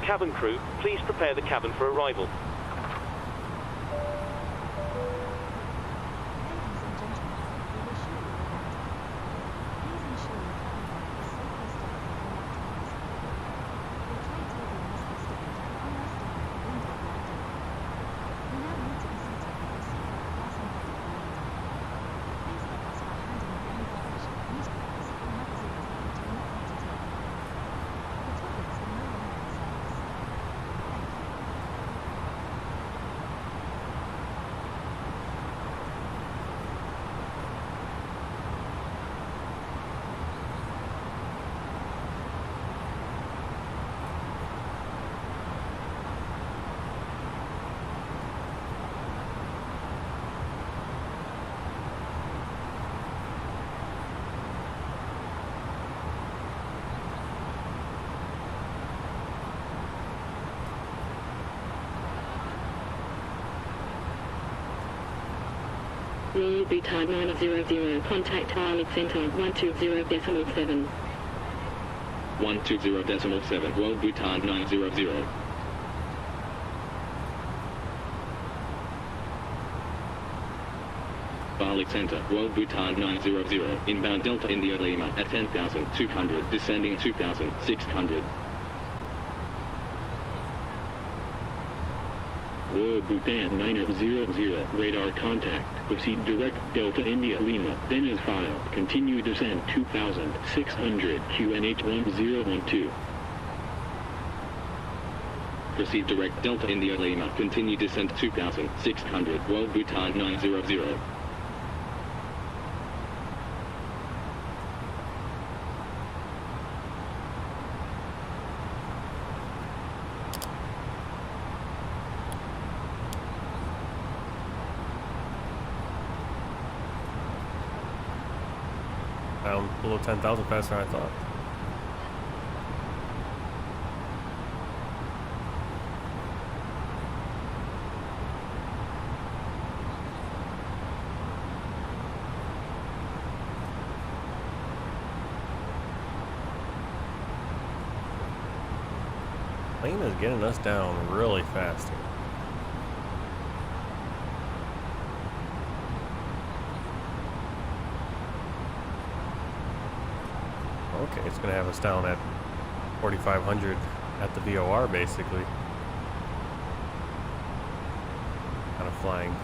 Cabin crew, please prepare the cabin for arrival. Royal Bhutan 900, contact Pilot Center 120.7. 120.7, Royal Bhutan 900. Bali Center, Royal Bhutan 900, inbound Delta India Lima at 10,200, descending 2,600. Royal Bhutan 900, radar contact, proceed direct Delta India Lima, then as filed, continue descent 2,600, QNH 1012. Proceed direct Delta India Lima, continue descent 2,600, Royal Bhutan 900. Down below 10,000 faster than I thought. Plane is getting us down really fast here. Okay, it's going to have us down at 4,500 at the VOR, basically. Kind of flying.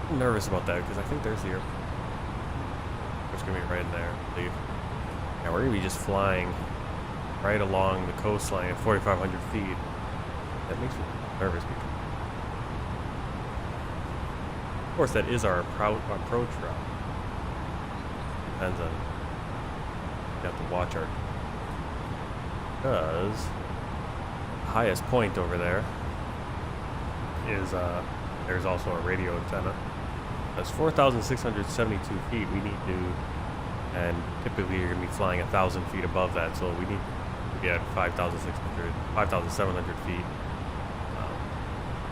I'm nervous about that because I think there's the airport. airport's gonna be right in there, I believe. Yeah, we're gonna be just flying right along the coastline at 4,500 feet. That makes me nervous because, of course, that is our approach route. Depends on, you have to watch our, because the highest point over there is, there's also a radio antenna. That's 4,672 feet. We need to, and typically you're going to be flying 1,000 feet above that, so we need to be at 5,600, 5,700 feet.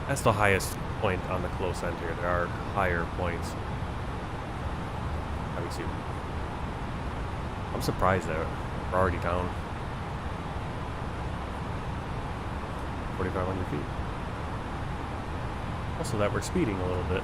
That's the highest point on the close end here. There are higher points. Let me see. I'm surprised that we're already down 4,500 feet. Also that we're speeding a little bit.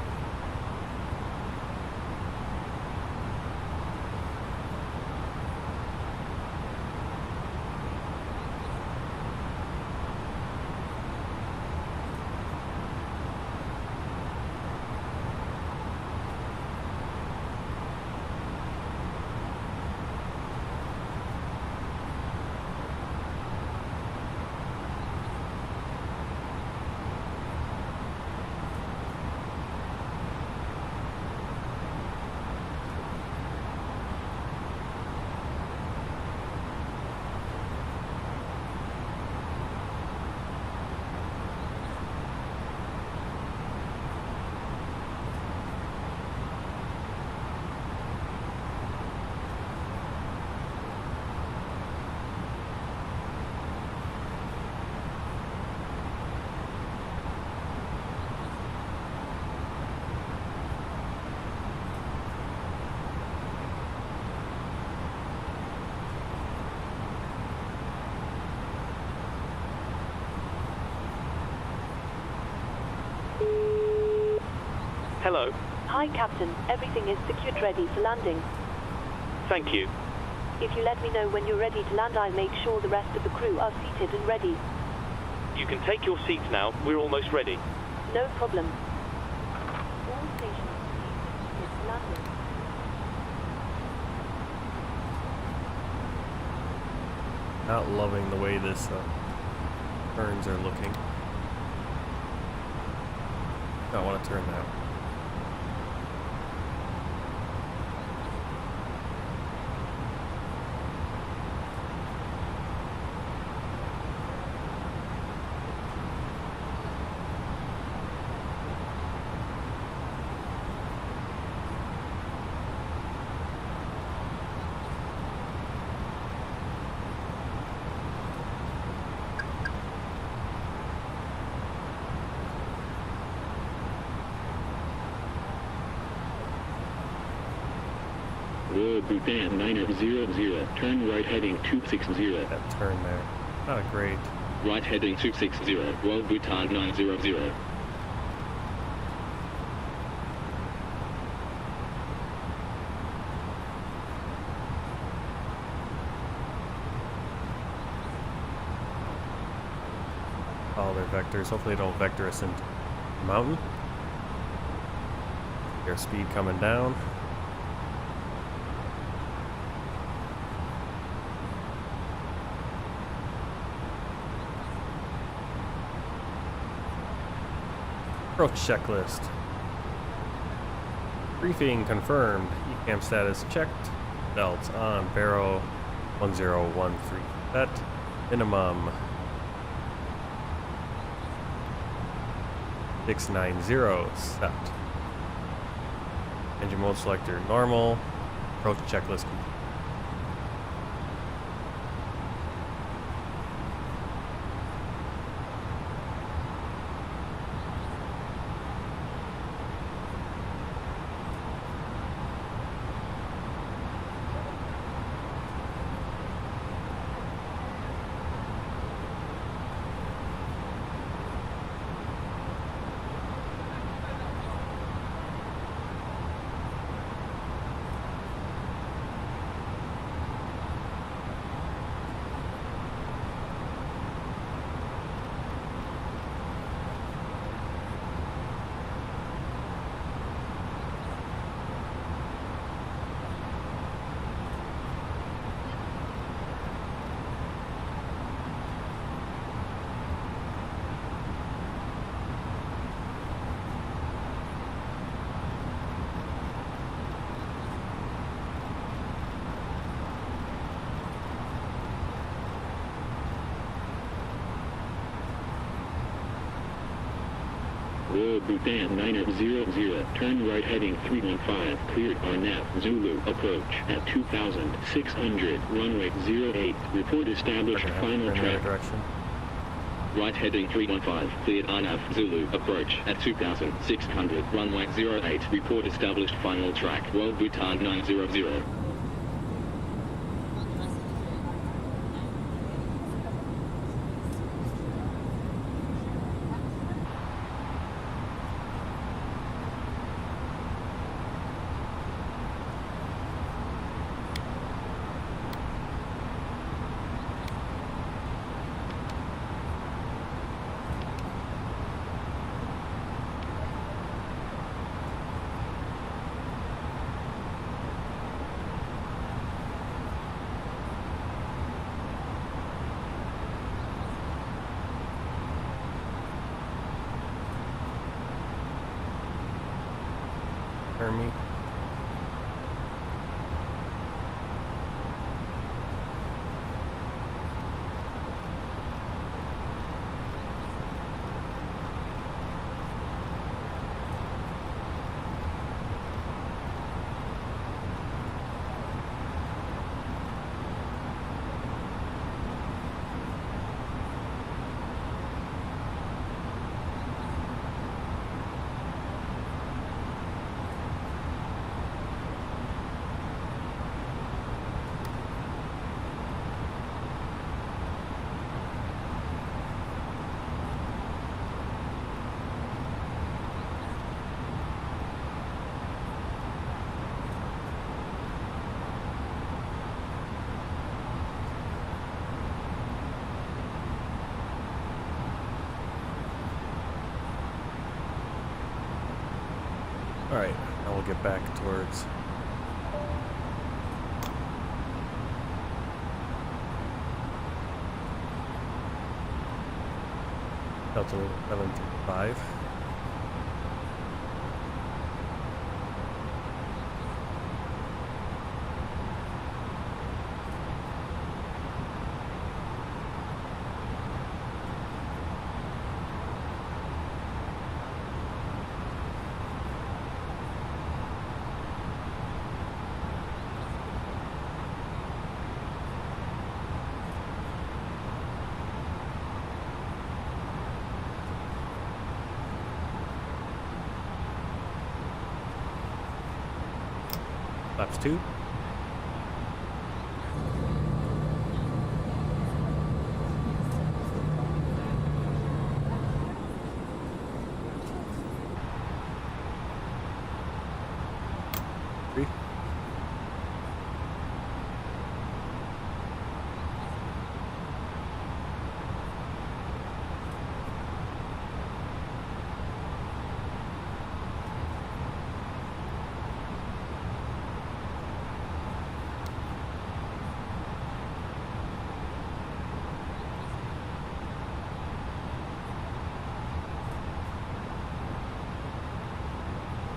Hello. Hi, Captain. Everything is secured, ready for landing. Thank you. If you let me know when you're ready to land, I'll make sure the rest of the crew are seated and ready. You can take your seats now. We're almost ready. No problem. All stations secured for landing. Not loving the way this turns are looking. I want to turn that. Bhutan 900, turn right heading 260. That turn there. Not a great. Right heading 260, World Bhutan 900. Follow their vectors. Hopefully they don't vector us into the mountain. Their speed coming down. Approach checklist. Briefing confirmed. ECAM status checked. Belts on. Barrow 1013. Set. Minimum 690. Set. Engine mode selector normal. Approach checklist complete. Royal Bhutan 900, turn right heading 315, cleared RNAV Zulu, approach at 2,600, runway 08, report established, final track. Direction. Right heading 315, cleared RNAV Zulu, approach at 2,600, runway 08, report established, final track, Royal Bhutan 900. Turn me. Alright, now we'll get back towards Delta 725. Laps 2. Three.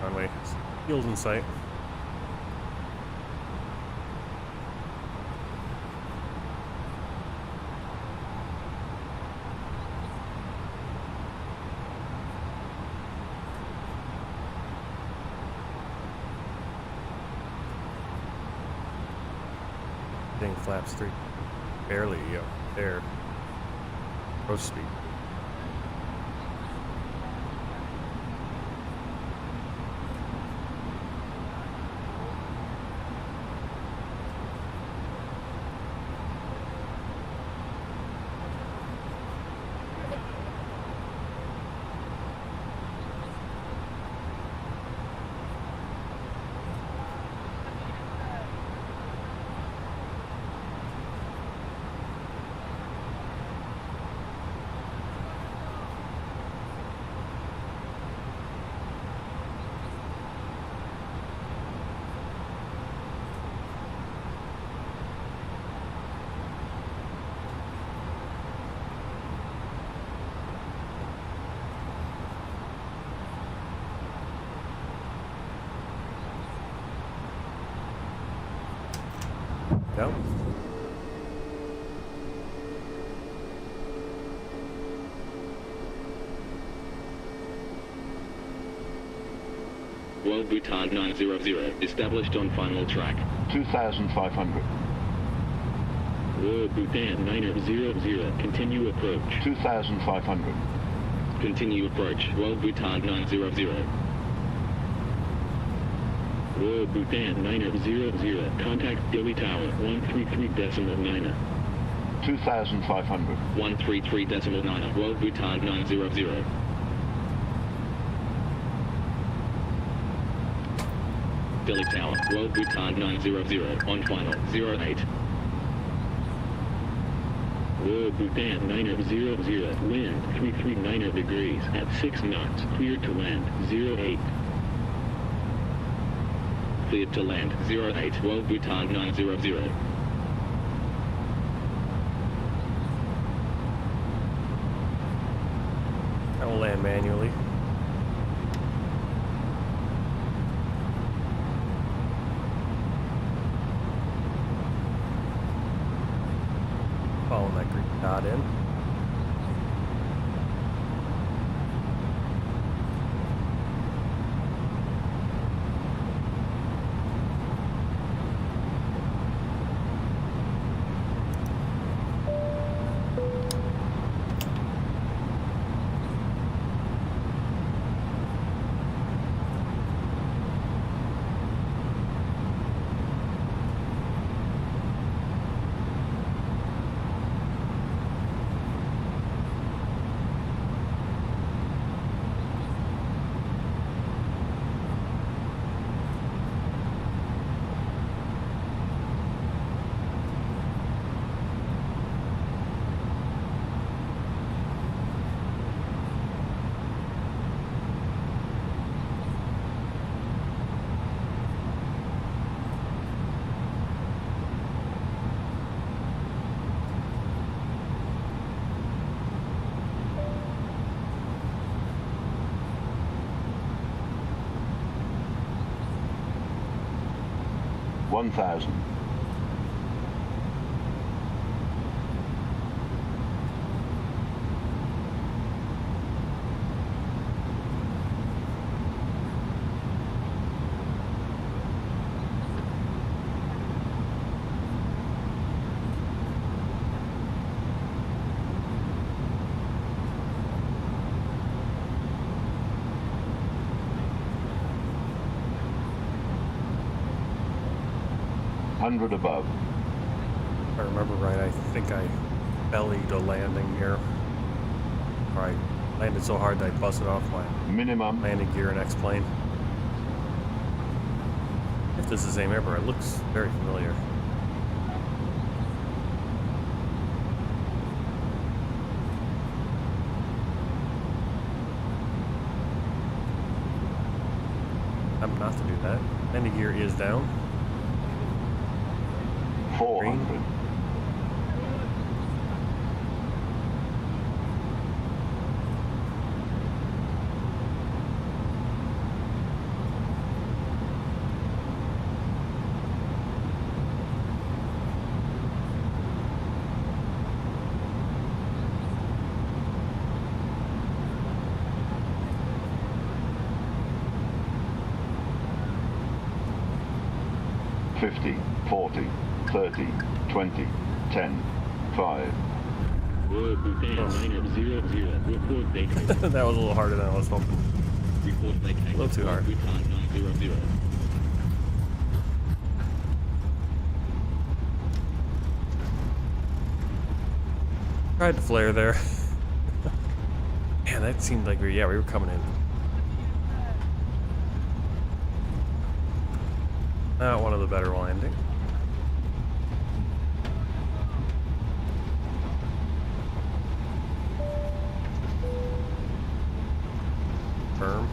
Runway, field in sight. Hitting flaps 3. Barely, there. Approach speed. Yep. 12 Bhutan 900, established on final track. 2,500. Bhutan 900, continue approach. 2,500. Continue approach, 12 Bhutan 900. Bhutan 900, contact Dili Tower 133.9. 2,500. 133.9, 12 Bhutan 900. Dili Tower, 12 Bhutan 900, on final, 08. Bhutan 900, wind 339 degrees at 6 knots, cleared to land, 08. Cleared to land, 08, 12 Bhutan 900. I will land manually. Following that green dot in. One thousand. Hundred above. If I remember right, I think I bellied a landing here. Or I landed so hard that I busted off my Minimum. landing gear and X-plane. If this is the same airport, it looks very familiar. I'm not to do that. Landing gear is down. 400. $50, $40, 30, 20, 10, 5. Bhutan 900, report vacancy. That was a little harder than I was hoping. Report vacancy. A little too hard. Bhutan 900. Tried to flare there. Man, that seemed like we were coming in. Not one of the better landing. Firm.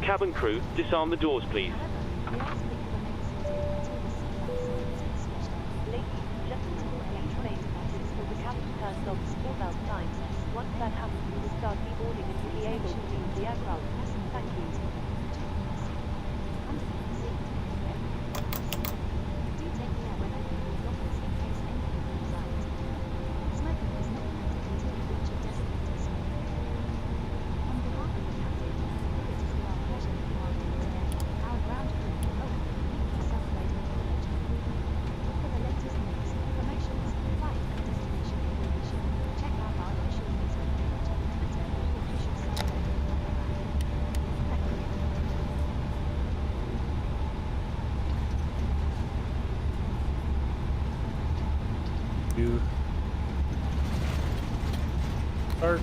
Cabin crew, disarm the doors, please. Ladies and gentlemen, please remain seated until the captain turns off the sport valve signs. Once that happens, we will start deboarding and you'll be able to leave the aircraft. Thank you. Do take care when opening your lockers in case anything comes out. Smoking 2. Start.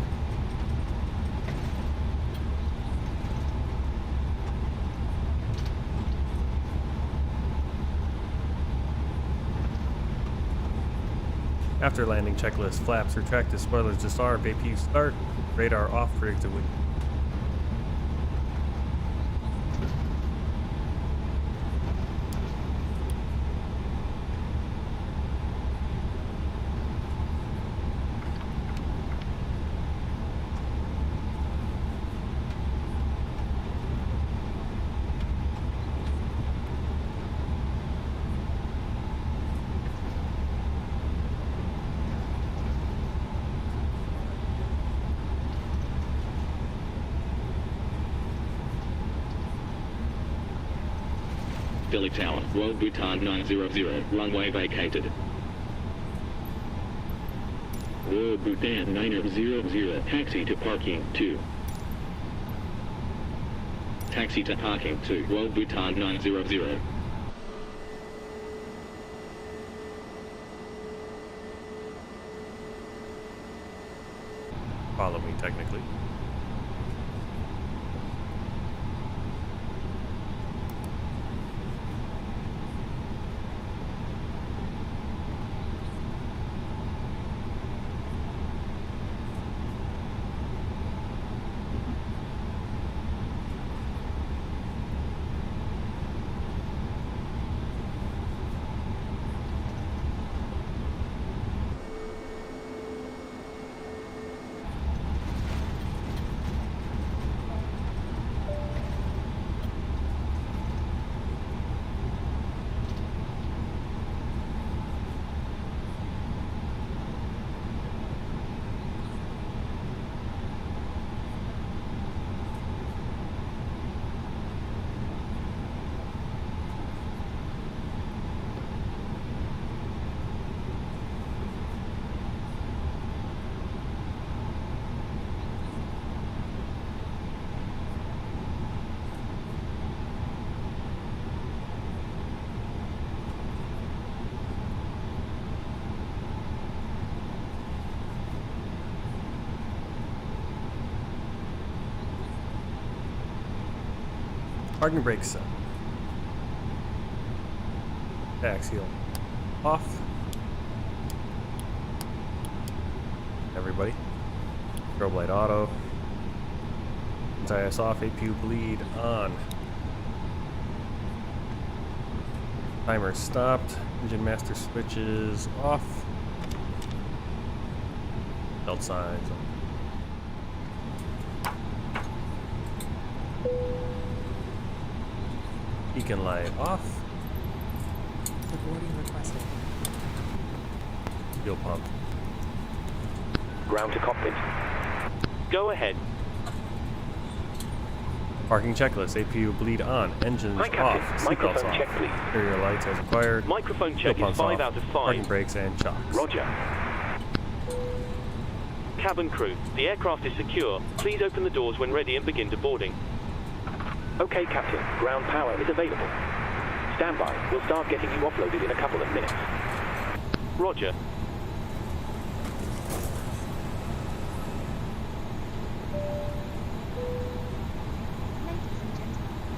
After landing checklist, flaps retracted, spoilers disarmed, APU start, radar off predictably. Dili Tower, World Bhutan 900, runway vacated. World Bhutan 900, taxi to parking 2. Taxi to parking 2, World Bhutan 900. Follow me, technically. Parking brakes set. Axial off. Everybody. Strobe light auto. Anti-ice off. APU bleed on. Timer stopped. Engine master switches off. Belt signs on. Beacon light off. Boarding requested. Fuel pump. Ground to cockpit. Go ahead. Parking checklist. APU bleed on. Engines Hi, off. Captain. Seatbelts Microphone off. check, please. Exterior lights as required. Microphone Fuel check is pumps 5 off. out of 5. Parking brakes and chocks. Roger. Cabin crew, the aircraft is secure. Please open the doors when ready and begin deboarding. Okay, Captain. Ground power is available. Stand by. We'll start getting you offloaded in a couple of minutes. Roger.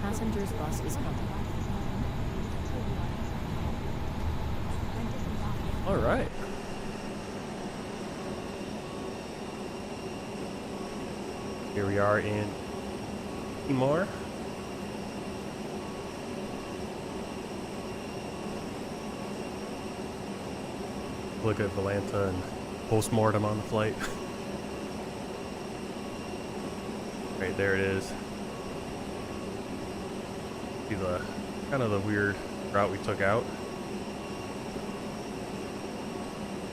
Passengers bus is coming. All right. Here we are in Timor. Look at Valanta and post-mortem on the flight. Right there it is. See the kind of the weird route we took out.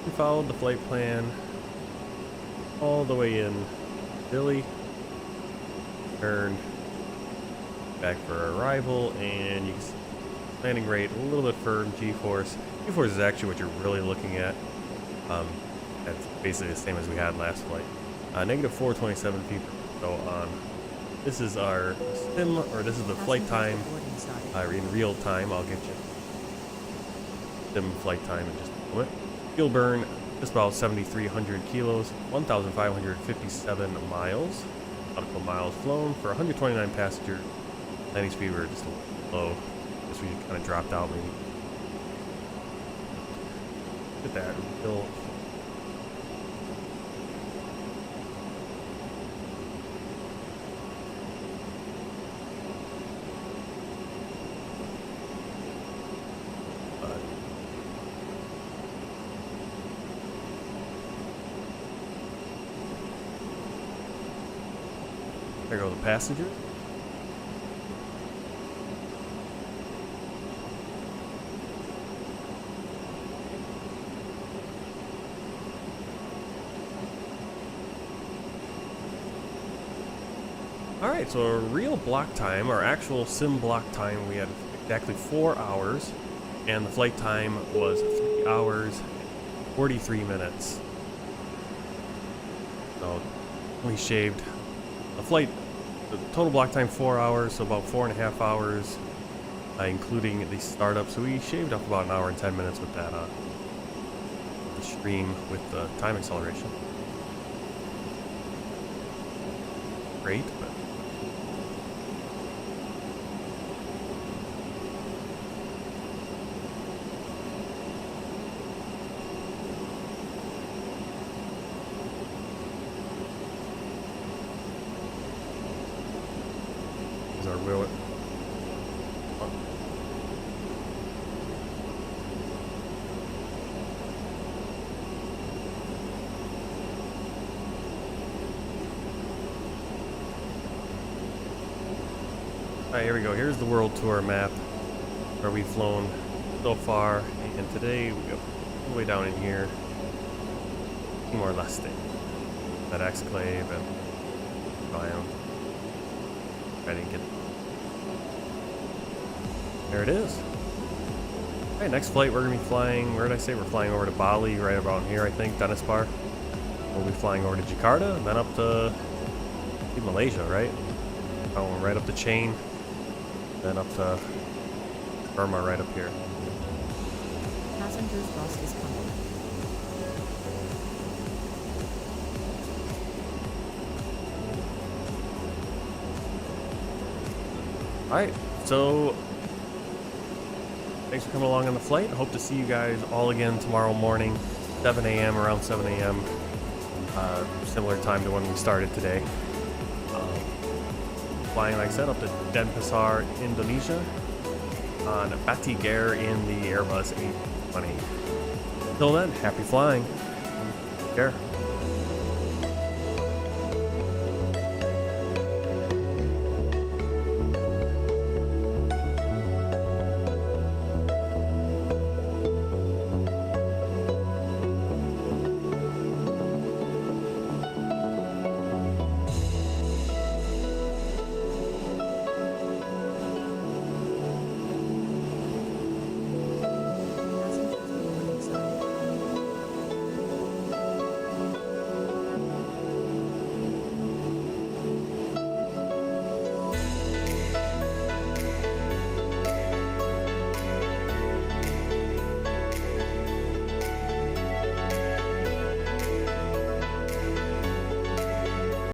We followed the flight plan all the way in Dili. Turned back for arrival, and you can see landing rate a little bit firm. G-force. G-force is actually what you're really looking at. That's basically the same as we had last flight. Negative 427 feet per so on. This is our sim, or this is the flight time in real time. I'll get you sim flight time in just a moment. Fuel burn just about 7,300 kilos, 1,557 miles. Nautical miles flown for 129 passengers. Landing speed, we were just a little low. Guess we kind of dropped out maybe. Look at that. Real. There go the passengers. Alright, so a real block time, our actual sim block time, we had exactly 4 hours, and the flight time was 3 hours, 43 minutes. So we shaved the flight, the total block time 4 hours, so about 4.5 hours, including the startup. So we shaved up about an hour and 10 minutes with that the stream with the time acceleration. Great, but our wheel. Alright, here we go. Here's the world tour map where we've flown so far, and today we go all the way down in here, Timor-Leste, that exclave, and biome. I didn't get. There it is. Alright, next flight we're going to be flying, where did I say? We're flying over to Bali, right about here, I think, Dennis Bar. We'll be flying over to Jakarta, and then up to Malaysia, right? Going right up the chain, then up to Burma, right up here. Passengers bus is coming. Alright, so thanks for coming along on the flight. I hope to see you guys all again tomorrow morning, 7 a.m., around 7 a.m., similar time to when we started today. Flying, like I said, up to Denpasar, Indonesia, on Batikar in the Airbus A20N. Until then, happy flying. Take care.